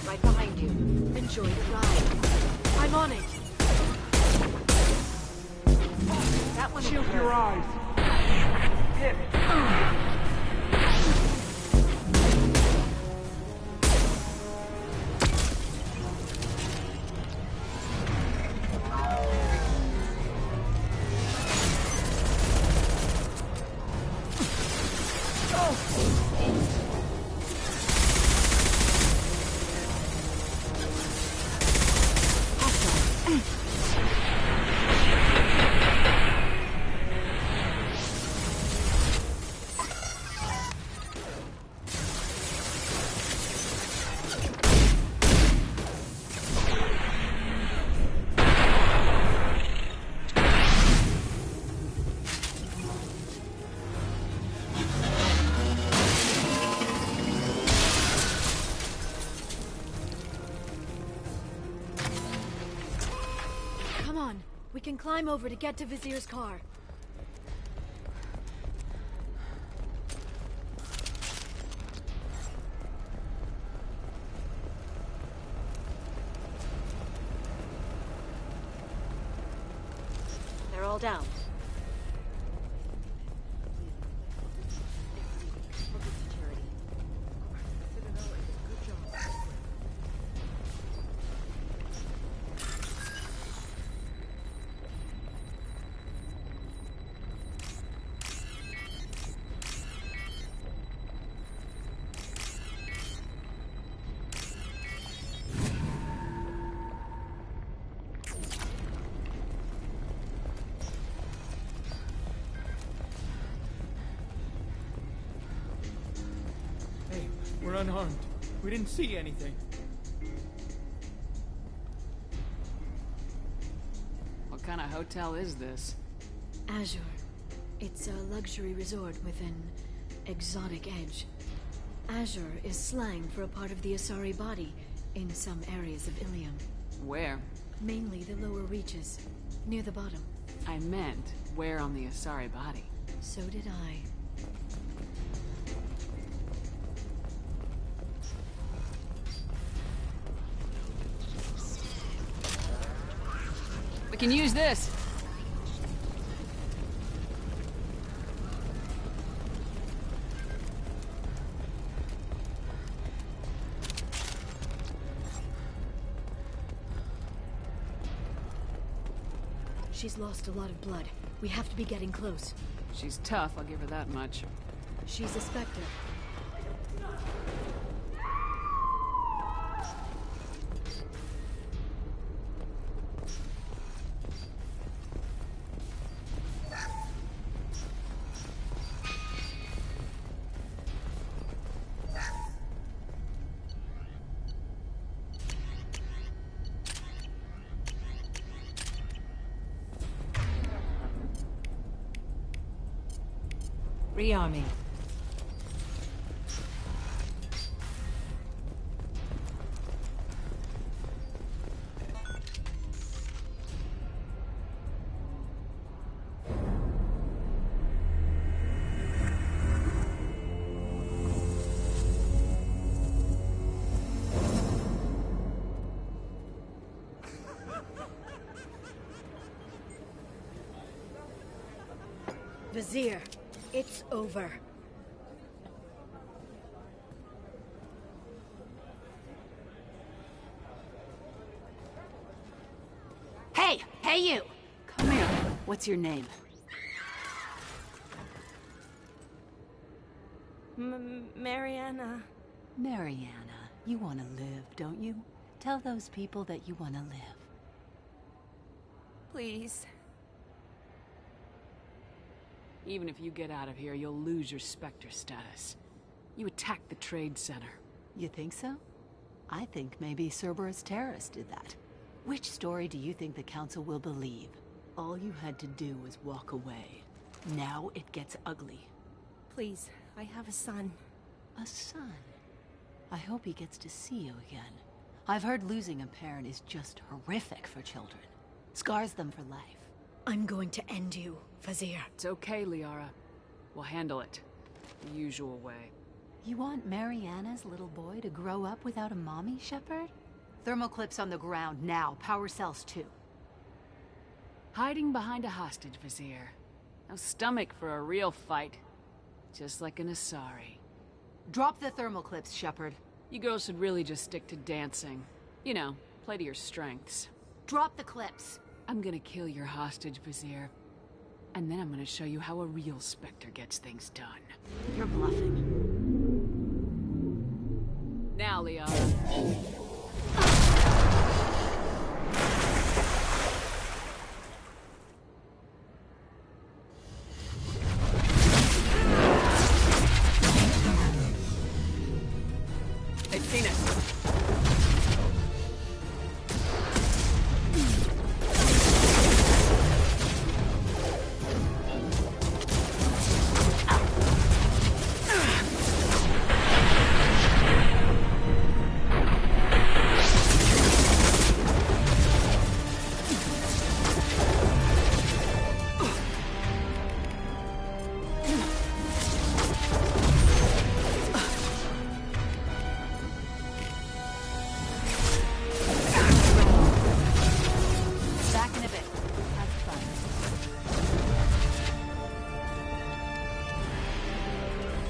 Right behind you. Enjoy the ride. I'm on it. That one. Shield your eyes. Come on. We can climb over to get to Vizier's car. They're all down. Hey, we're unharmed. We didn't see anything. What kind of hotel is this? Azure. It's a luxury resort with an exotic edge. Azure is slang for a part of the Asari body in some areas of Ilium. Where? Mainly the lower reaches, near the bottom. I meant, where on the Asari body? So did I. We can use this! She's lost a lot of blood. We have to be getting close. She's tough, I'll give her that much. She's a Spectre. Rearming. Vizier, it's over. Hey! Hey, you! Come here. What's your name? Mariana. Mariana. You want to live, don't you? Tell those people that you want to live. Please. Even if you get out of here, you'll lose your Spectre status. You attacked the trade center. You think so? I think maybe Cerberus terrorists did that. Which story do you think the Council will believe? All you had to do was walk away. Now it gets ugly. Please, I have a son. A son? I hope he gets to see you again. I've heard losing a parent is just horrific for children. Scars them for life. I'm going to end you, Vizier. It's okay, Liara. We'll handle it. The usual way. You want Mariana's little boy to grow up without a mommy, Shepard? Thermal clips on the ground now. Power cells too. Hiding behind a hostage vizier. No stomach for a real fight. Just like an Asari. Drop the thermal clips, Shepard. You girls should really just stick to dancing. You know, play to your strengths. Drop the clips. I'm gonna kill your hostage vizier. And then I'm gonna show you how a real Spectre gets things done. You're bluffing. Now, Liara. They've seen us.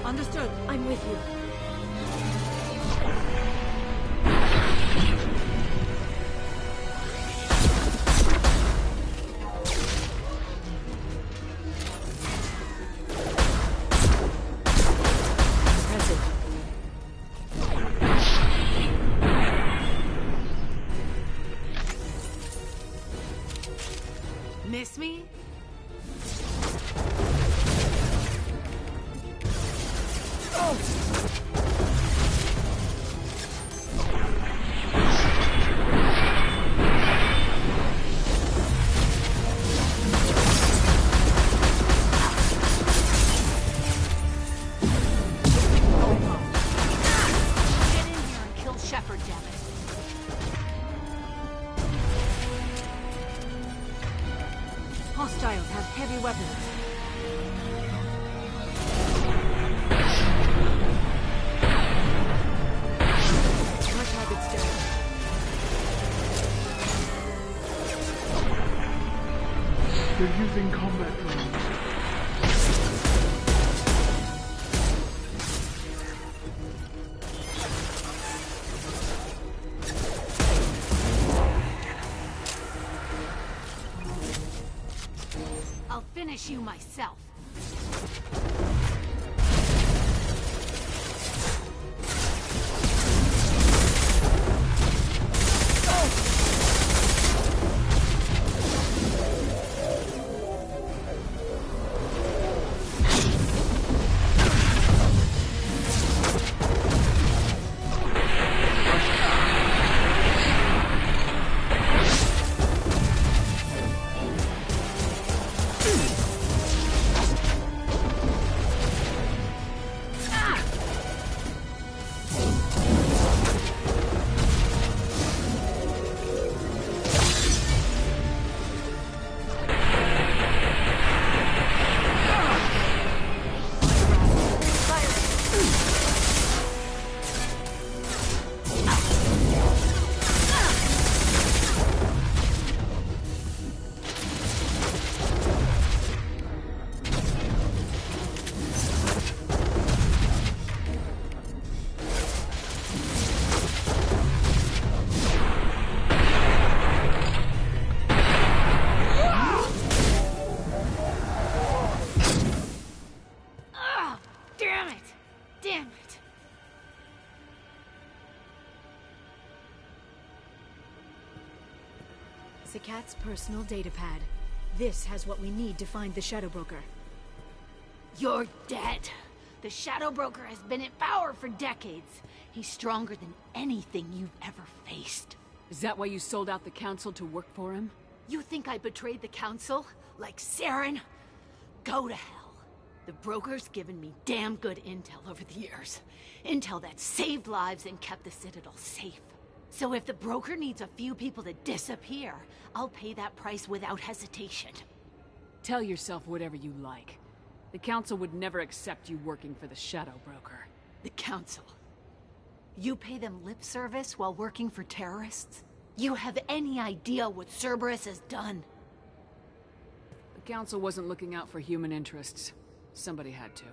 Understood. I'm with you. Miss me? Hostiles have heavy weapons. Our target's down. They're using combat drones. I'll finish you myself. Cat's personal data pad. This has what we need to find the Shadow Broker. You're dead. The Shadow Broker has been in power for decades. He's stronger than anything you've ever faced. Is that why you sold out the Council to work for him? You think I betrayed the Council? Like Saren? Go to hell. The Broker's given me damn good intel over the years. Intel that saved lives and kept the Citadel safe. So if the Broker needs a few people to disappear, I'll pay that price without hesitation. Tell yourself whatever you like. The Council would never accept you working for the Shadow Broker. The Council. You pay them lip service while working for terrorists? You have any idea what Cerberus has done? The Council wasn't looking out for human interests. Somebody had to.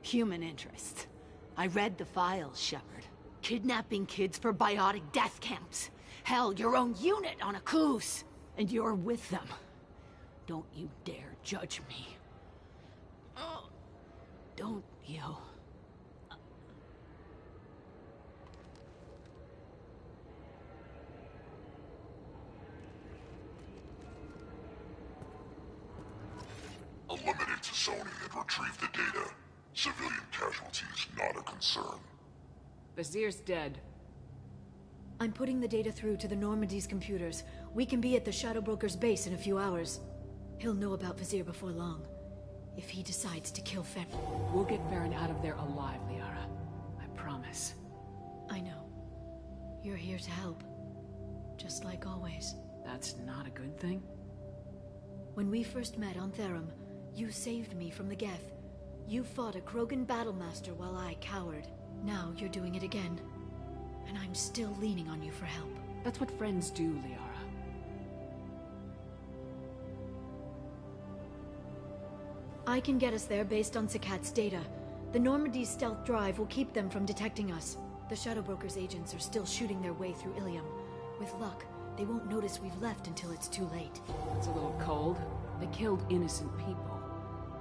Human interests. I read the files, Shepard. Kidnapping kids for biotic death camps. Hell, your own unit on a cruise. And you're with them. Don't you dare judge me. Oh, don't you? Eliminate Sony and retrieve the data. Civilian casualties not a concern. Vizier's dead. I'm putting the data through to the Normandy's computers. We can be at the Shadow Broker's base in a few hours. He'll know about Vizier before long. If he decides to kill Farron. We'll get Farron out of there alive, Liara. I promise. I know. You're here to help. Just like always. That's not a good thing? When we first met on Therum, you saved me from the Geth. You fought a Krogan battlemaster while I cowered. Now you're doing it again. And I'm still leaning on you for help. That's what friends do, Liara. I can get us there based on Sakat's data. The Normandy's stealth drive will keep them from detecting us. The Shadow Broker's agents are still shooting their way through Ilium. With luck, they won't notice we've left until it's too late. That's a little cold. They killed innocent people.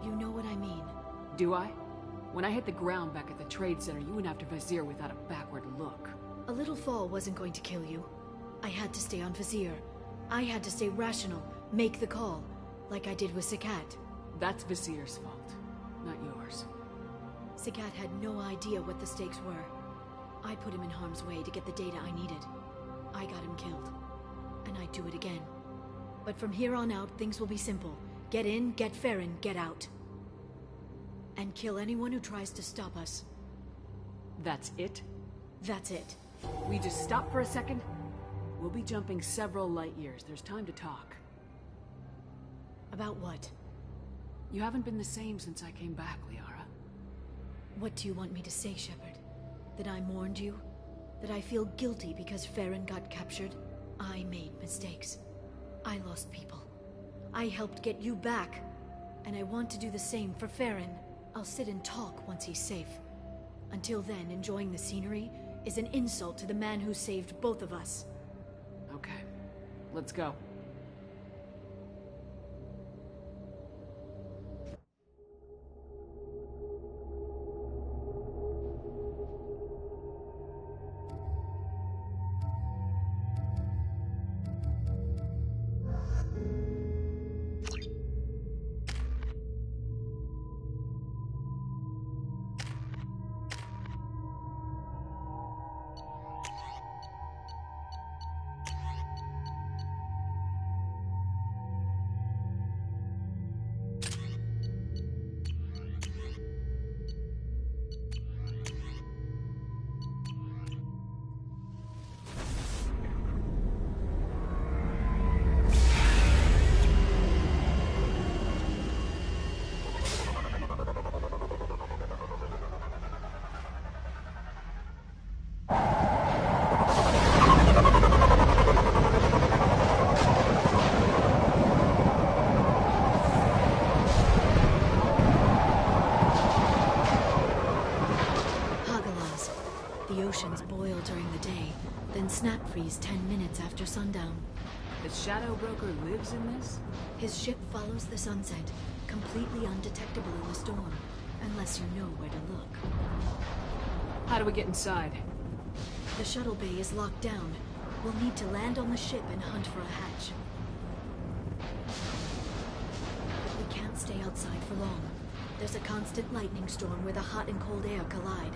You know what I mean. Do I? When I hit the ground back at the trade center, you went after Vizier without a backward look. A little fall wasn't going to kill you. I had to stay on Vizier. I had to stay rational, make the call, like I did with Sakat. That's Vizier's fault, not yours. Sakat had no idea what the stakes were. I put him in harm's way to get the data I needed. I got him killed. And I'd do it again. But from here on out, things will be simple. Get in, get Farron, get out. And kill anyone who tries to stop us. That's it? That's it. We just stop for a second? We'll be jumping several light years. There's time to talk. About what? You haven't been the same since I came back, Liara. What do you want me to say, Shepard? That I mourned you? That I feel guilty because Farron got captured? I made mistakes. I lost people. I helped get you back. And I want to do the same for Farron. I'll sit and talk once he's safe. Until then, enjoying the scenery is an insult to the man who saved both of us. Okay. Let's go. Snap freeze 10 minutes after sundown. The Shadow Broker lives in this? His ship follows the sunset, completely undetectable in the storm, unless you know where to look. How do we get inside? The shuttle bay is locked down. We'll need to land on the ship and hunt for a hatch. We can't stay outside for long. There's a constant lightning storm where the hot and cold air collide.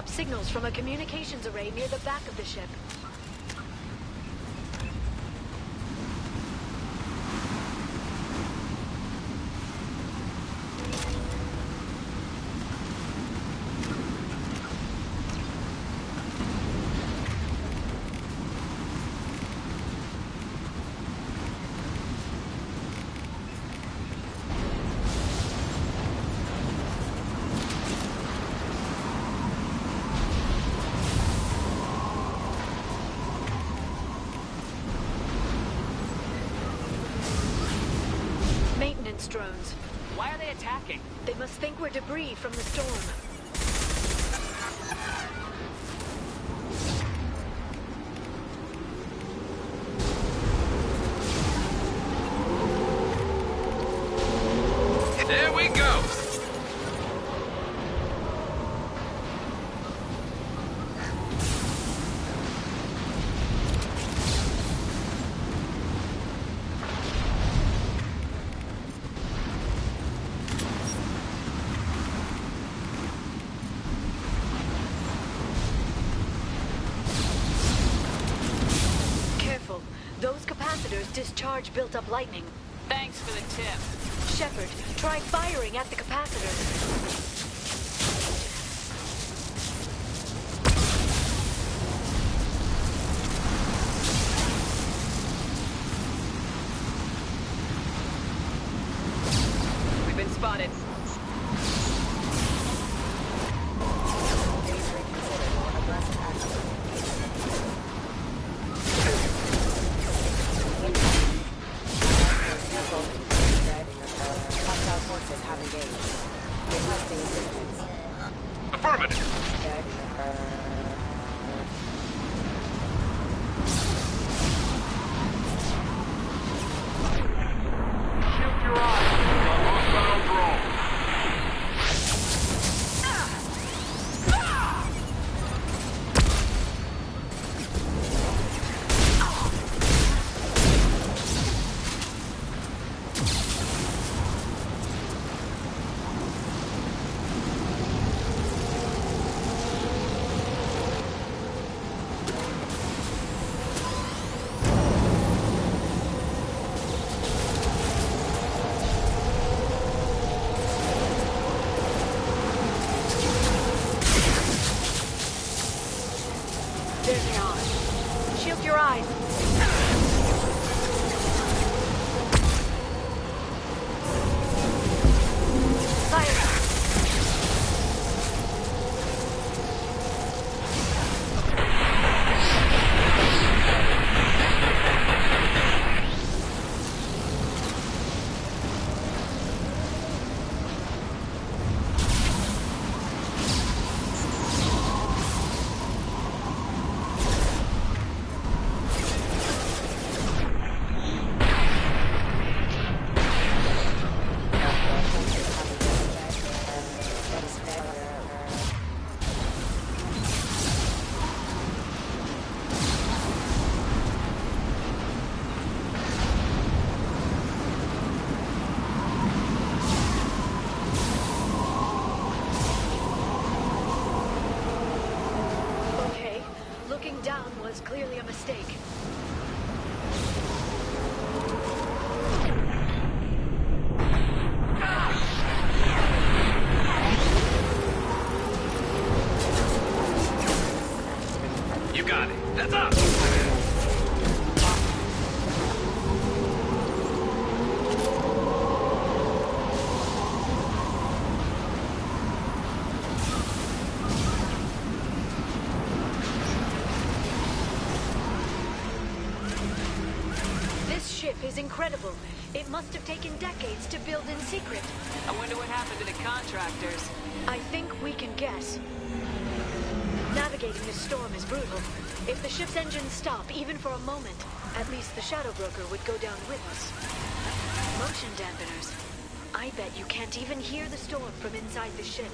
Signals from a communications array near the back of the ship. surveillance drones. Why are they attacking? They must think we're debris from the storm. There we go! Careful. Those capacitors discharge built-up lightning. Thanks for the tip. Shepard, try firing at the capacitors. We've been spotted. There's your eye. Shield your eyes. Fire! Looking down was clearly a mistake. You got it. That's up! Is incredible. It must have taken decades to build in secret. I wonder what happened to the contractors. I think we can guess. Navigating this storm is brutal. If the ship's engines stop, even for a moment, at least the Shadow Broker would go down with us. Motion dampeners. I bet you can't even hear the storm from inside the ship.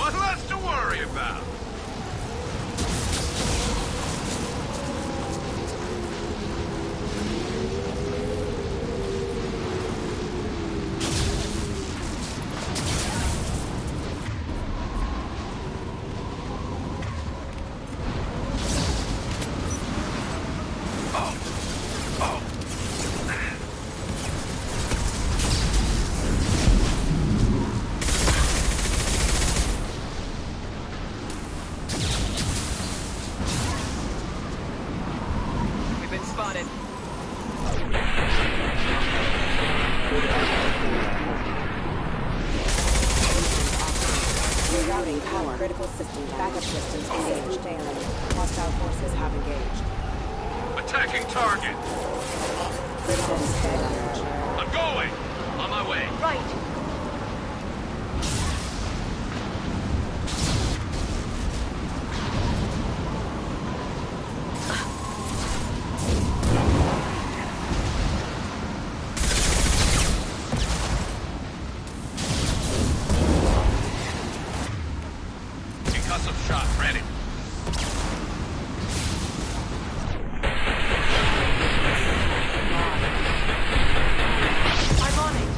One less to worry about. Attacking target! I'm going! On my way! Right! Concussive shot ready. I'm on it!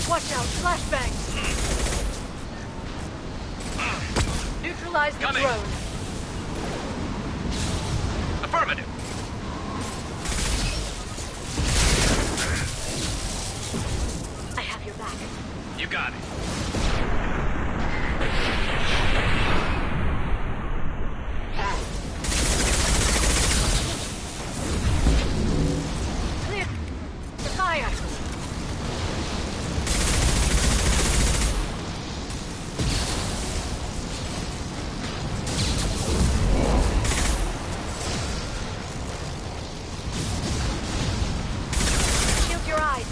Watch out, flashbangs! Neutralize the drone. Affirmative. I have your back. You got it. Clear the fire! Shield your eyes!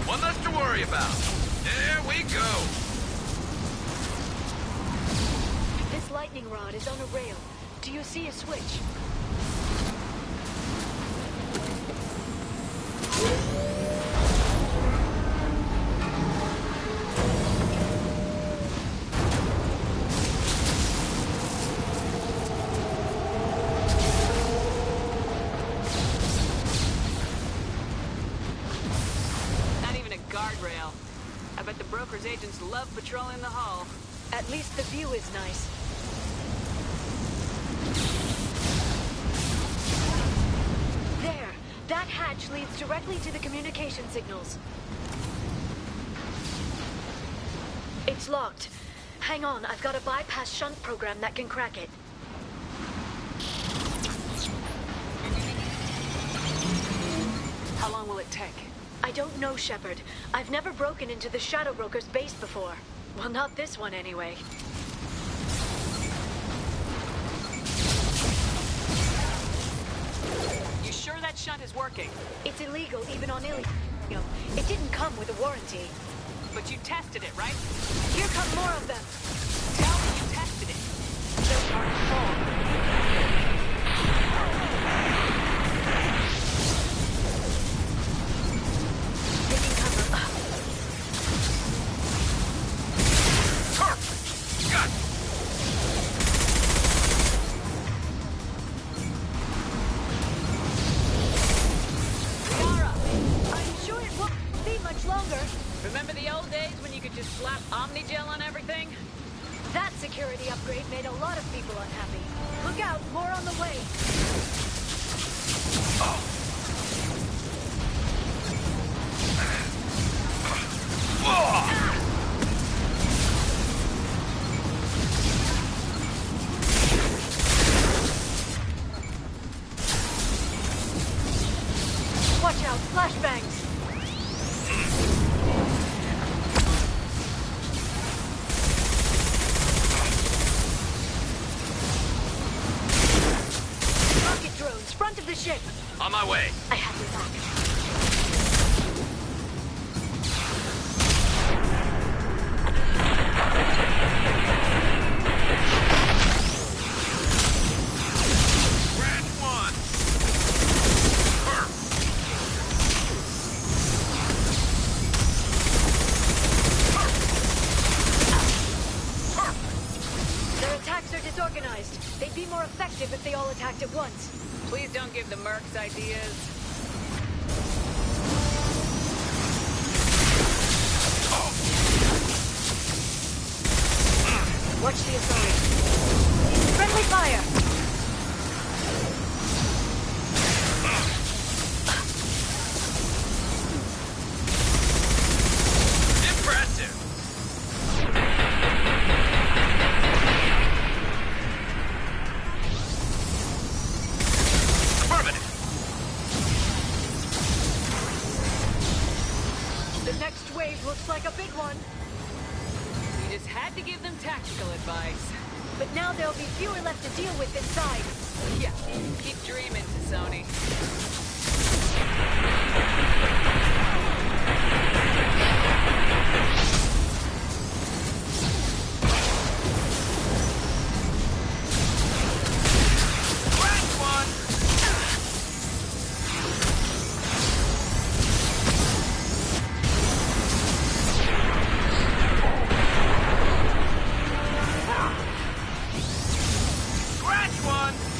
One less to worry about. There we go. This lightning rod is on a rail. Do you see a switch? Not even a guardrail. I bet the broker's agents love patrolling the hull. At least the view is nice. There! That hatch leads directly to the communication signals. It's locked. Hang on, I've got a bypass shunt program that can crack it. How long will it take? I don't know, Shepard. I've never broken into the Shadow Broker's base before. Well, not this one anyway. You sure that shunt is working? It's illegal even on illegal. It didn't come with a warranty. But you tested it, right? Here come more of them. Tell me you tested it. Those aren't full. Taking cover. Got it. just slap Omnigel on everything? That security upgrade made a lot of people unhappy. Look out, more on the way. Watch out, flashbangs! Rocket drones, front of the ship! On my way. I have your back. They'd be more effective if they all attacked at once. Please don't give the mercs ideas. Watch the Asari. Friendly fire! Impressive! Looks like a big one. We just had to give them tactical advice. But now there'll be fewer left to deal with inside. Yeah, keep dreaming, Sony.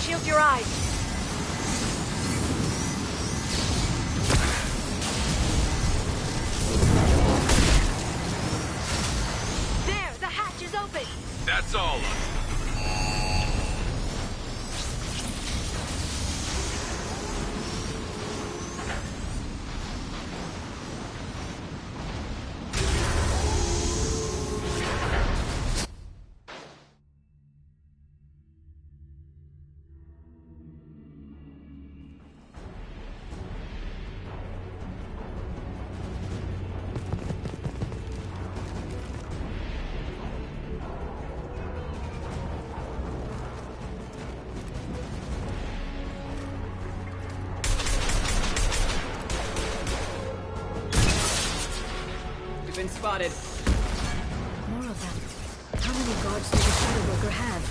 Shield your eyes. There, the hatch is open. That's all of it. Been spotted. More of them. How many guards does the Shadow Worker have?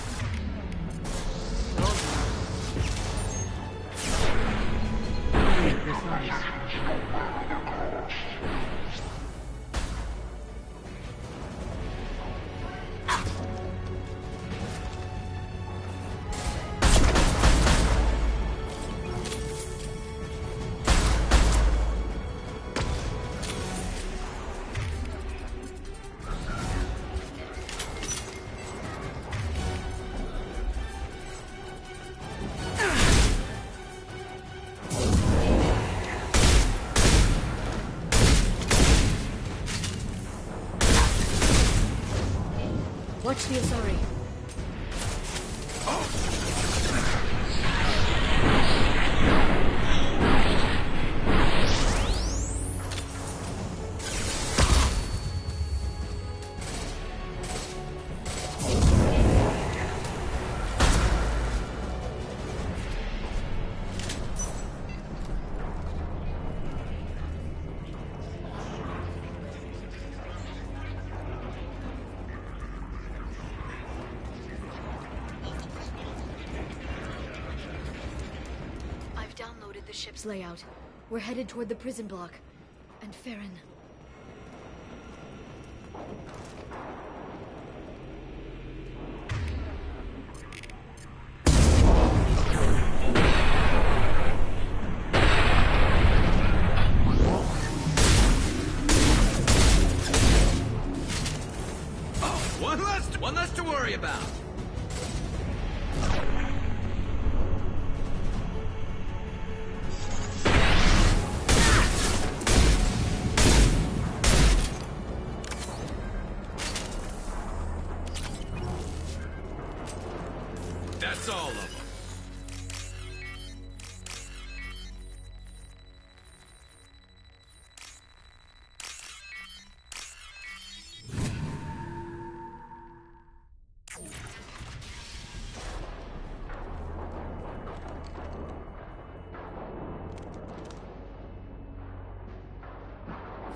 Watch the Asari. The ship's layout. We're headed toward the prison block. And Farron.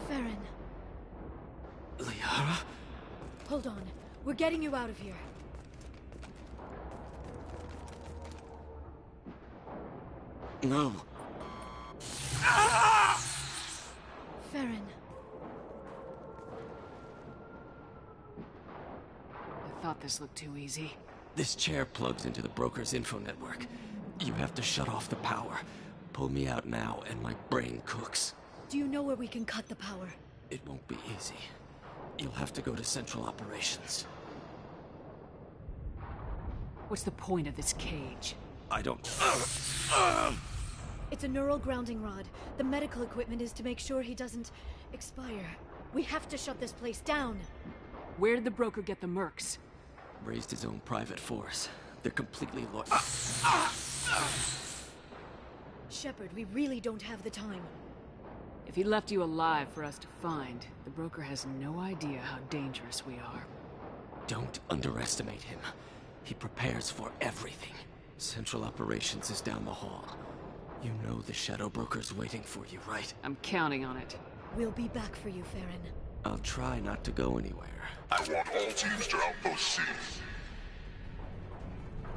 Farron. Liara? Hold on. We're getting you out of here. No. Farron. I thought this looked too easy. This chair plugs into the broker's info network. You have to shut off the power. Pull me out now, and my brain cooks. Do you know where we can cut the power? It won't be easy. You'll have to go to Central Operations. What's the point of this cage? I don't... It's a neural grounding rod. The medical equipment is to make sure he doesn't expire. We have to shut this place down. Where did the broker get the mercs? Raised his own private force. They're completely Shepard, we really don't have the time. If he left you alive for us to find, the broker has no idea how dangerous we are. Don't underestimate him. He prepares for everything. Central Operations is down the hall. You know the Shadow Broker's waiting for you, right? I'm counting on it. We'll be back for you, Farron. I'll try not to go anywhere. I want all teams to Outpost C.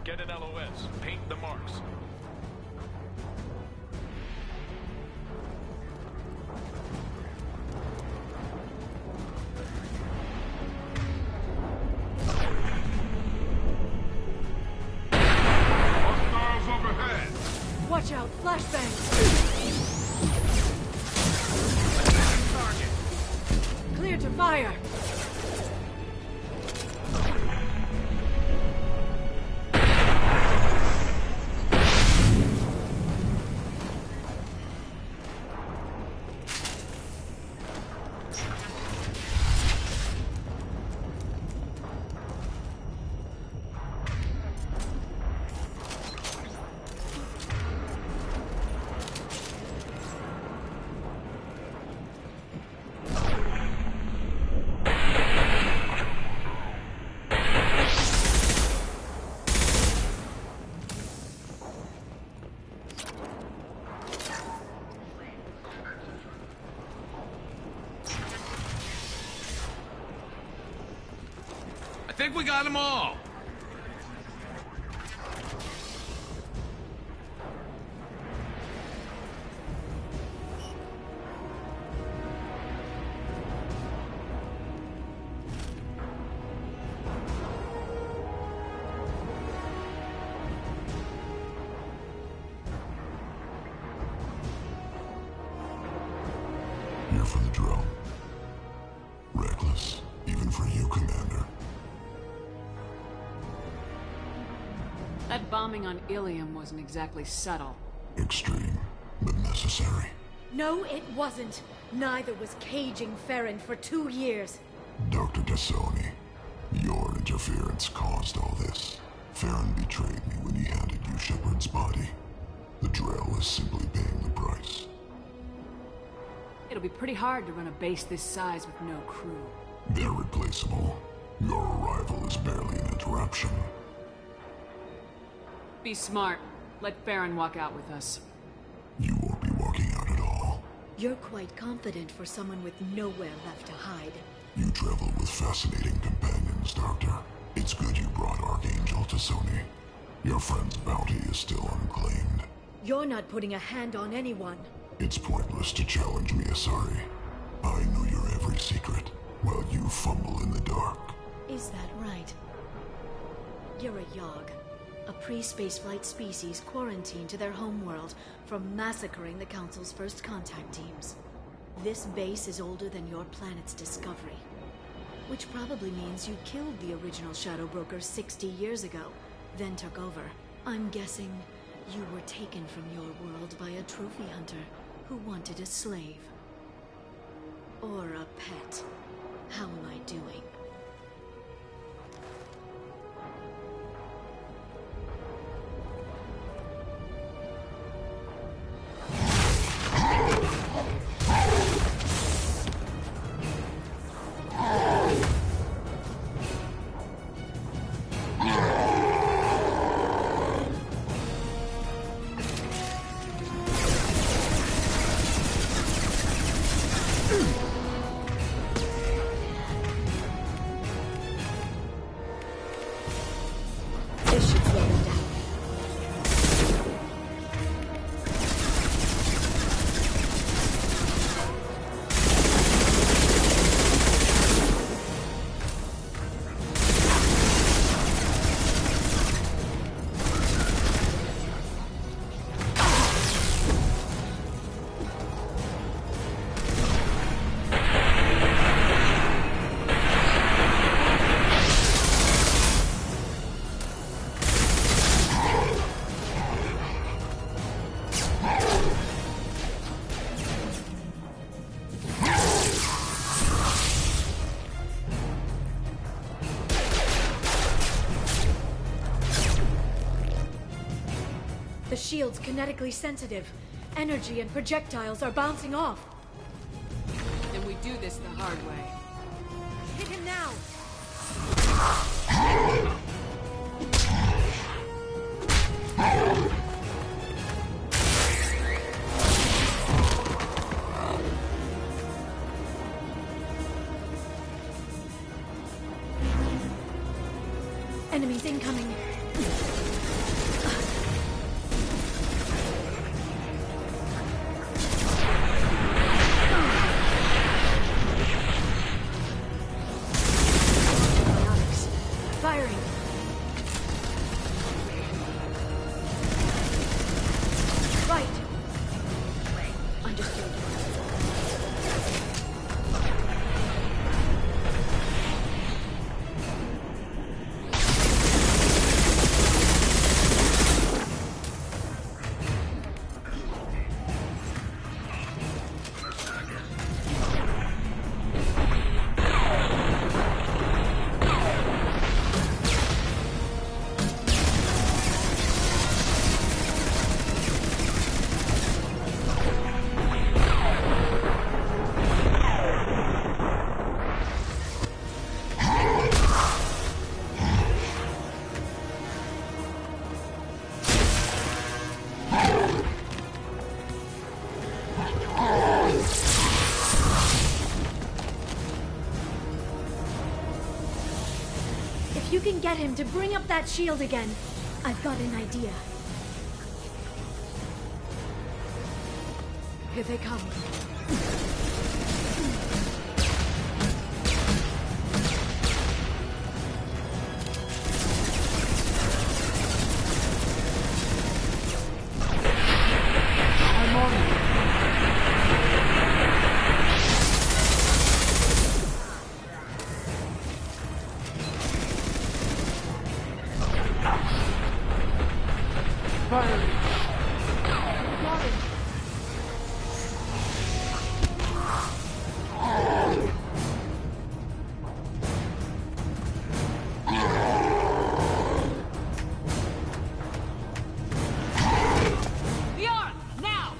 Get an LOS. Paint the marks. Hostiles up ahead! Watch out, flashbang! Target. Clear to fire! I think we got them all. Here for the drill. Reckless, even for you, Commander. That bombing on Ilium wasn't exactly subtle. Extreme, but necessary. No, it wasn't. Neither was caging Farron for 2 years. Dr. Tassoni, your interference caused all this. Farron betrayed me when he handed you Shepard's body. The Drell is simply paying the price. It'll be pretty hard to run a base this size with no crew. They're replaceable. Your arrival is barely an interruption. Be smart. Let Farron walk out with us. You won't be walking out at all. You're quite confident for someone with nowhere left to hide. You travel with fascinating companions, Doctor. It's good you brought Archangel Tassoni. Your friend's bounty is still unclaimed. You're not putting a hand on anyone. It's pointless to challenge me, Asari. I know your every secret, while you fumble in the dark. Is that right? You're a Yogg. A pre-spaceflight species quarantined to their homeworld from massacring the Council's first contact teams. This base is older than your planet's discovery. Which probably means you killed the original Shadow Broker 60 years ago, then took over. I'm guessing you were taken from your world by a trophy hunter who wanted a slave. Or a pet. How am I doing? shield's kinetically sensitive. Energy and projectiles are bouncing off. Then we do this the hard way. Hit him now! Enemies incoming. Firing. Right. Understood. If you can get him to bring up that shield again, I've got an idea. Here they come. I'm on it. Fire! Got him. Leon, now!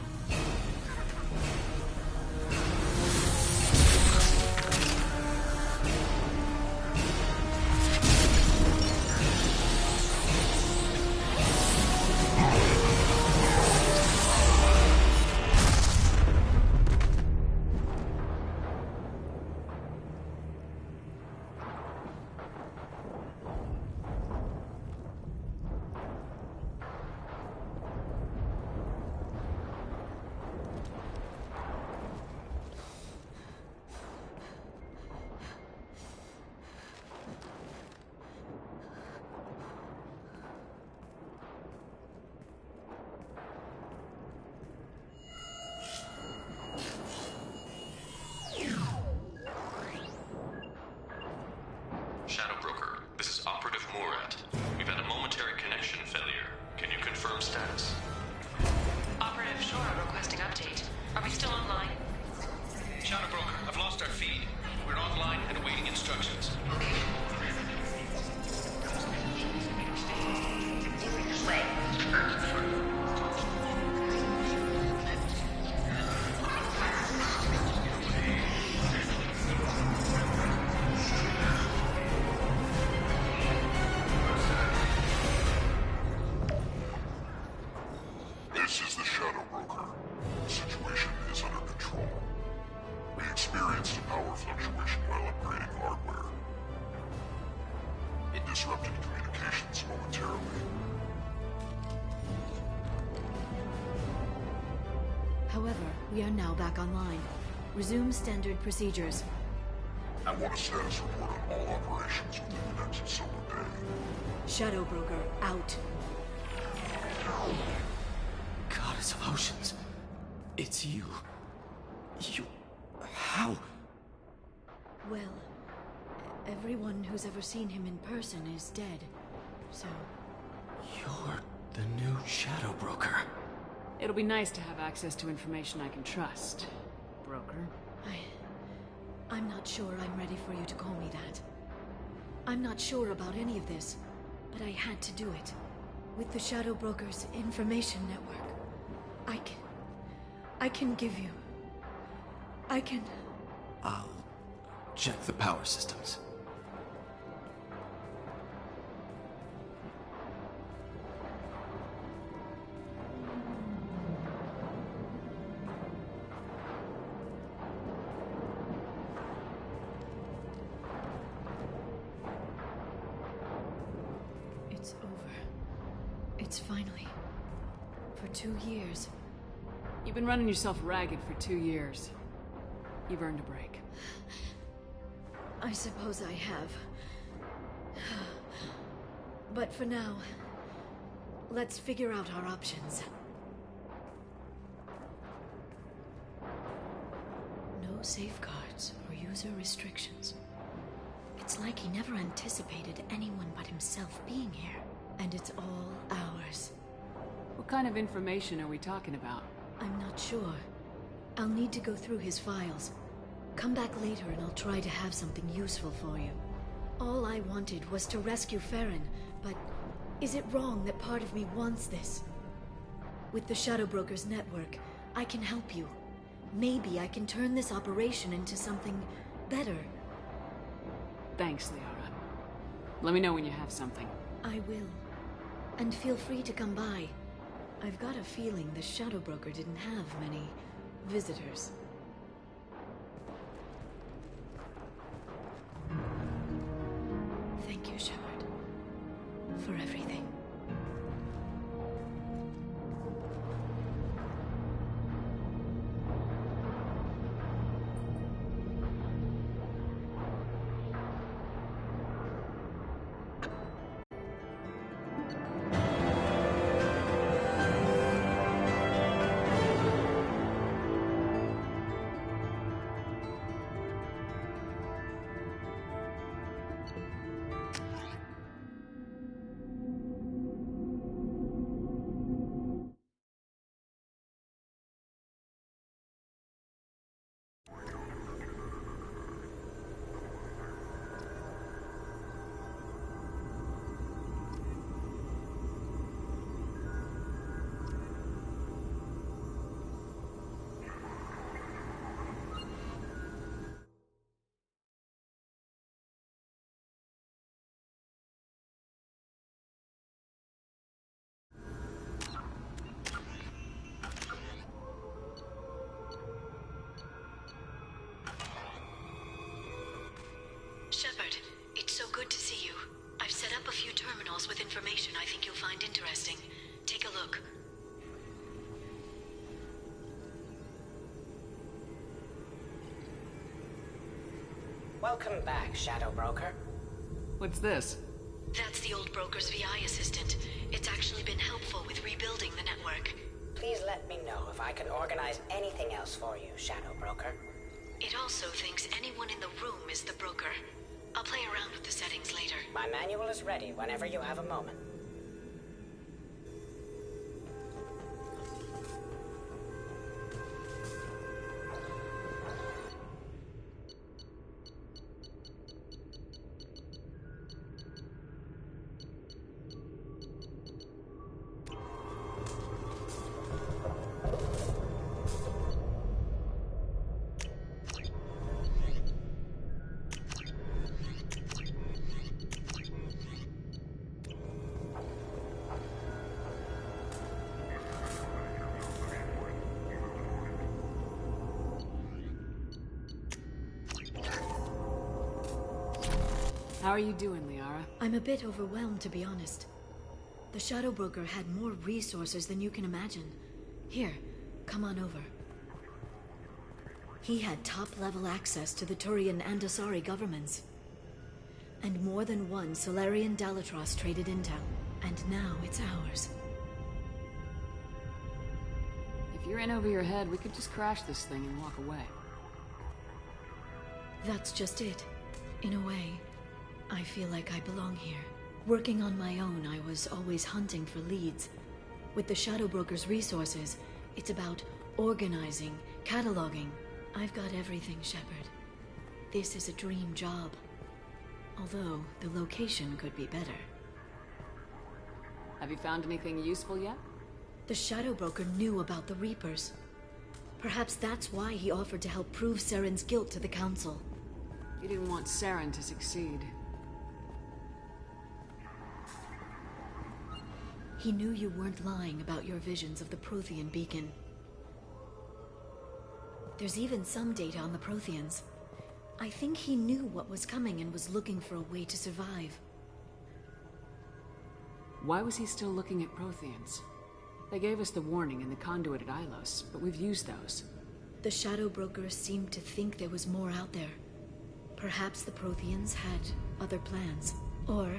Shadow Broker, this is Operative Murat. We've had a momentary connection failure. Can you confirm status? Operative Shora requesting update. Are we still online? Shadow Broker, I've lost our feed. We're online and awaiting instructions. This is the Shadow Broker. The situation is under control. We experienced a power fluctuation while upgrading hardware. It disrupted communications momentarily. However, we are now back online. Resume standard procedures. I want a status report on all operations within the next solar day. Shadow Broker, out. Goddess of Oceans. It's you. You... How? Well, everyone who's ever seen him in person is dead. So... You're the new Shadow Broker. It'll be nice to have access to information I can trust, broker. I'm not sure I'm ready for you to call me that. I'm not sure about any of this, but I had to do it. With the Shadow Broker's information network, I can give you... I can... I'll check the power systems. It's over. It's finally. For 2 years. You've been running yourself ragged for 2 years. You've earned a break. I suppose I have. But for now, let's figure out our options. No safeguards or user restrictions. It's like he never anticipated anyone but himself being here. And it's all ours. What kind of information are we talking about? I'm not sure. I'll need to go through his files. Come back later and I'll try to have something useful for you. All I wanted was to rescue Farron, but is it wrong that part of me wants this? With the Shadow Broker's network, I can help you. Maybe I can turn this operation into something better. Thanks, Liara. Let me know when you have something. I will. And feel free to come by. I've got a feeling the Shadow Broker didn't have many visitors. Thank you, Shepard, for everything. Shepard, it's so good to see you. I've set up a few terminals with information I think you'll find interesting. Take a look. Welcome back, Shadow Broker. What's this? That's the old broker's VI assistant. It's actually been helpful with rebuilding the network. Please let me know if I can organize anything else for you, Shadow Broker. It also thinks anyone in the room is the broker. I'll play around with the settings later. My manual is ready whenever you have a moment. How are you doing, Liara? I'm a bit overwhelmed, to be honest. The Shadow Broker had more resources than you can imagine. Here, come on over. He had top-level access to the Turian and Asari governments. And more than one Solarian Dalatros traded intel. And now it's ours. If you're in over your head, we could just crash this thing and walk away. That's just it. In a way, I feel like I belong here. Working on my own, I was always hunting for leads. With the Shadow Broker's resources, it's about organizing, cataloging. I've got everything, Shepard. This is a dream job. Although, the location could be better. Have you found anything useful yet? The Shadow Broker knew about the Reapers. Perhaps that's why he offered to help prove Saren's guilt to the Council. He didn't want Saren to succeed. He knew you weren't lying about your visions of the Prothean beacon. There's even some data on the Protheans. I think he knew what was coming and was looking for a way to survive. Why was he still looking at Protheans? They gave us the warning in the conduit at Ilos, but we've used those. The Shadow Brokers seemed to think there was more out there. Perhaps the Protheans had other plans. Or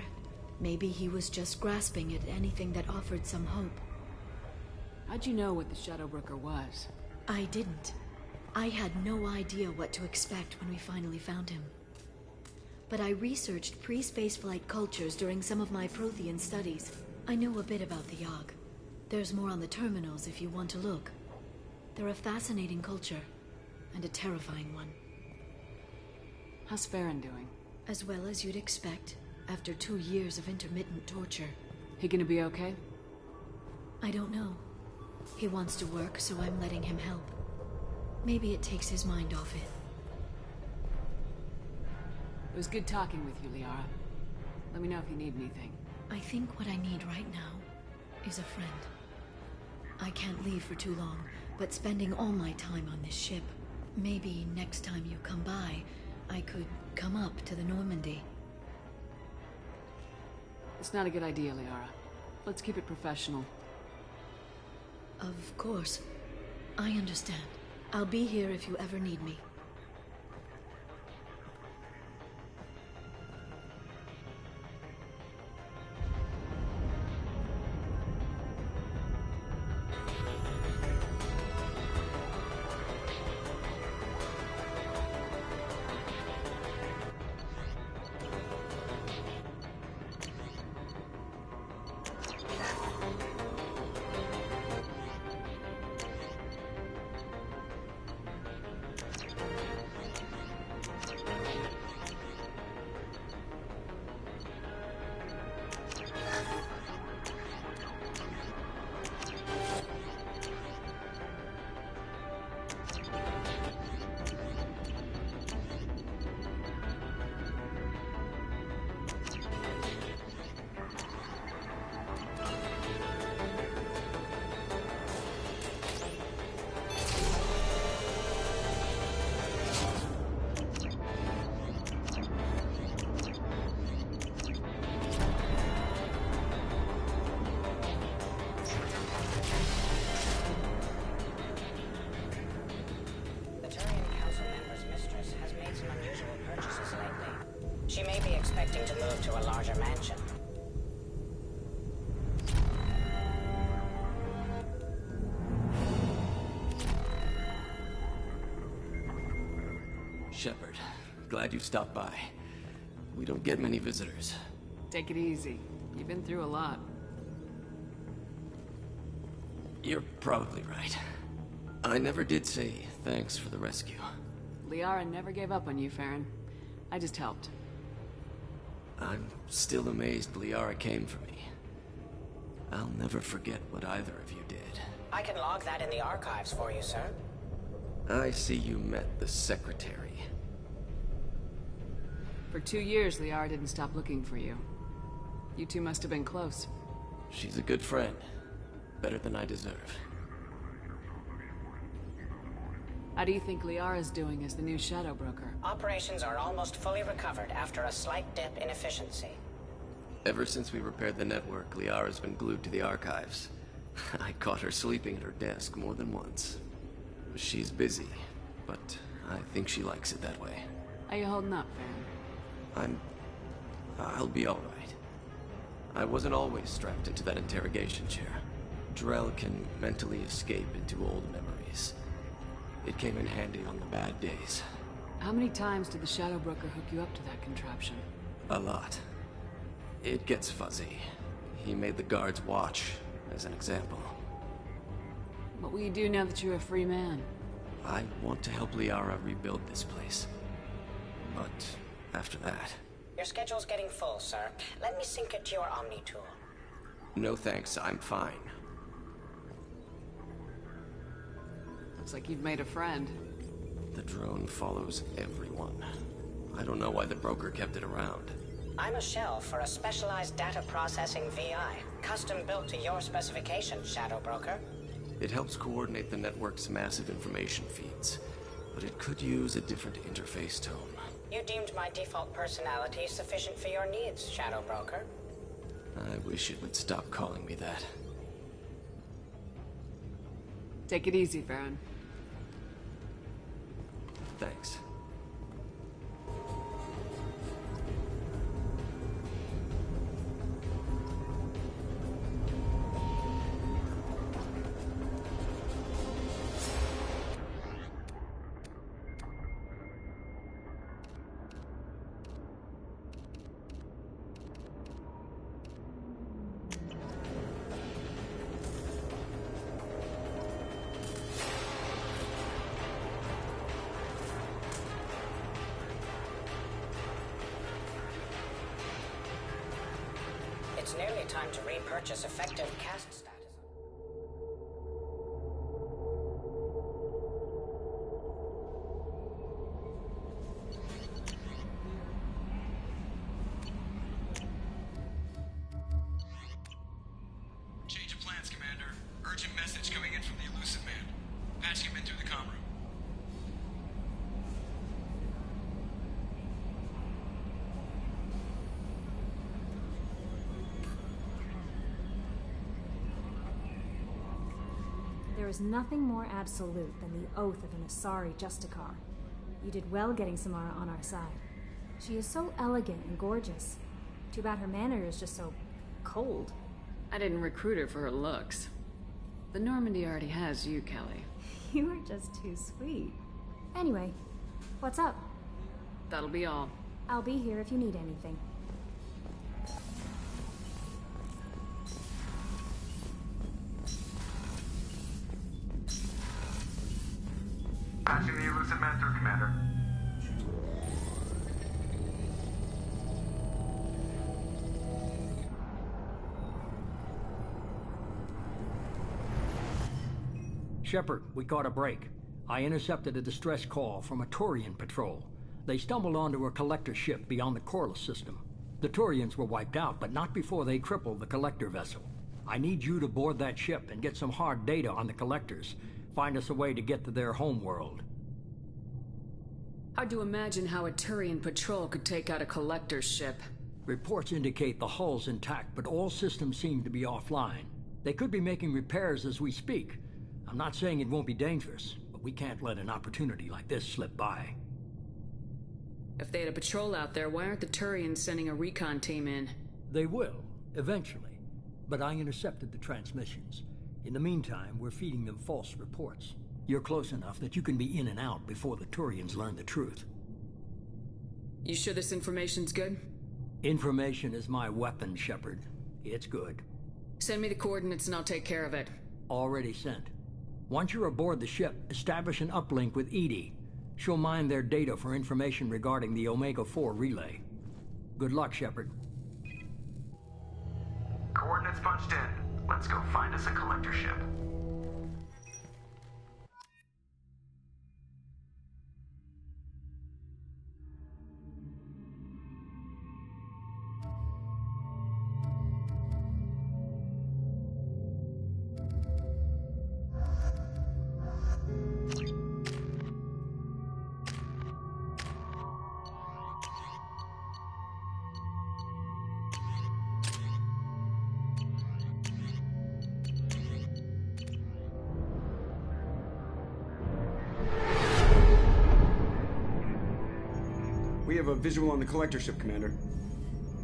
maybe he was just grasping at anything that offered some hope. How'd you know what the Shadow Broker was? I didn't. I had no idea what to expect when we finally found him. But I researched pre-spaceflight cultures during some of my Prothean studies. I know a bit about the Yogg. There's more on the terminals if you want to look. They're a fascinating culture, and a terrifying one. How's Farron doing? As well as you'd expect, after 2 years of intermittent torture. He gonna be okay? I don't know. He wants to work, so I'm letting him help. Maybe it takes his mind off it. It was good talking with you, Liara. Let me know if you need anything. I think what I need right now is a friend. I can't leave for too long, but spending all my time on this ship. Maybe next time you come by, I could come up to the Normandy. It's not a good idea, Liara. Let's keep it professional. Of course. I understand. I'll be here if you ever need me. She may be expecting to move to a larger mansion. Shepard, glad you stopped by. We don't get many visitors. Take it easy. You've been through a lot. You're probably right. I never did say thanks for the rescue. Liara never gave up on you, Farron. I just helped. I'm still amazed Liara came for me. I'll never forget what either of you did. I can log that in the archives for you, sir. I see you met the Secretary. For 2 years, Liara didn't stop looking for you. You two must have been close. She's a good friend. Better than I deserve. How do you think Liara's doing as the new Shadow Broker? Operations are almost fully recovered after a slight dip in efficiency. Ever since we repaired the network, Liara's been glued to the archives. I caught her sleeping at her desk more than once. She's busy, but I think she likes it that way. How you holding up, Farron? I'll be all right. I wasn't always strapped into that interrogation chair. Drell can mentally escape into old memories. It came in handy on the bad days. How many times did the Shadow Broker hook you up to that contraption? A lot. It gets fuzzy. He made the guards watch, as an example. What will you do now that you're a free man? I want to help Liara rebuild this place. But after that... Your schedule's getting full, sir. Let me sync it to your Omni tool. No thanks, I'm fine. Looks like you've made a friend. The drone follows everyone. I don't know why the broker kept it around. I'm a shell for a specialized data processing VI, custom built to your specifications, Shadow Broker. It helps coordinate the network's massive information feeds, but it could use a different interface tone. You deemed my default personality sufficient for your needs, Shadow Broker. I wish it would stop calling me that. Take it easy, Farron. Thanks. It's nearly time to repurchase effective cast status. Change of plans, Commander. Urgent message coming in from the elusive man. Patching him in through the comm room. There is nothing more absolute than the oath of an Asari Justicar. You did well getting Samara on our side. She is so elegant and gorgeous. Too bad her manner is just so cold. I didn't recruit her for her looks. The Normandy already has you, Kelly. You are just too sweet. Anyway, what's up? That'll be all. I'll be here if you need anything. Patching the elusive man through, Commander. Shepard, we caught a break. I intercepted a distress call from a Turian patrol. They stumbled onto a collector ship beyond the Corliss system. The Turians were wiped out, but not before they crippled the collector vessel. I need you to board that ship and get some hard data on the collectors. Find us a way to get to their homeworld. Hard to imagine how a Turian patrol could take out a collector's ship. Reports indicate the hull's intact, but all systems seem to be offline. They could be making repairs as we speak. I'm not saying it won't be dangerous, but we can't let an opportunity like this slip by. If they had a patrol out there, why aren't the Turians sending a recon team in? They will, eventually. But I intercepted the transmissions. In the meantime, we're feeding them false reports. You're close enough that you can be in and out before the Turians learn the truth. You sure this information's good? Information is my weapon, Shepard. It's good. Send me the coordinates and I'll take care of it. Already sent. Once you're aboard the ship, establish an uplink with Edie. She'll mine their data for information regarding the Omega-4 relay. Good luck, Shepard. Coordinates punched in. Let's go find us a collector ship. We have a visual on the collector ship, Commander.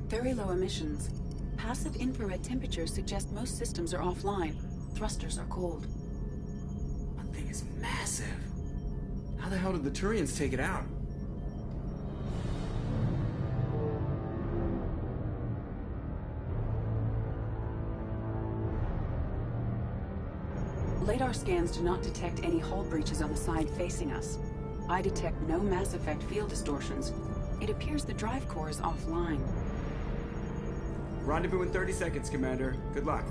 Very low emissions. Passive infrared temperatures suggest most systems are offline. Thrusters are cold. That thing is massive. How the hell did the Turians take it out? Radar scans do not detect any hull breaches on the side facing us. I detect no Mass Effect field distortions. It appears the drive core is offline. Rendezvous in 30 seconds, Commander. Good luck.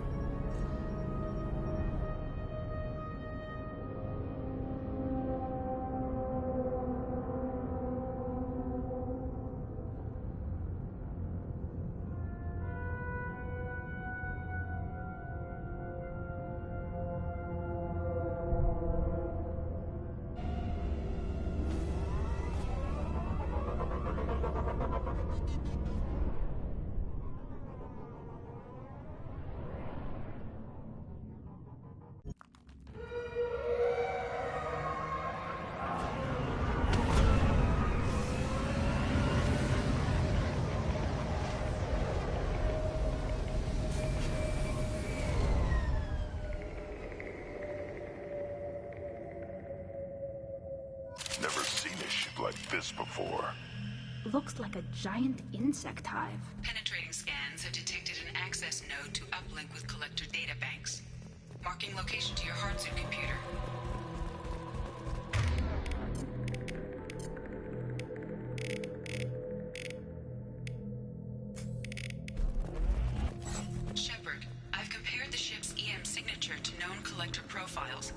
Never seen a ship like this before. Looks like a giant insect hive. Penetrating scans have detected an access node to uplink with collector data banks. Marking location to your hardsuit computer. Shepard, I've compared the ship's EM signature to known collector profiles.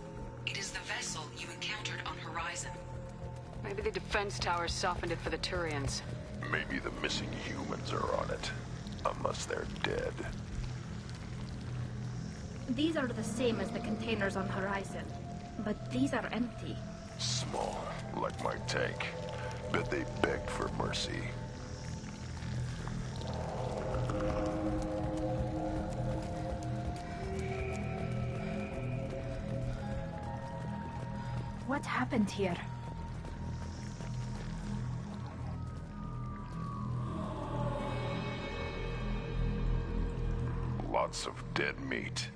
It is the vessel you encountered on Horizon. Maybe the defense towers softened it for the Turians. Maybe the missing humans are on it. Unless they're dead. These are the same as the containers on Horizon, but these are empty. Small, like my tank. Bet they begged for mercy. What happened here? Lots of dead meat.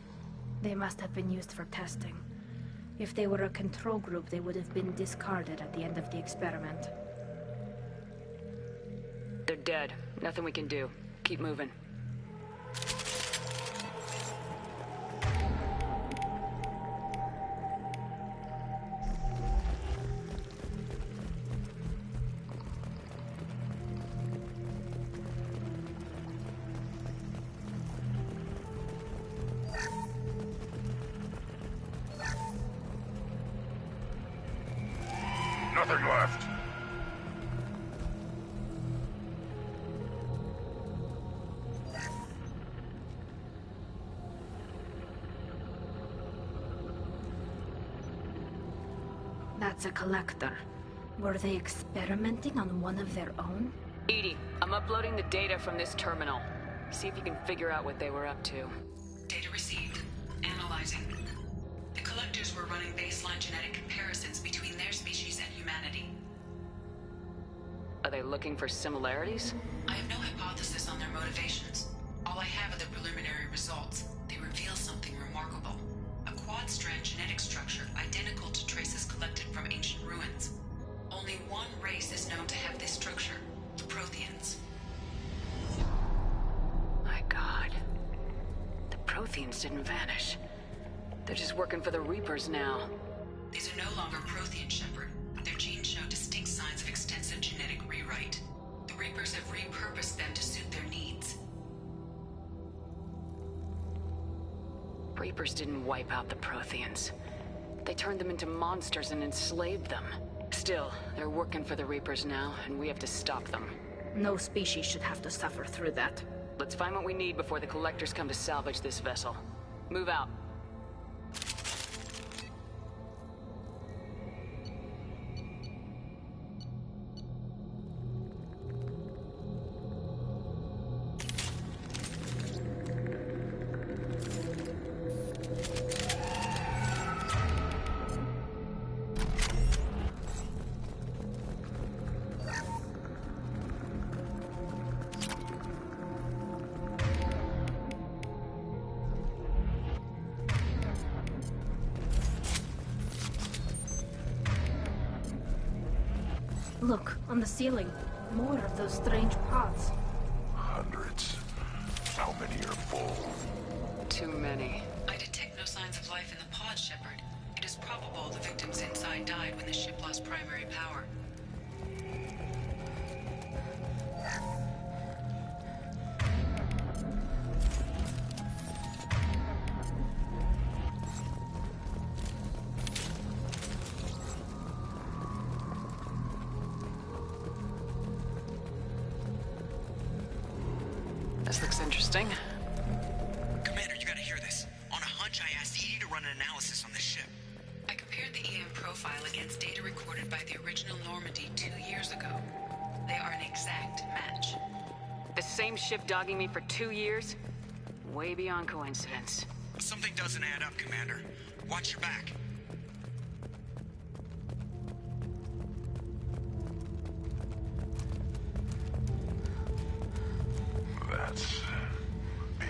They must have been used for testing. If they were a control group, they would have been discarded at the end of the experiment. They're dead. Nothing we can do. Keep moving. Nothing left. That's a collector. Were they experimenting on one of their own? Edie, I'm uploading the data from this terminal. See if you can figure out what they were up to. Data received. Analyzing. The collectors were running baseline genetic comparisons between their species and humanity. Are they looking for similarities? I have no hypothesis on their motivations. All I have are the preliminary results. They reveal something remarkable. A quad-strand genetic structure identical to traces collected from ancient ruins. Only one race is known to have this structure, the Protheans. My God. The Protheans didn't vanish. They're just working for the Reapers now. These are no longer Prothean, Shepard. Their genes show distinct signs of extensive genetic rewrite. The Reapers have repurposed them to suit their needs. Reapers didn't wipe out the Protheans. They turned them into monsters and enslaved them. Still, they're working for the Reapers now, and we have to stop them. No species should have to suffer through that. Let's find what we need before the Collectors come to salvage this vessel. Move out. Look, on the ceiling. More of those strange pods. Hundreds. How many are full? Too many. I detect no signs of life in the pod, Shepard. It is probable the victims inside died when the ship lost primary power. This looks interesting. Commander, you gotta hear this. On a hunch, I asked Edie to run an analysis on this ship. I compared the EM profile against data recorded by the original Normandy 2 years ago. They are an exact match. The same ship dogging me for 2 years? Way beyond coincidence. Something doesn't add up, Commander. Watch your back. That's big.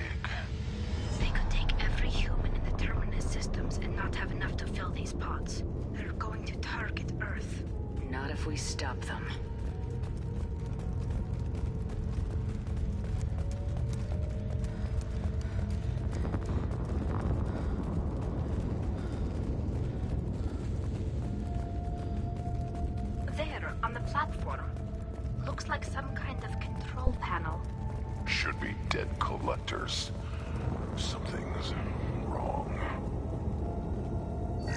They could take every human in the Terminus systems and not have enough to fill these pods. They're going to target Earth. Not if we stop them. There, on the platform. Looks like some kind of control panel. Should be dead collectors. Something's wrong.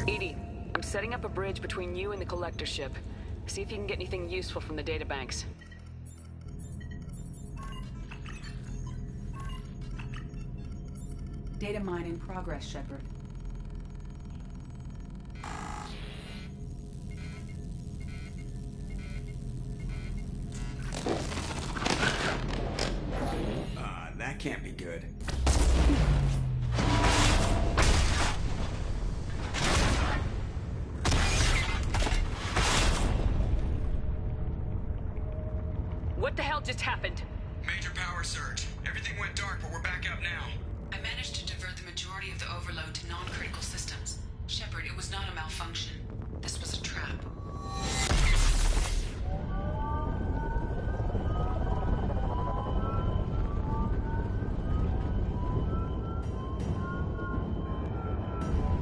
Edie, I'm setting up a bridge between you and the collector ship. See if you can get anything useful from the databanks. Data mine in progress, Shepard. That can't be good. What the hell just happened? Major power surge. Everything went dark, but we're back up now. I managed to divert the majority of the overload to non-critical systems. Shepard, it was not a malfunction. This was a trap.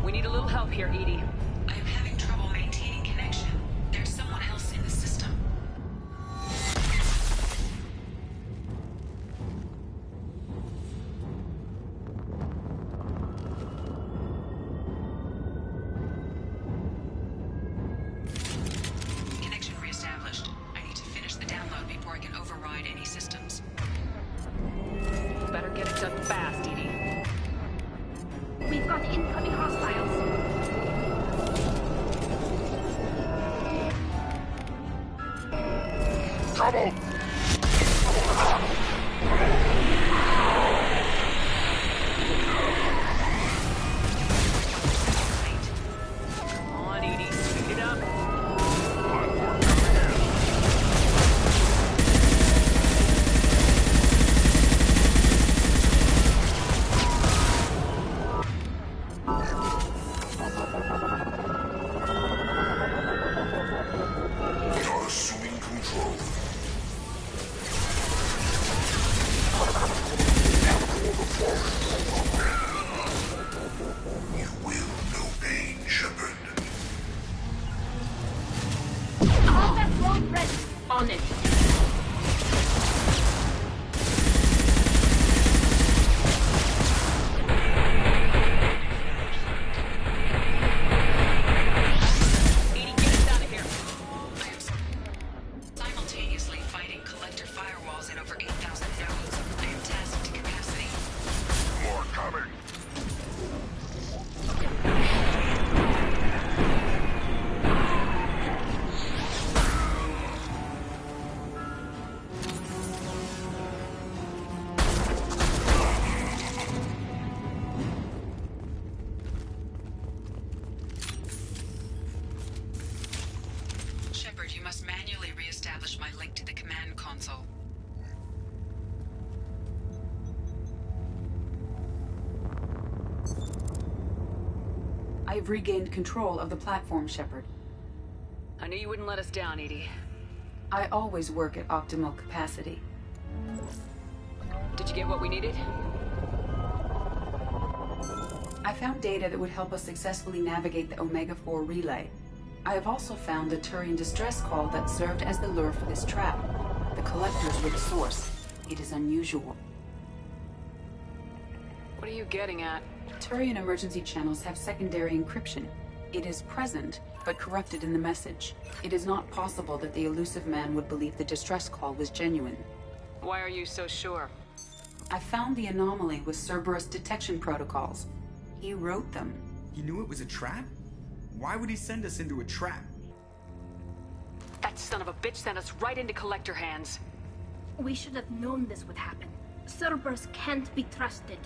We need a little help here, Edie. I am having trouble maintaining connection. There's someone else in the system. Connection reestablished. I need to finish the download before I can override any systems. Better get it done fast, Edie. We've got incoming hostiles. Trouble! Come on, Edie, speed it up. We are assuming control. You will know pain, Shepard. All that road ready. On it. Edie, get us out of here. I am simultaneously fighting collector firewalls in over 8,000 nodes. I am tasked to capacity. More coming. Shepard, you must manually reestablish my link to the command console. I've regained control of the platform, Shepard. I knew you wouldn't let us down, Edie. I always work at optimal capacity. Did you get what we needed? I found data that would help us successfully navigate the Omega-4 relay. I have also found the Turian distress call that served as the lure for this trap. The collectors were the source. It is unusual. What are you getting at? Turian emergency channels have secondary encryption. It is present, but corrupted in the message. It is not possible that the elusive man would believe the distress call was genuine. Why are you so sure? I found the anomaly with Cerberus detection protocols. He wrote them. He knew it was a trap? Why would he send us into a trap? That son of a bitch sent us right into Collector hands. We should have known this would happen. Cerberus can't be trusted.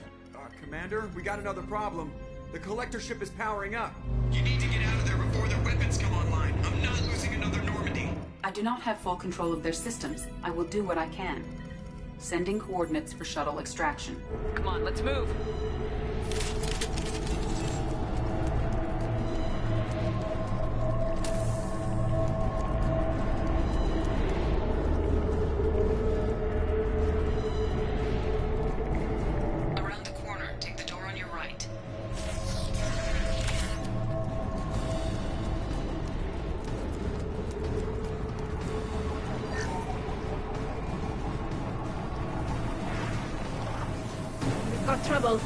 Commander, we got another problem. The Collector ship is powering up. You need to get out of there before their weapons come online. I'm not losing another Normandy. I do not have full control of their systems. I will do what I can. Sending coordinates for shuttle extraction. Come on, let's move. Around the corner, take the door on your right. We've got trouble.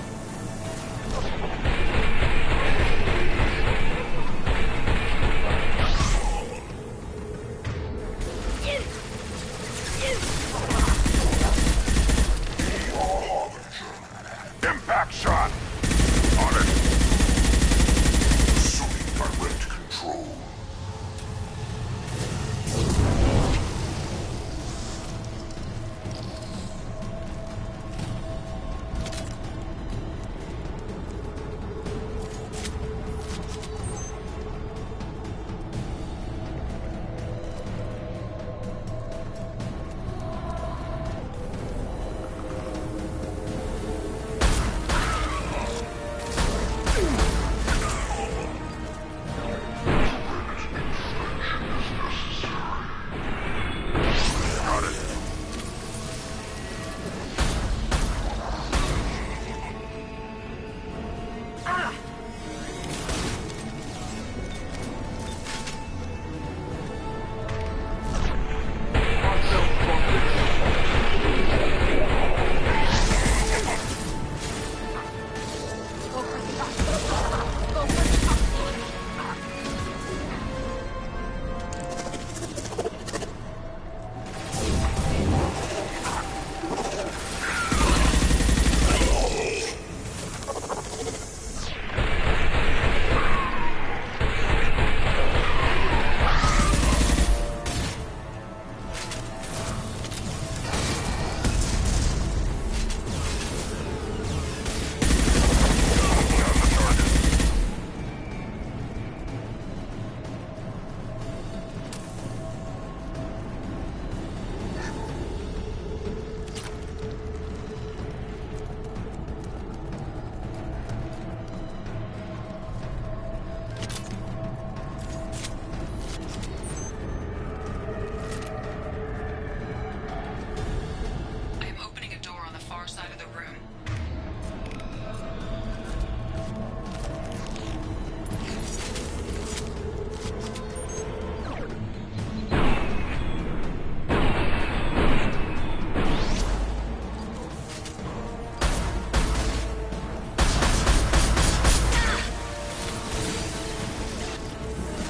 Impact shot! On it! Assuming direct control. I am opening a door on the far side of the room.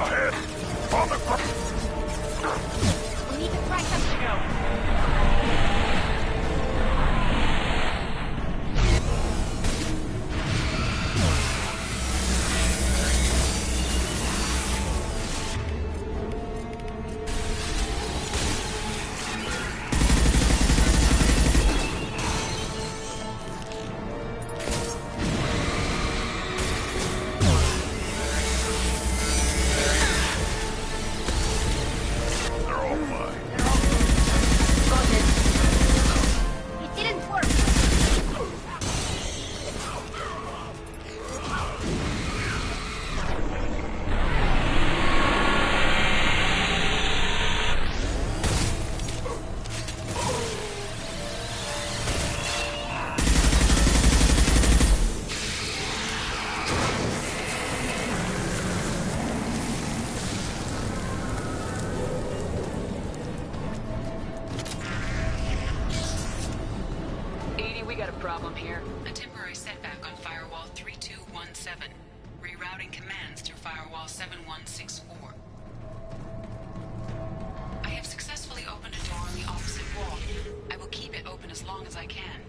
Ahead! On the ground! We need to try something else. They're all mine. It didn't work. We got a problem here. A temporary setback on Firewall 3217. Rerouting commands through Firewall 7164. I have successfully opened a door on the opposite wall. I will keep it open as long as I can.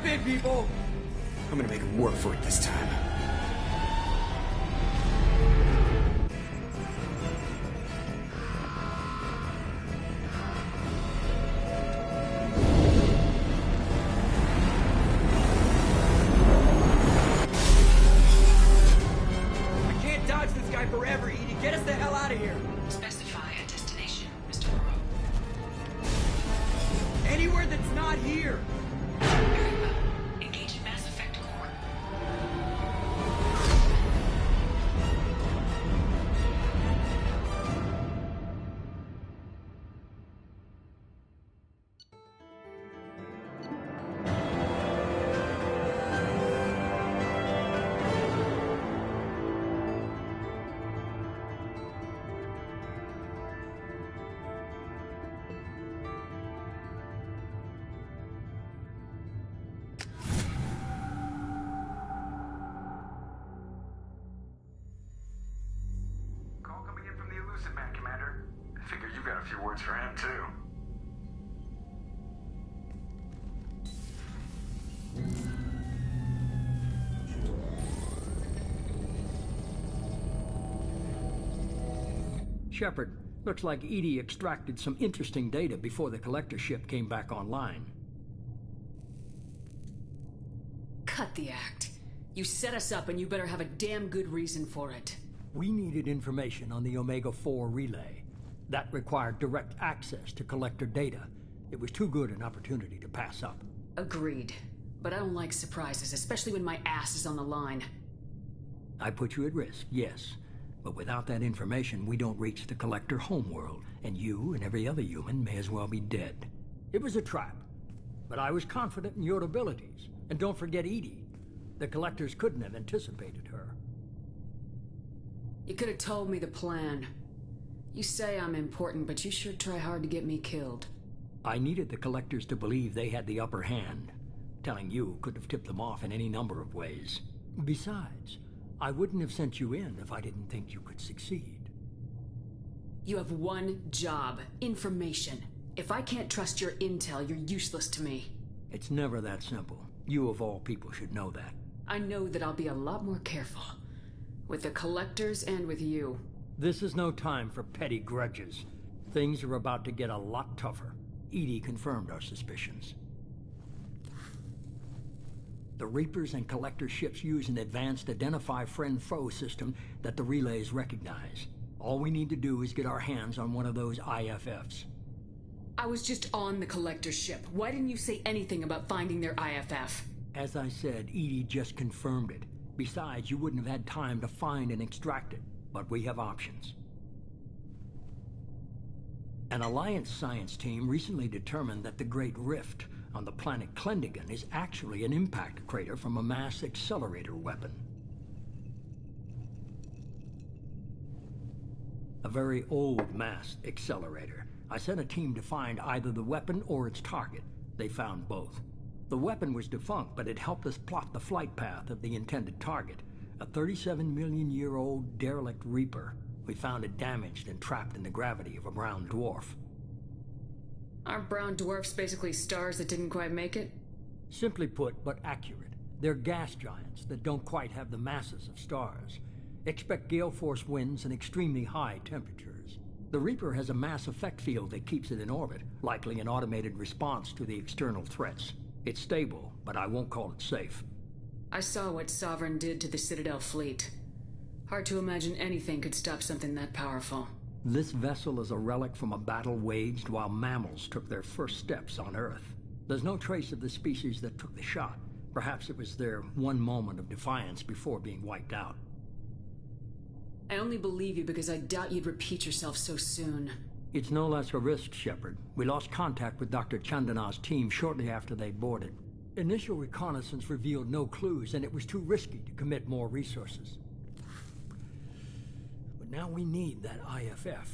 in, people! I'm gonna make him work for it this time. I can't dodge this guy forever, Edie. Get us the hell out of here! Specify a destination, Mr. Moreau. Anywhere that's not here! Very well. Engage Mass Effect Core. Call coming in from the Elusive Man, Commander. I figure you've got a few words for him, too. Shepard, looks like Edie extracted some interesting data before the collector ship came back online. Cut the act. You set us up and you better have a damn good reason for it. We needed information on the Omega-4 relay. That required direct access to collector data. It was too good an opportunity to pass up. Agreed. But I don't like surprises, especially when my ass is on the line. I put you at risk, yes. But without that information, we don't reach the collector homeworld, and you and every other human may as well be dead. It was a trap, but I was confident in your abilities. And don't forget Edie. The collectors couldn't have anticipated her. You could have told me the plan. You say I'm important, but you sure try hard to get me killed. I needed the collectors to believe they had the upper hand. Telling you could have tipped them off in any number of ways. Besides, I wouldn't have sent you in if I didn't think you could succeed. You have one job: information. If I can't trust your intel, you're useless to me. It's never that simple. You of all people should know that. I know that I'll be a lot more careful. With the collectors and with you. This is no time for petty grudges. Things are about to get a lot tougher. Edie confirmed our suspicions. The Reapers and Collector ships use an advanced Identify Friend-Foe system that the relays recognize. All we need to do is get our hands on one of those IFFs. I was just on the Collector ship. Why didn't you say anything about finding their IFF? As I said, Edie just confirmed it. Besides, you wouldn't have had time to find and extract it. But we have options. An Alliance science team recently determined that the Great Rift on the planet Klendigan is actually an impact crater from a mass accelerator weapon. A very old mass accelerator. I sent a team to find either the weapon or its target. They found both. The weapon was defunct, but it helped us plot the flight path of the intended target. A 37-million-year-old derelict Reaper. We found it damaged and trapped in the gravity of a brown dwarf. Aren't brown dwarfs basically stars that didn't quite make it? Simply put, but accurate. They're gas giants that don't quite have the masses of stars. Expect gale force winds and extremely high temperatures. The Reaper has a mass effect field that keeps it in orbit, likely an automated response to the external threats. It's stable, but I won't call it safe. I saw what Sovereign did to the Citadel fleet. Hard to imagine anything could stop something that powerful. This vessel is a relic from a battle waged while mammals took their first steps on Earth. There's no trace of the species that took the shot. Perhaps it was their one moment of defiance before being wiped out. I only believe you because I doubt you'd repeat yourself so soon. It's no less a risk, Shepard. We lost contact with Dr. Chandana's team shortly after they boarded. Initial reconnaissance revealed no clues, and it was too risky to commit more resources. But now we need that IFF.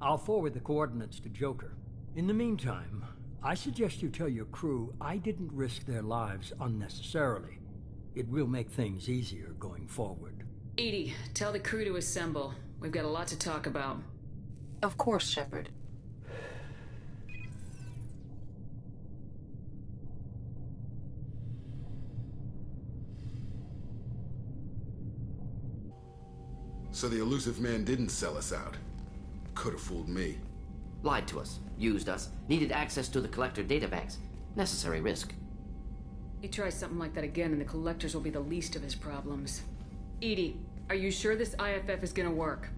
I'll forward the coordinates to Joker. In the meantime, I suggest you tell your crew I didn't risk their lives unnecessarily. It will make things easier going forward. Edie, tell the crew to assemble. We've got a lot to talk about. Of course, Shepard. So the elusive man didn't sell us out. Could have fooled me. Lied to us, used us, needed access to the Collector databanks. Necessary risk. He tries something like that again and the Collectors will be the least of his problems. EDI, are you sure this IFF is gonna work?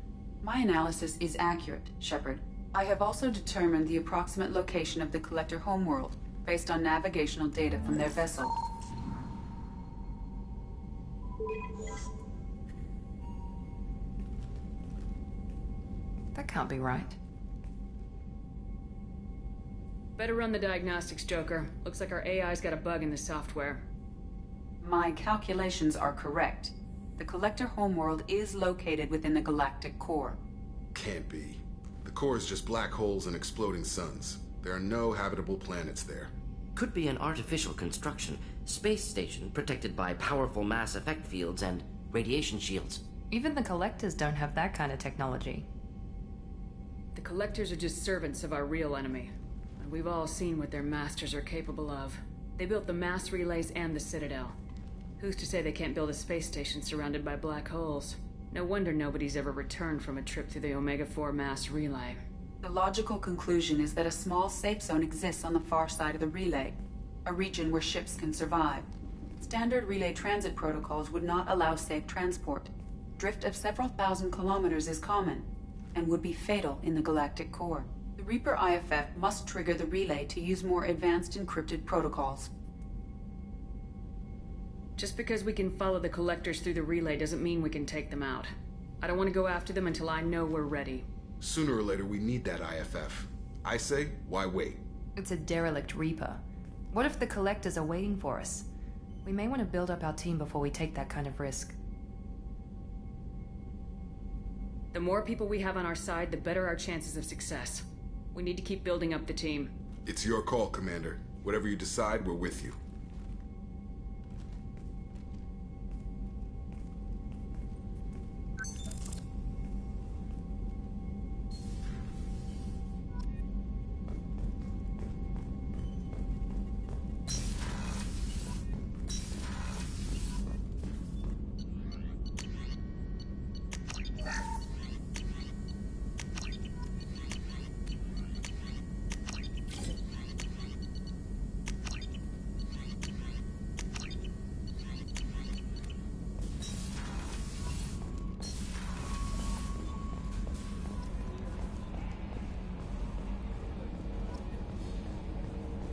My analysis is accurate, Shepard. I have also determined the approximate location of the Collector homeworld, based on navigational data from their vessel. That can't be right. Better run the diagnostics, Joker. Looks like our AI's got a bug in the software. My calculations are correct. The Collector homeworld is located within the galactic core. Can't be. The core is just black holes and exploding suns. There are no habitable planets there. Could be an artificial construction. Space station protected by powerful mass effect fields and radiation shields. Even the Collectors don't have that kind of technology. The Collectors are just servants of our real enemy. And we've all seen what their masters are capable of. They built the mass relays and the Citadel. Who's to say they can't build a space station surrounded by black holes? No wonder nobody's ever returned from a trip through the Omega-4 mass relay. The logical conclusion is that a small safe zone exists on the far side of the relay, a region where ships can survive. Standard relay transit protocols would not allow safe transport. Drift of several thousand kilometers is common, and would be fatal in the galactic core. The Reaper IFF must trigger the relay to use more advanced encrypted protocols. Just because we can follow the Collectors through the relay doesn't mean we can take them out. I don't want to go after them until I know we're ready. Sooner or later, we need that IFF. I say, why wait? It's a derelict Reaper. What if the Collectors are waiting for us? We may want to build up our team before we take that kind of risk. The more people we have on our side, the better our chances of success. We need to keep building up the team. It's your call, Commander. Whatever you decide, we're with you.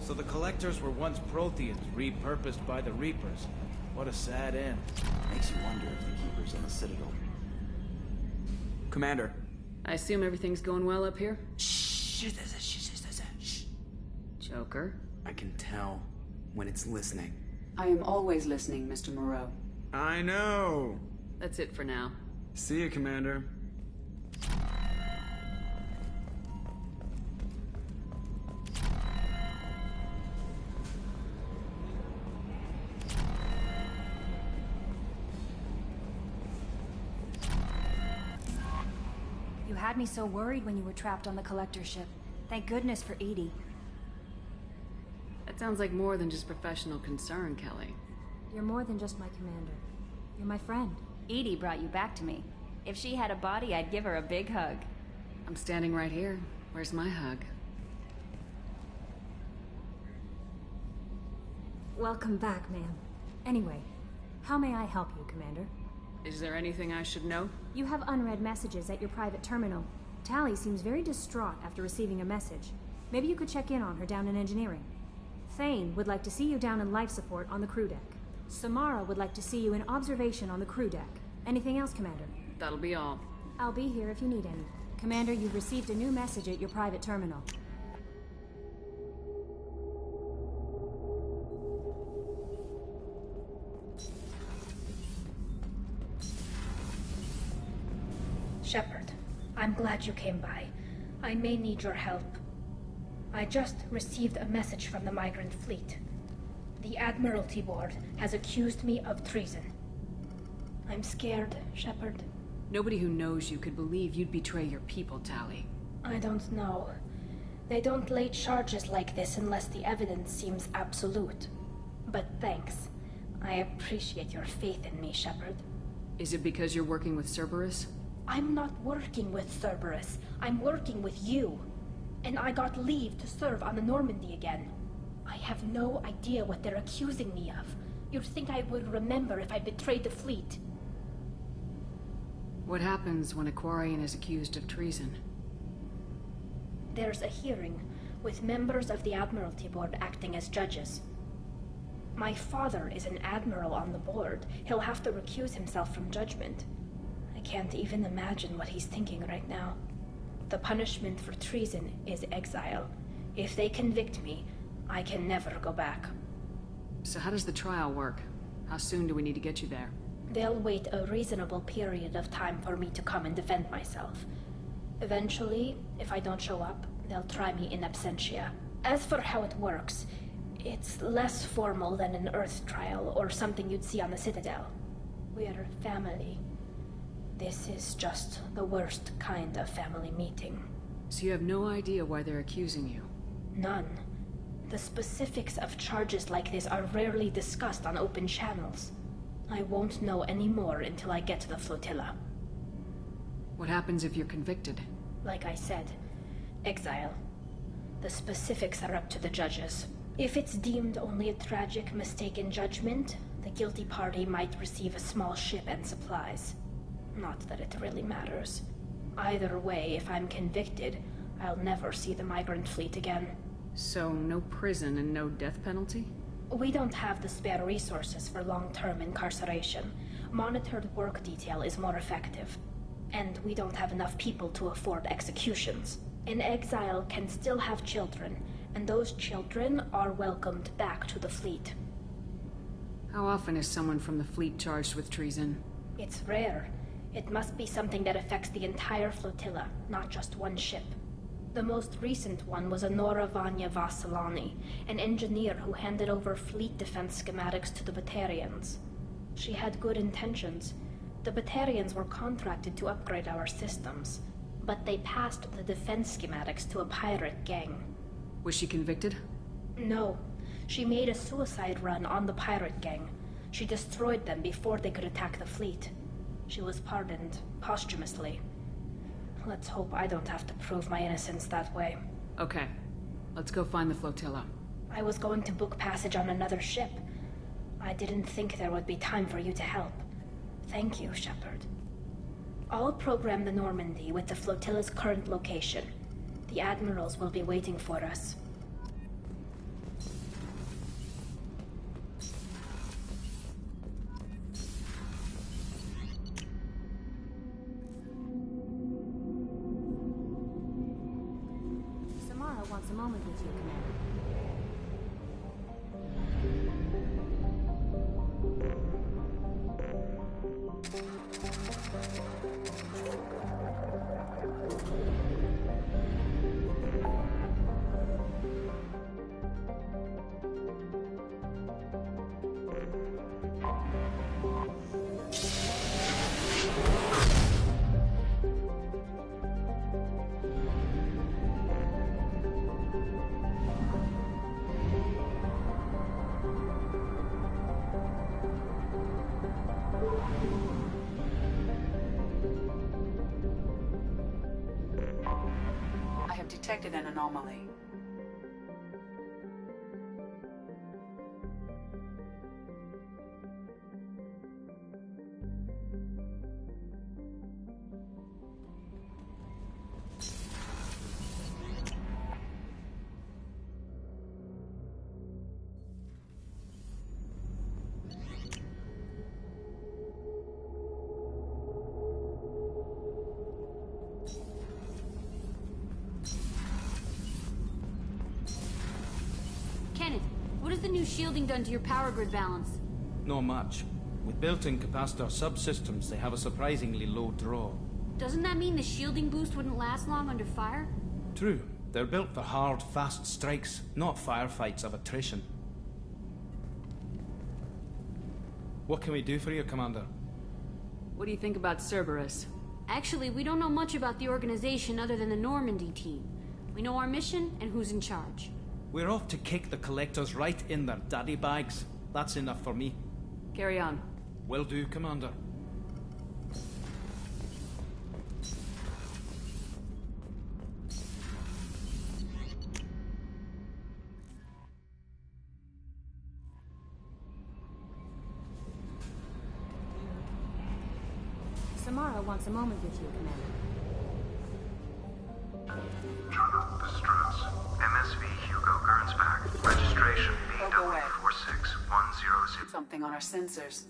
So the Collectors were once Protheans, repurposed by the Reapers. What a sad end. Makes you wonder if the Keeper's on the Citadel. Commander. I assume everything's going well up here? Shh. Joker? I can tell when it's listening. I am always listening, Mr. Moreau. I know. That's it for now. See you, Commander. You had me so worried when you were trapped on the Collector ship. Thank goodness for EDI. That sounds like more than just professional concern, Kelly. You're more than just my commander. You're my friend. EDI brought you back to me. If she had a body, I'd give her a big hug. I'm standing right here. Where's my hug? Welcome back, ma'am. Anyway, how may I help you, Commander? Is there anything I should know? You have unread messages at your private terminal. Tally seems very distraught after receiving a message. Maybe you could check in on her down in engineering. Thane would like to see you down in life support on the crew deck. Samara would like to see you in observation on the crew deck. Anything else, Commander? That'll be all. I'll be here if you need any. Commander, you've received a new message at your private terminal. Shepard, I'm glad you came by. I may need your help. I just received a message from the migrant fleet. The Admiralty Board has accused me of treason. I'm scared, Shepard. Nobody who knows you could believe you'd betray your people, Tally. I don't know. They don't lay charges like this unless the evidence seems absolute. But thanks. I appreciate your faith in me, Shepard. Is it because you're working with Cerberus? I'm not working with Cerberus. I'm working with you. And I got leave to serve on the Normandy again. I have no idea what they're accusing me of. You'd think I would remember if I betrayed the fleet. What happens when a Quarian is accused of treason? There's a hearing, with members of the Admiralty Board acting as judges. My father is an admiral on the board. He'll have to recuse himself from judgment. I can't even imagine what he's thinking right now. The punishment for treason is exile. If they convict me, I can never go back. So how does the trial work? How soon do we need to get you there? They'll wait a reasonable period of time for me to come and defend myself. Eventually, if I don't show up, they'll try me in absentia. As for how it works, it's less formal than an Earth trial or something you'd see on the Citadel. We're family. This is just the worst kind of family meeting. So you have no idea why they're accusing you? None. The specifics of charges like this are rarely discussed on open channels. I won't know any more until I get to the flotilla. What happens if you're convicted? Like I said, exile. The specifics are up to the judges. If it's deemed only a tragic mistake in judgment, the guilty party might receive a small ship and supplies. Not that it really matters. Either way, if I'm convicted, I'll never see the migrant fleet again. So no prison and no death penalty? We don't have the spare resources for long-term incarceration. Monitored work detail is more effective. And we don't have enough people to afford executions. An exile can still have children, and those children are welcomed back to the fleet. How often is someone from the fleet charged with treason? It's rare. It must be something that affects the entire flotilla, not just one ship. The most recent one was Honora Vanya Vassilani, an engineer who handed over fleet defense schematics to the Batarians. She had good intentions. The Batarians were contracted to upgrade our systems, but they passed the defense schematics to a pirate gang. Was she convicted? No. She made a suicide run on the pirate gang. She destroyed them before they could attack the fleet. She was pardoned posthumously. Let's hope I don't have to prove my innocence that way. Okay. Let's go find the flotilla. I was going to book passage on another ship. I didn't think there would be time for you to help. Thank you, Shepard. I'll program the Normandy with the flotilla's current location. The admirals will be waiting for us. Samara wants a moment with you, Commander. I have detected an anomaly. What has the new shielding done to your power grid balance? Not much. With built-in capacitor subsystems, they have a surprisingly low draw. Doesn't that mean the shielding boost wouldn't last long under fire? True. They're built for hard, fast strikes, not firefights of attrition. What can we do for you, Commander? What do you think about Cerberus? Actually, we don't know much about the organization other than the Normandy team. We know our mission and who's in charge. We're off to kick the Collectors right in their daddy bags. That's enough for me. Carry on. Will do, Commander. Samara wants a moment with you, Commander. Distress. MSV Hugo Gernsback. Registration BW46100. Something on our sensors.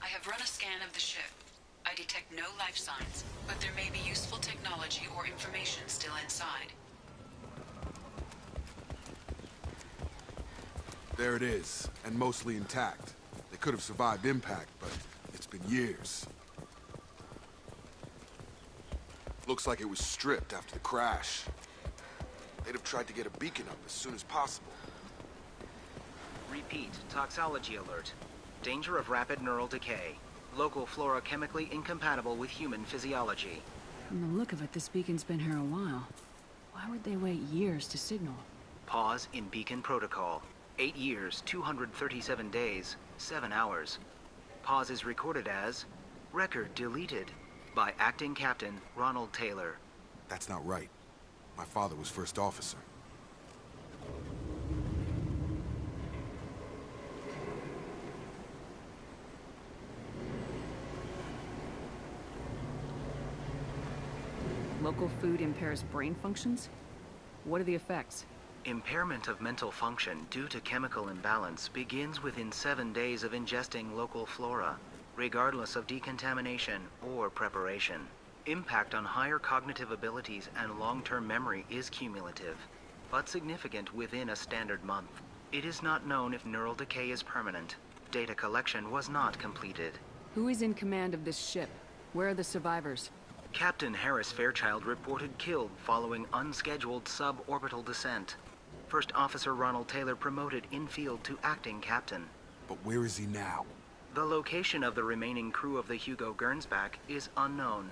I have run a scan of the ship. I detect no life signs, but there may be useful technology or information still inside. There it is, and mostly intact. They could have survived impact, but it's been years. Looks like it was stripped after the crash. They'd have tried to get a beacon up as soon as possible. Repeat, toxology alert. Danger of rapid neural decay. Local flora chemically incompatible with human physiology. From the look of it, this beacon's been here a while. Why would they wait years to signal? Pause in beacon protocol. 8 years, 237 days, 7 hours. Pause is recorded as record deleted by Acting Captain Ronald Taylor. That's not right. My father was first officer. Local food impairs brain functions? What are the effects? Impairment of mental function due to chemical imbalance begins within 7 days of ingesting local flora, regardless of decontamination or preparation. Impact on higher cognitive abilities and long-term memory is cumulative, but significant within a standard month. It is not known if neural decay is permanent. Data collection was not completed. Who is in command of this ship? Where are the survivors? Captain Harris Fairchild reported killed following unscheduled suborbital descent. First Officer Ronald Taylor promoted in-field to acting captain. But where is he now? The location of the remaining crew of the Hugo Gernsback is unknown.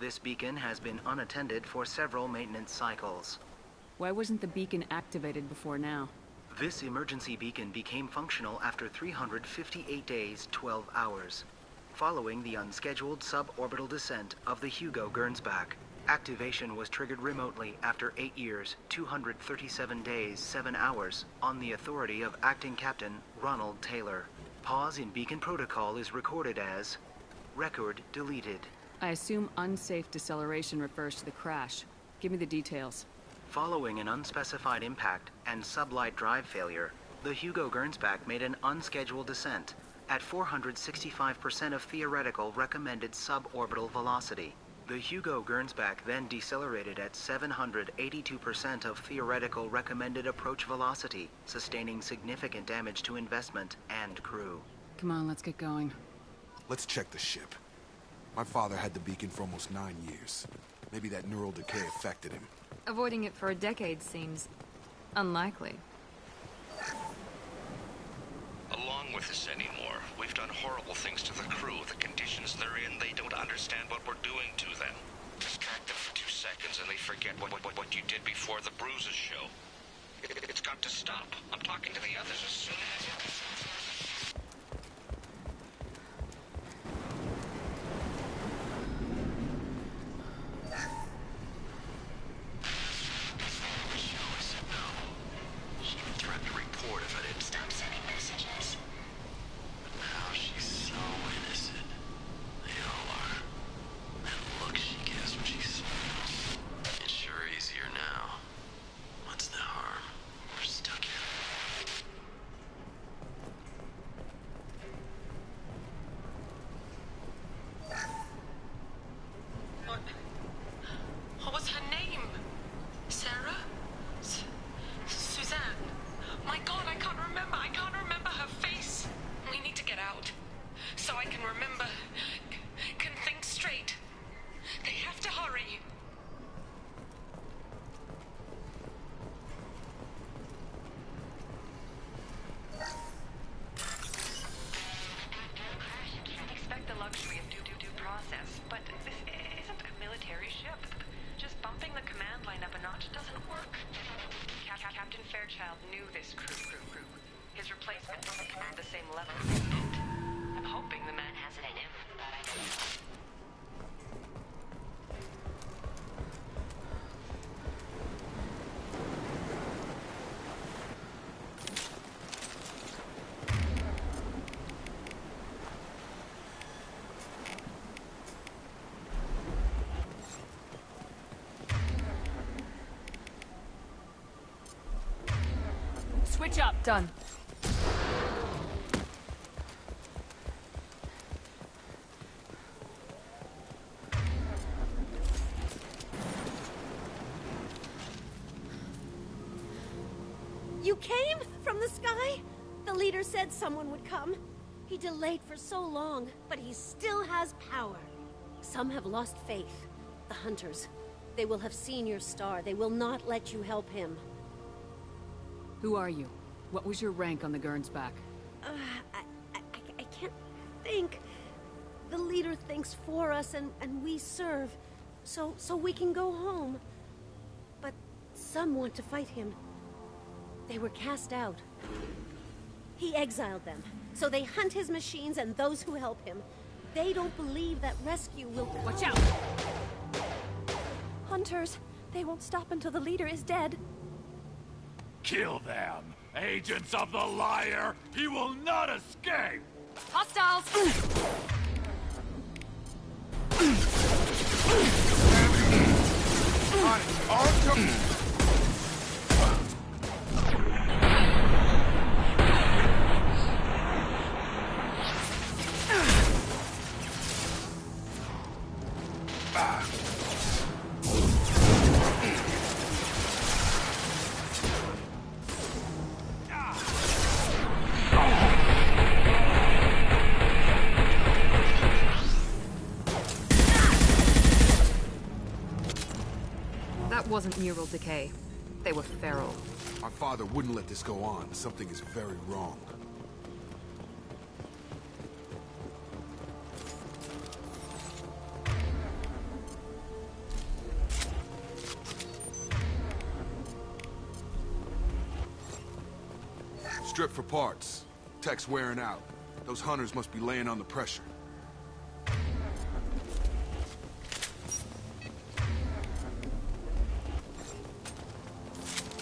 This beacon has been unattended for several maintenance cycles. Why wasn't the beacon activated before now? This emergency beacon became functional after 358 days, 12 hours. Following the unscheduled suborbital descent of the Hugo Gernsback, activation was triggered remotely after 8 years, 237 days, 7 hours, on the authority of Acting Captain Ronald Taylor. Pause in beacon protocol is recorded as record deleted. I assume unsafe deceleration refers to the crash. Give me the details. Following an unspecified impact and sublight drive failure, the Hugo Gernsback made an unscheduled descent at 465% of theoretical recommended suborbital velocity. The Hugo Gernsback then decelerated at 782% of theoretical recommended approach velocity, sustaining significant damage to investment and crew. Come on, let's get going. Let's check the ship. My father had the beacon for almost 9 years. Maybe that neural decay affected him. Avoiding it for a decade seems unlikely. Along with this anymore. We've done horrible things to the crew. The conditions they're in, they don't understand what we're doing to them. Distract them for 2 seconds and they forget what you did before the bruises show. It's got to stop. I'm talking to the others as soon as... Exiled knew this crew. His replacement doesn't command the same level as he did. I'm hoping the man has it in him, but I don't know. Switch up. Done. You came from the sky? The leader said someone would come. He delayed for so long, but he still has power. Some have lost faith. The hunters. They will have seen your star. They will not let you help him. Who are you? What was your rank on the Gernsback? I can't think. The leader thinks for us and we serve. So we can go home. But some want to fight him. They were cast out. He exiled them. So they hunt his machines and those who help him. They don't believe that rescue will come. Watch out! Hunters, they won't stop until the leader is dead. Kill them! Agents of the Lair! He will not escape! Hostiles! On to... That wasn't neural decay. They were feral. Our father wouldn't let this go on. Something is very wrong. Strip for parts. Tech's wearing out. Those hunters must be laying on the pressure.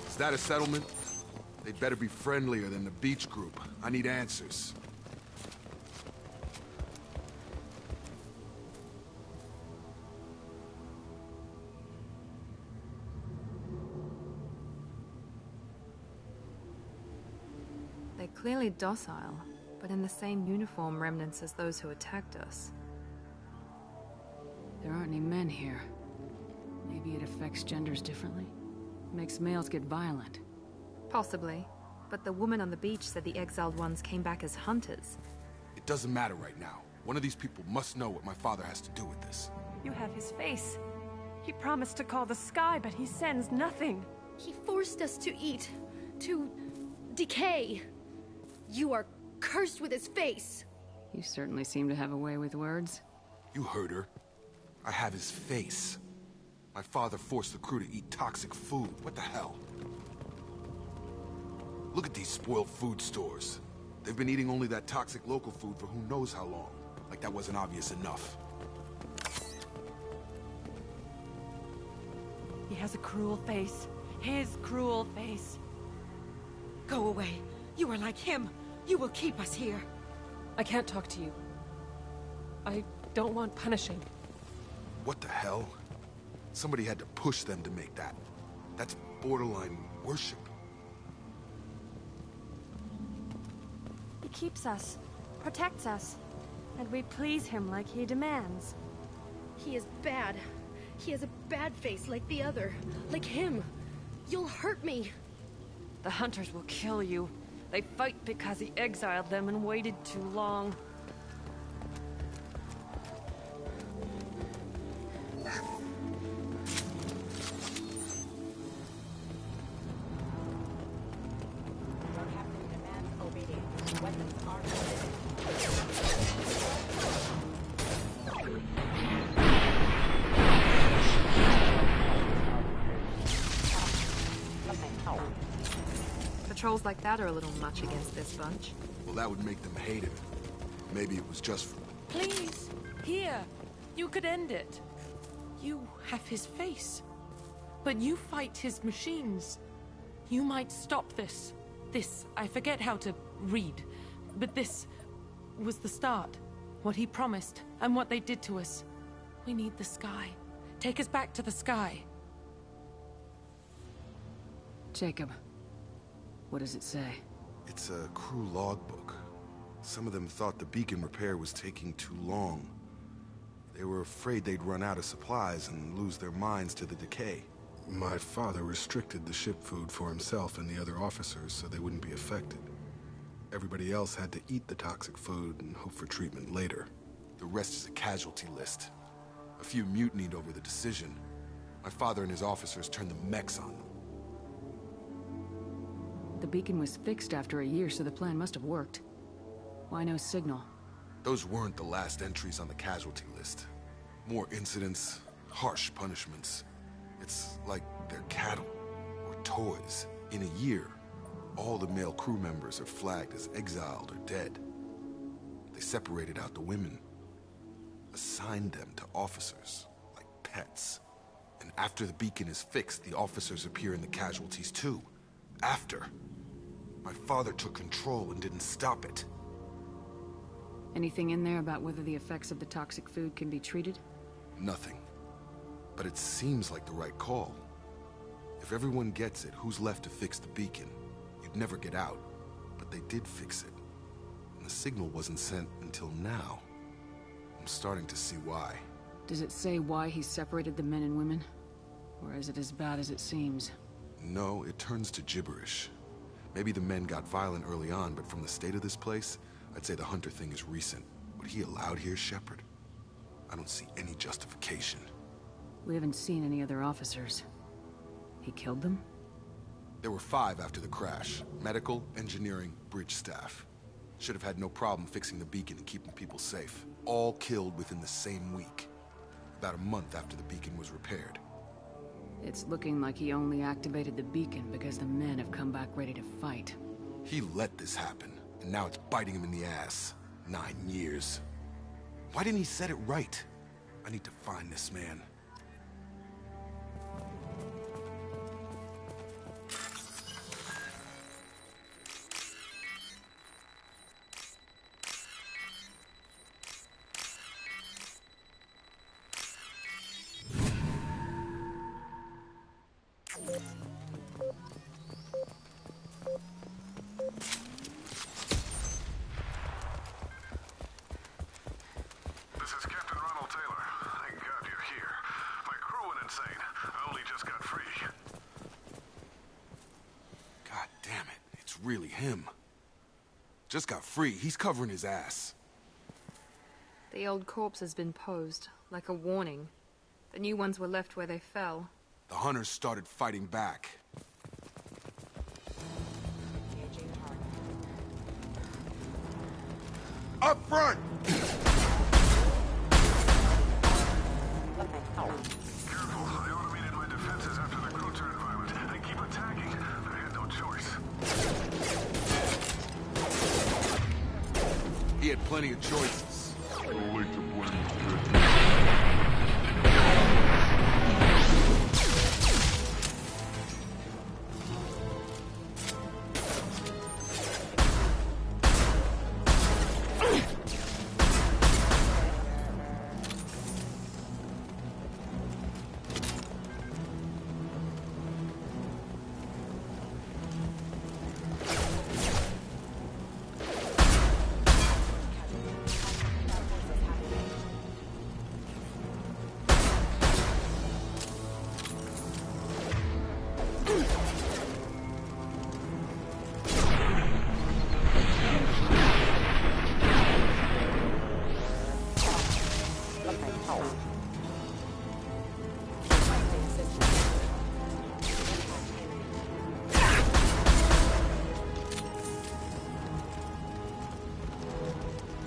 Is that a settlement? They'd better be friendlier than the beach group. I need answers. They're clearly docile, but in the same uniform remnants as those who attacked us. There aren't any men here. Maybe it affects genders differently? Makes males get violent. Possibly. But the woman on the beach said the exiled ones came back as hunters. It doesn't matter right now. One of these people must know what my father has to do with this. You have his face. He promised to call the sky, but he sends nothing. He forced us to eat, to decay. You are cursed with his face. You certainly seem to have a way with words. You heard her. I have his face. My father forced the crew to eat toxic food. What the hell? Look at these spoiled food stores. They've been eating only that toxic local food for who knows how long. Like that wasn't obvious enough. He has a cruel face. His cruel face. Go away. You are like him. You will keep us here. I can't talk to you. I don't want punishing. What the hell? Somebody had to push them to make that. That's borderline worship. He keeps us, protects us, and we please him like he demands. He is bad. He has a bad face like the other. Like him. You'll hurt me. The hunters will kill you. They fight because he exiled them and waited too long. patrols like that are a little much against this bunch. Well, that would make them hate him. Maybe it was just for... Please, here. You could end it. You have his face. But you fight his machines. You might stop this. This, I forget how to read. But this was the start. What he promised, and what they did to us. We need the sky. Take us back to the sky. Jacob, what does it say? It's a crew logbook. Some of them thought the beacon repair was taking too long. They were afraid they'd run out of supplies and lose their minds to the decay. My father restricted the ship food for himself and the other officers so they wouldn't be affected. Everybody else had to eat the toxic food and hope for treatment later. The rest is a casualty list. A few mutinied over the decision. My father and his officers turned the mechs on them. The beacon was fixed after a year, so the plan must have worked. Why no signal? Those weren't the last entries on the casualty list. More incidents, harsh punishments. It's like they're cattle, or toys. In a year, all the male crew members are flagged as exiled or dead. They separated out the women, assigned them to officers, like pets. And after the beacon is fixed, the officers appear in the casualties too. After. My father took control and didn't stop it. Anything in there about whether the effects of the toxic food can be treated? Nothing. But it seems like the right call. If everyone gets it, who's left to fix the beacon? You'd never get out. But they did fix it. And the signal wasn't sent until now. I'm starting to see why. Does it say why he separated the men and women? Or is it as bad as it seems? No, it turns to gibberish. Maybe the men got violent early on, but from the state of this place, I'd say the Hunter thing is recent. What he allowed here, Shepard? I don't see any justification. We haven't seen any other officers. He killed them? There were 5 after the crash. Medical, engineering, bridge staff. Should have had no problem fixing the beacon and keeping people safe. All killed within the same week. About a month after the beacon was repaired. It's looking like he only activated the beacon because the men have come back ready to fight. He let this happen, and now it's biting him in the ass. 9 years. Why didn't he set it right? I need to find this man. Really him. Just got free. He's covering his ass. The old corpse has been posed, like a warning. The new ones were left where they fell. The hunters started fighting back. Up front! Careful, I automated my defenses after the crew turned violent. They keep attacking. I had no choice. He had plenty of choices.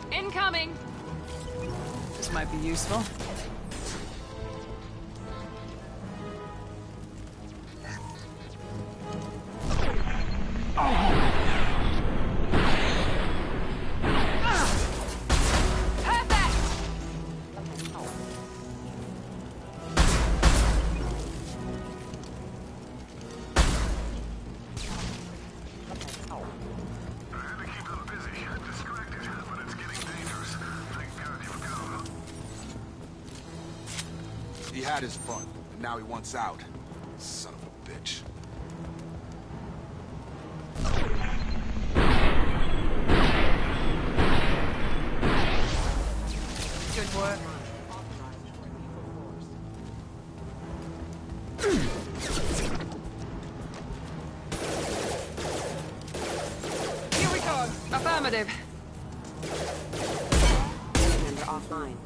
Incoming! This might be useful. Oh! had his fun, and now he wants out. Son of a bitch. Good work. Here we go. Affirmative. And offline.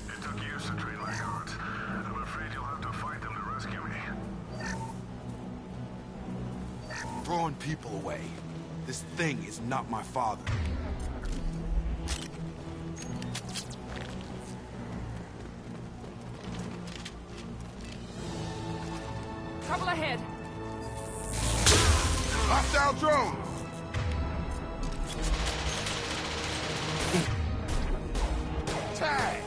It took years to train my guards. I'm afraid you'll have to fight them to rescue me. Throwing people away. This thing is not my father. Trouble ahead. Hostile drone! Tag!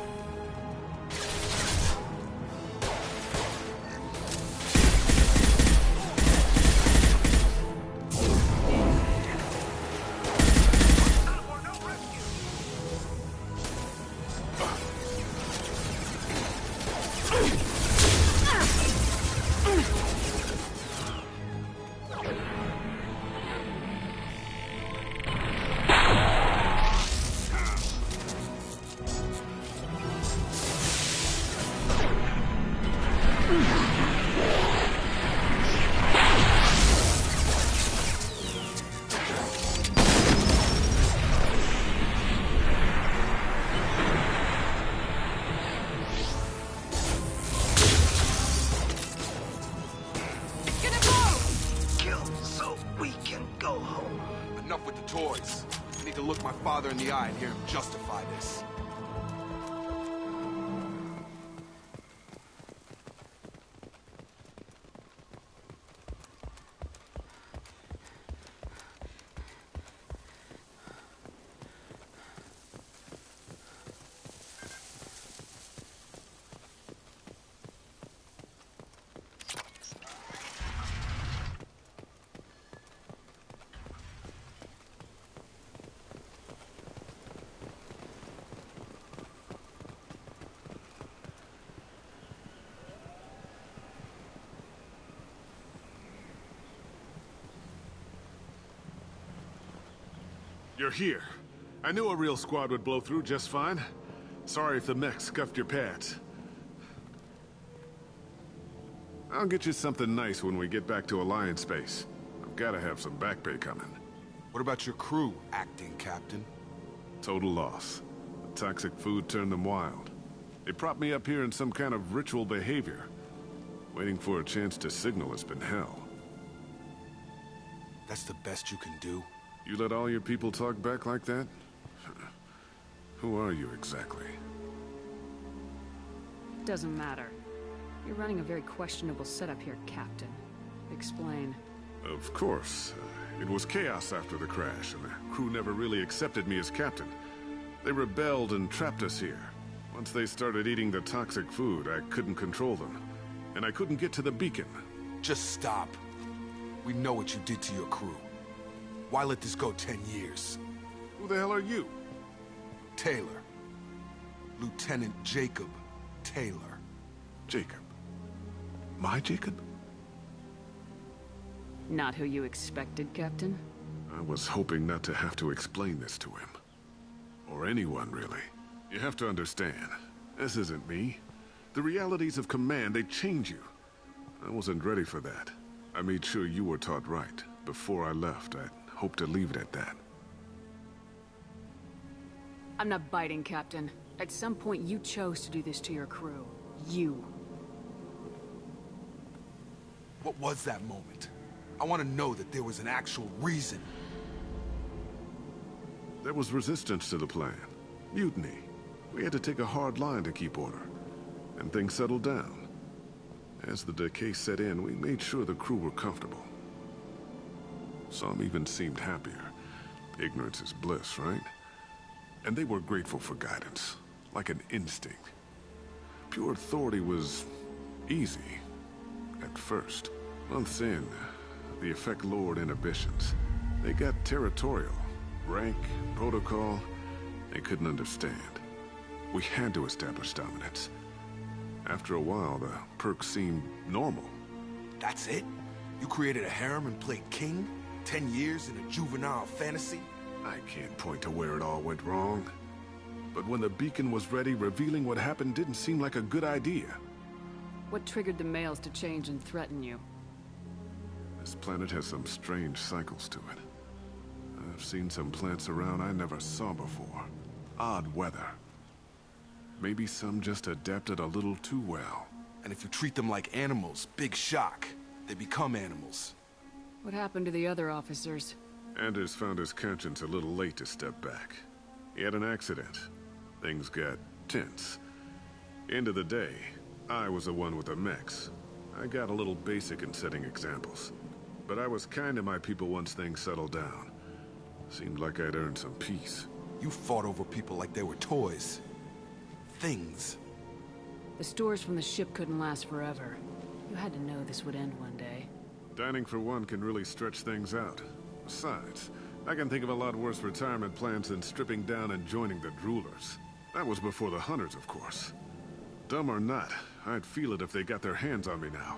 Enough with the toys. I need to look my father in the eye and hear him justify this. You're here. I knew a real squad would blow through just fine. Sorry if the mech scuffed your pads. I'll get you something nice when we get back to Alliance space. I've gotta have some back pay coming. What about your crew, acting captain? Total loss. The toxic food turned them wild. They propped me up here in some kind of ritual behavior. Waiting for a chance to signal has been hell. That's the best you can do? You let all your people talk back like that? Who are you exactly? Doesn't matter. You're running a very questionable setup here, Captain. Explain. Of course. It was chaos after the crash, and the crew never really accepted me as captain. They rebelled and trapped us here. Once they started eating the toxic food, I couldn't control them. And I couldn't get to the beacon. Just stop. We know what you did to your crew. Why let this go 10 years? Who the hell are you? Taylor. Lieutenant Jacob Taylor. Jacob? My Jacob? Not who you expected, Captain? I was hoping not to have to explain this to him. Or anyone, really. You have to understand, this isn't me. The realities of command, they change you. I wasn't ready for that. I made sure you were taught right. Before I left, I hoped to leave it at that. I'm not biting, Captain. At some point, you chose to do this to your crew. You. What was that moment? I want to know that there was an actual reason. There was resistance to the plan. Mutiny. We had to take a hard line to keep order. And things settled down. As the decay set in, we made sure the crew were comfortable. Some even seemed happier. Ignorance is bliss, right? And they were grateful for guidance, like an instinct. Pure authority was easy, at first. Months in, the effect lowered inhibitions. They got territorial. Rank, protocol, they couldn't understand. We had to establish dominance. After a while, the perks seemed normal. That's it? You created a harem and played king? 10 years in a juvenile fantasy? I can't point to where it all went wrong. But when the beacon was ready, revealing what happened didn't seem like a good idea. What triggered the males to change and threaten you? This planet has some strange cycles to it. I've seen some plants around I never saw before. Odd weather. Maybe some just adapted a little too well. And if you treat them like animals, big shock. They become animals. What happened to the other officers? Anders found his conscience a little late to step back. He had an accident. Things got tense. End of the day, I was the one with the mechs. I got a little basic in setting examples. But I was kind to my people once things settled down. Seemed like I'd earned some peace. You fought over people like they were toys. Things. The stores from the ship couldn't last forever. You had to know this would end one day. Dining for one can really stretch things out. Besides, I can think of a lot worse retirement plans than stripping down and joining the droolers. That was before the hunters, of course. Dumb or not, I'd feel it if they got their hands on me now.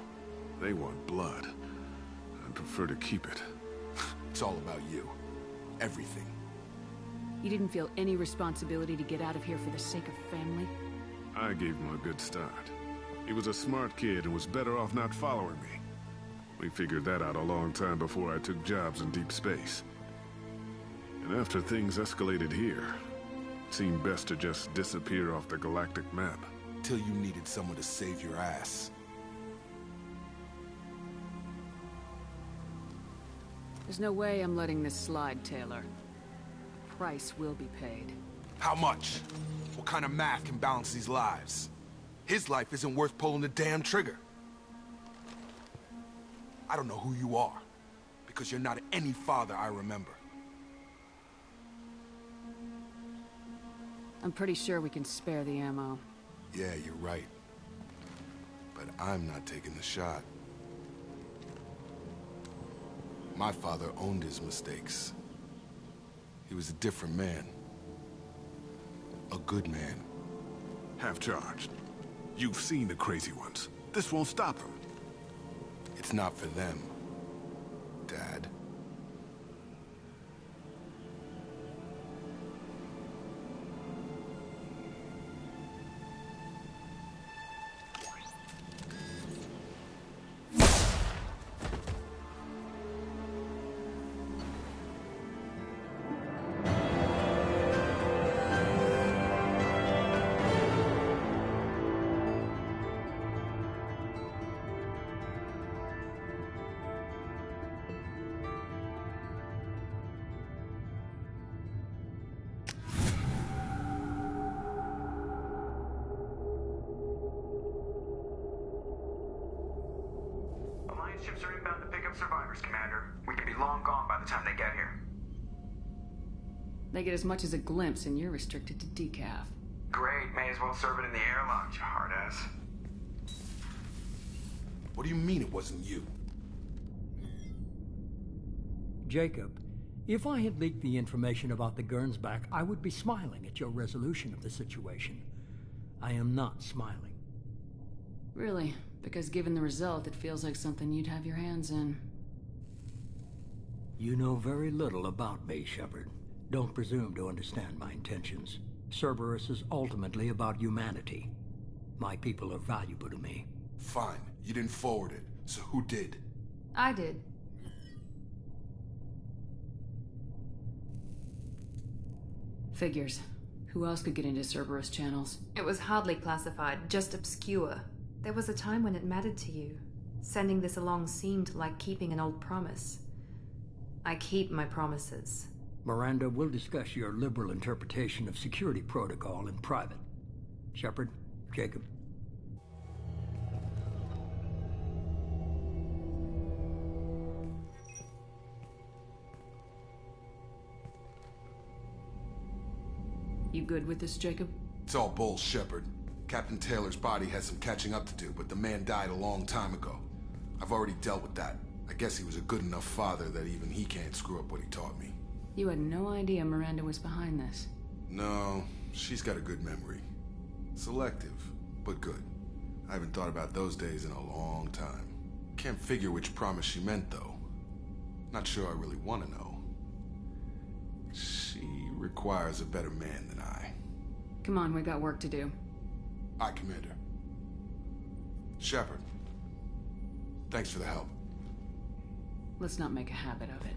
They want blood. I'd prefer to keep it. It's all about you. Everything. You didn't feel any responsibility to get out of here for the sake of family? I gave him a good start. He was a smart kid and was better off not following me. We figured that out a long time before I took jobs in deep space. And after things escalated here, it seemed best to just disappear off the galactic map. Till you needed someone to save your ass. There's no way I'm letting this slide, Taylor. The price will be paid. How much? What kind of math can balance these lives? His life isn't worth pulling the damn trigger. I don't know who you are, because you're not any father I remember. I'm pretty sure we can spare the ammo. Yeah, you're right. But I'm not taking the shot. My father owned his mistakes. He was a different man. A good man. Half-charged. You've seen the crazy ones. This won't stop them. It's not for them, Dad. Ships are inbound to pick up survivors, Commander. We could be long gone by the time they get here. They get as much as a glimpse, and you're restricted to decaf. Great, may as well serve it in the airlock, you hard ass. What do you mean it wasn't you? Jacob, if I had leaked the information about the Gernsback, I would be smiling at your resolution of the situation. I am not smiling. Really? Because given the result, it feels like something you'd have your hands in. You know very little about me, Shepard. Don't presume to understand my intentions. Cerberus is ultimately about humanity. My people are valuable to me. Fine. You didn't forward it. So who did? I did. Figures. Who else could get into Cerberus channels? It was hardly classified, just obscure. There was a time when it mattered to you. Sending this along seemed like keeping an old promise. I keep my promises. Miranda, we'll discuss your liberal interpretation of security protocol in private. Shepard, Jacob. You good with this, Jacob? It's all bull, Shepard. Captain Taylor's body has some catching up to do, but the man died a long time ago. I've already dealt with that. I guess he was a good enough father that even he can't screw up what he taught me. You had no idea Miranda was behind this. No, she's got a good memory. Selective, but good. I haven't thought about those days in a long time. Can't figure which promise she meant, though. Not sure I really want to know. She requires a better man than I. Come on, we got work to do. Aye, Commander. Shepard, thanks for the help. Let's not make a habit of it.